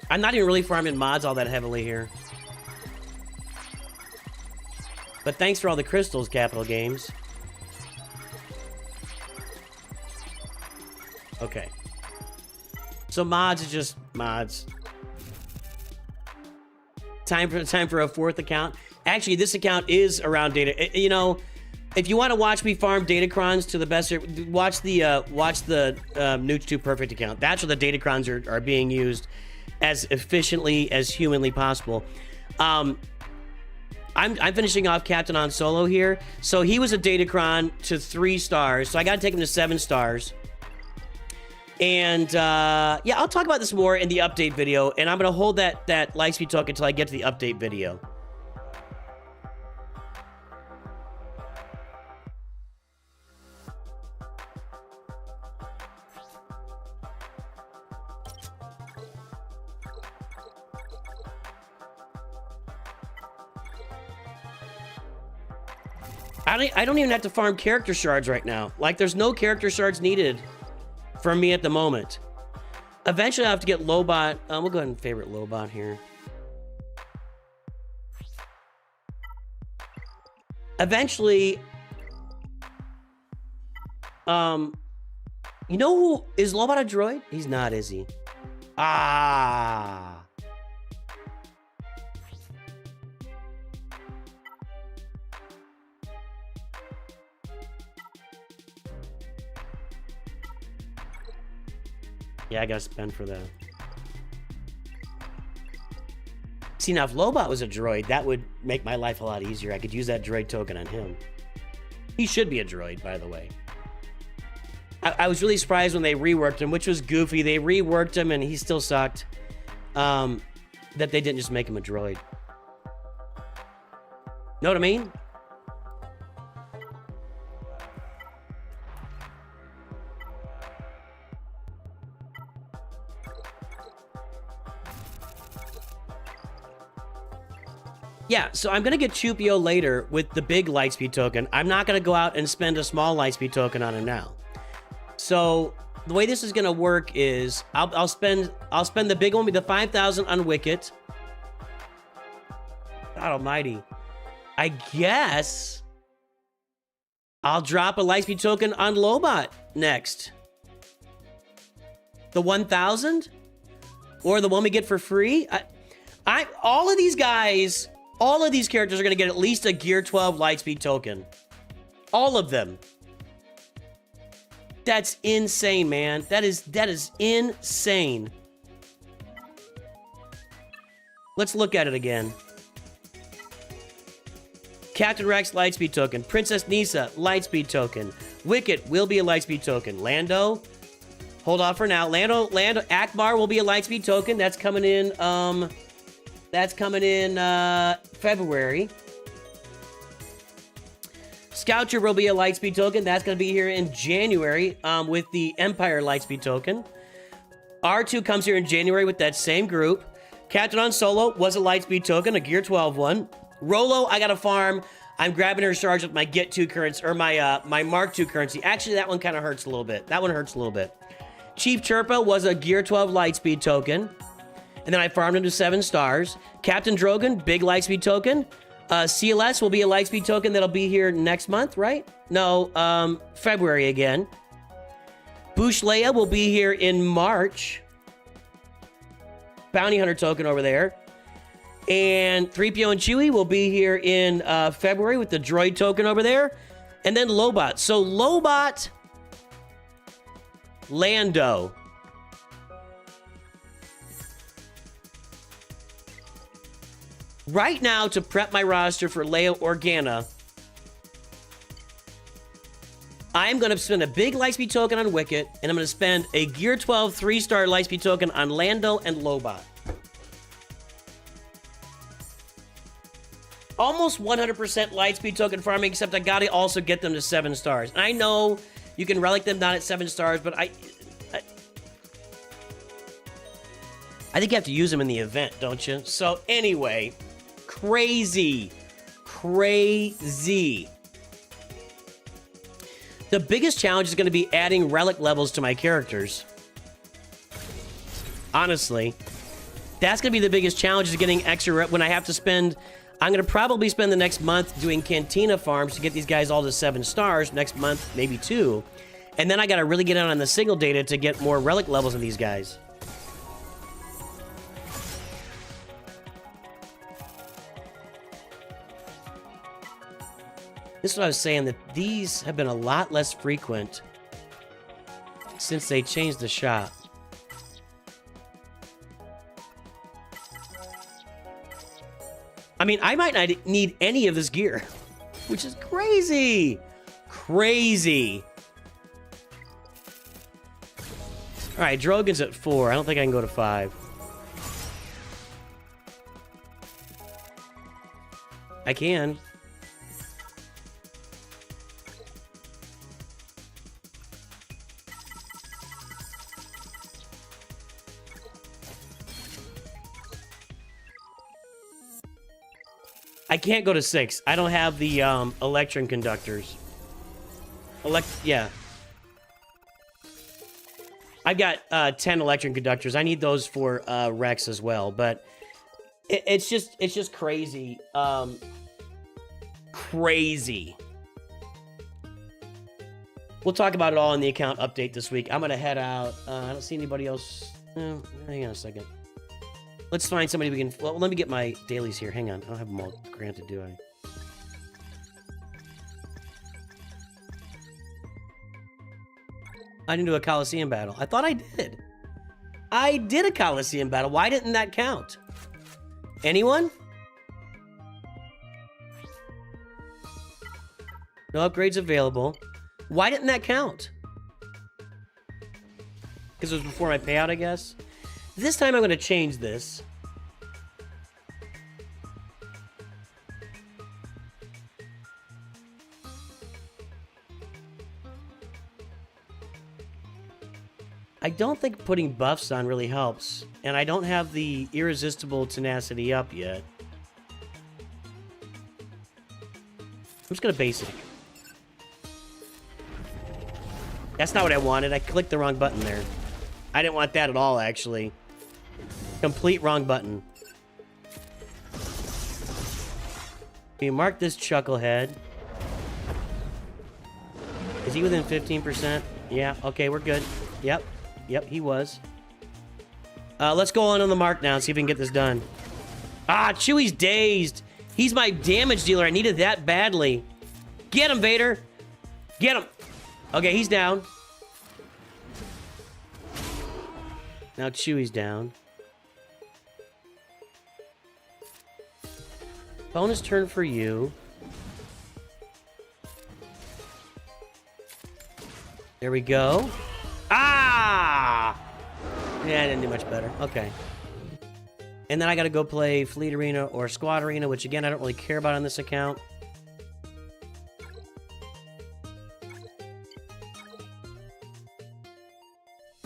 I'm not even really farming mods all that heavily here. But thanks for all the crystals, Capital Games. Okay. So mods is just mods. Time for a 4th account. Actually, this account is around data. You know, if you want to watch me farm Datacrons to the best, watch the Nooch 2 Perfect account. That's where the Datacrons are being used as efficiently as humanly possible. I'm finishing off Captain Han Solo here. So he was a Datacron to 3 stars. So I got to take him to 7 stars. And yeah, I'll talk about this more in the update video, and I'm gonna hold that Lightspeed talk until I get to the update video. I don't even have to farm character shards right now. Like, there's no character shards needed for me at the moment. Eventually, I have to get Lobot. We'll go ahead and favorite Lobot here. Eventually, you know who is Lobot a droid? He's not, is he? Ah. Yeah, I gotta spend for that. See, now if Lobot was a droid, that would make my life a lot easier. I could use that droid token on him. He should be a droid, by the way. I was really surprised when they reworked him, which was goofy. They reworked him and he still sucked. That they didn't just make him a droid. Know what I mean? Yeah, so I'm going to get Chupio later with the big Lightspeed token. I'm not going to go out and spend a small Lightspeed token on him now. So the way this is gonna work is I'll spend the big one with the 5,000 on Wicket. God almighty. I guess I'll drop a Lightspeed token on Lobot next. The 1,000? Or the one we get for free? All of these guys, all of these characters are going to get at least a Gear 12 Lightspeed token. All of them. That's insane, man. That is insane. Let's look at it again. Captain Rex, Lightspeed token. Princess Nisa, Lightspeed token. Wicket will be a Lightspeed token. Lando, hold off for now. Lando, Akbar will be a Lightspeed token. That's coming in, February. Scout Trooper will be a Lightspeed token. That's going to be here in January, with the Empire Lightspeed token. R2 comes here in January with that same group. Captain Han Solo was a Lightspeed token, a Gear 12 one. Rolo, I got a farm. I'm grabbing her charge with my Get 2 currency, or my Mark 2 currency. Actually, that one kind of hurts a little bit. That one hurts a little bit. Chief Chirpa was a Gear 12 Lightspeed token. And then I farmed him to 7 stars. Captain Drogon, big Lightspeed token. CLS will be a Lightspeed token that'll be here next month, right? No, February again. Boush Leia will be here in March. Bounty Hunter token over there. And 3PO and Chewie will be here in February with the droid token over there. And then Lobot. So Lobot, Lando. Right now, to prep my roster for Leia Organa, I'm going to spend a big Lightspeed token on Wicket, and I'm going to spend a Gear 12 3-star Lightspeed token on Lando and Lobot. Almost 100% Lightspeed token farming, except I got to also get them to 7 stars. And I know you can relic them down at 7 stars, but I think you have to use them in the event, don't you? So anyway, crazy. The biggest challenge is going to be adding relic levels to my characters. Honestly, that's going to be the biggest challenge, is getting extra when I have to spend. I'm going to probably spend the next month doing Cantina farms to get these guys all to 7 stars. Next month, maybe 2. And then I got to really get on the signal data to get more relic levels in these guys. This is what I was saying, that these have been a lot less frequent since they changed the shop. I mean, I might not need any of this gear, which is crazy. Crazy. All right, Drogon's at 4. I don't think I can go to 5. I can. I can't go to 6. I don't have the electron conductors. Yeah. I've got 10 electron conductors. I need those for Rex as well, but it's just crazy. Crazy. We'll talk about it all in the account update this week. I'm gonna head out. I don't see anybody else. Hang on a second. Let's find somebody we can... Well, let me get my dailies here. Hang on. I don't have them all granted, do I? I didn't do a Coliseum battle. I thought I did. I did a Coliseum battle. Why didn't that count? Anyone? No upgrades available. Why didn't that count? Because it was before my payout, I guess. This time I'm going to change this. I don't think putting buffs on really helps. And I don't have the irresistible tenacity up yet. I'm just going to basic. That's not what I wanted. I clicked the wrong button there. I didn't want that at all, actually. Complete wrong button. Can you mark this chucklehead? Is he within 15%? Yeah, okay, we're good. Yep, he was. Let's go on the mark now and see if we can get this done. Ah, Chewie's dazed. He's my damage dealer. I needed that badly. Get him, Vader. Get him. Okay, he's down. Now Chewie's down. Bonus turn for you. There we go. Ah! Yeah, I didn't do much better. Okay. And then I gotta go play Fleet Arena or Squad Arena, which again, I don't really care about on this account.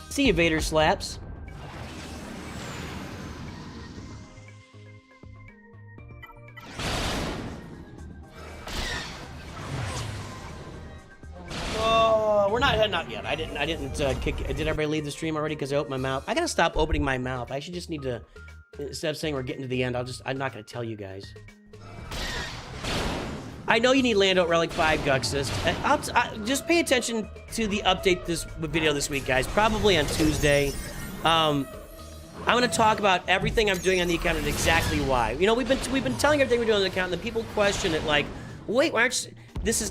See you, Vader Slaps. Oh, we're not heading out yet. I didn't kick. Did everybody leave the stream already? Because I opened my mouth. I gotta stop opening my mouth. I should just need to, instead of saying we're getting to the end, I'm not gonna tell you guys. I know you need Lando at Relic 5, Guxist. Just pay attention to the update this video this week, guys. Probably on Tuesday. I'm going to talk about everything I'm doing on the account and exactly why. You know, we've been telling everything we're doing on the account, and then people question it like, wait, why aren't you... This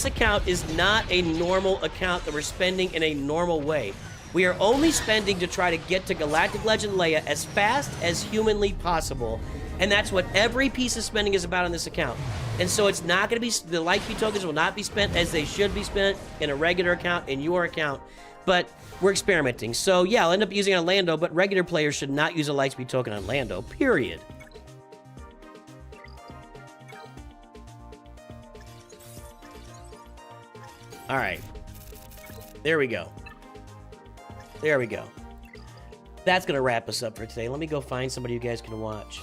account is not a normal account that we're spending in a normal way. We are only spending to try to get to Galactic Legend Leia as fast as humanly possible. And that's what every piece of spending is about on this account. And so it's not going to be, the Lightspeed tokens will not be spent as they should be spent in a regular account, in your account. But we're experimenting. So yeah, I'll end up using it on Lando, but regular players should not use a Lightspeed token on Lando, period. All right. There we go. There we go. That's going to wrap us up for today. Let me go find somebody you guys can watch.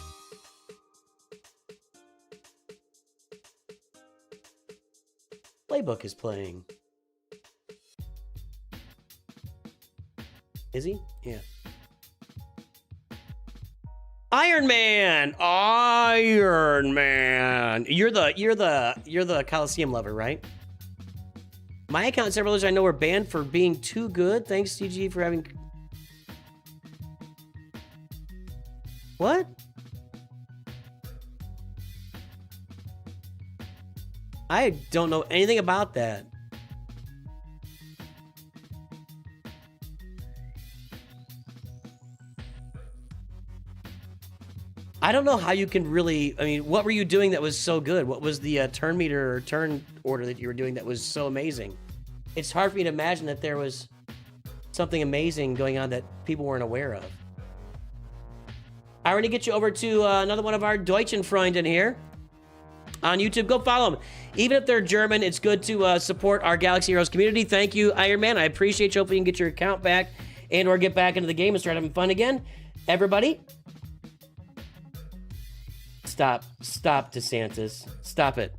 Playbook is playing. Is he? Yeah. Iron Man! Iron Man! You're the Coliseum lover, right? My account and several others I know were banned for being too good. Thanks, CG, for having... What? I don't know anything about that. I don't know how you can really... I mean, what were you doing that was so good? What was the turn meter or turn order that you were doing that was so amazing? It's hard for me to imagine that there was something amazing going on that people weren't aware of. I want to get you over to another one of our Deutschenfreunden here on YouTube. Go follow them. Even if they're German, it's good to support our Galaxy Heroes community. Thank you, Iron Man. I appreciate you. Hopefully you can get your account back and or get back into the game and start having fun again. Everybody, stop, DeSantis. Stop it.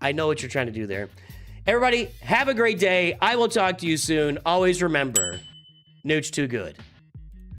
I know what you're trying to do there. Everybody, have a great day. I will talk to you soon. Always remember, Nooch too good.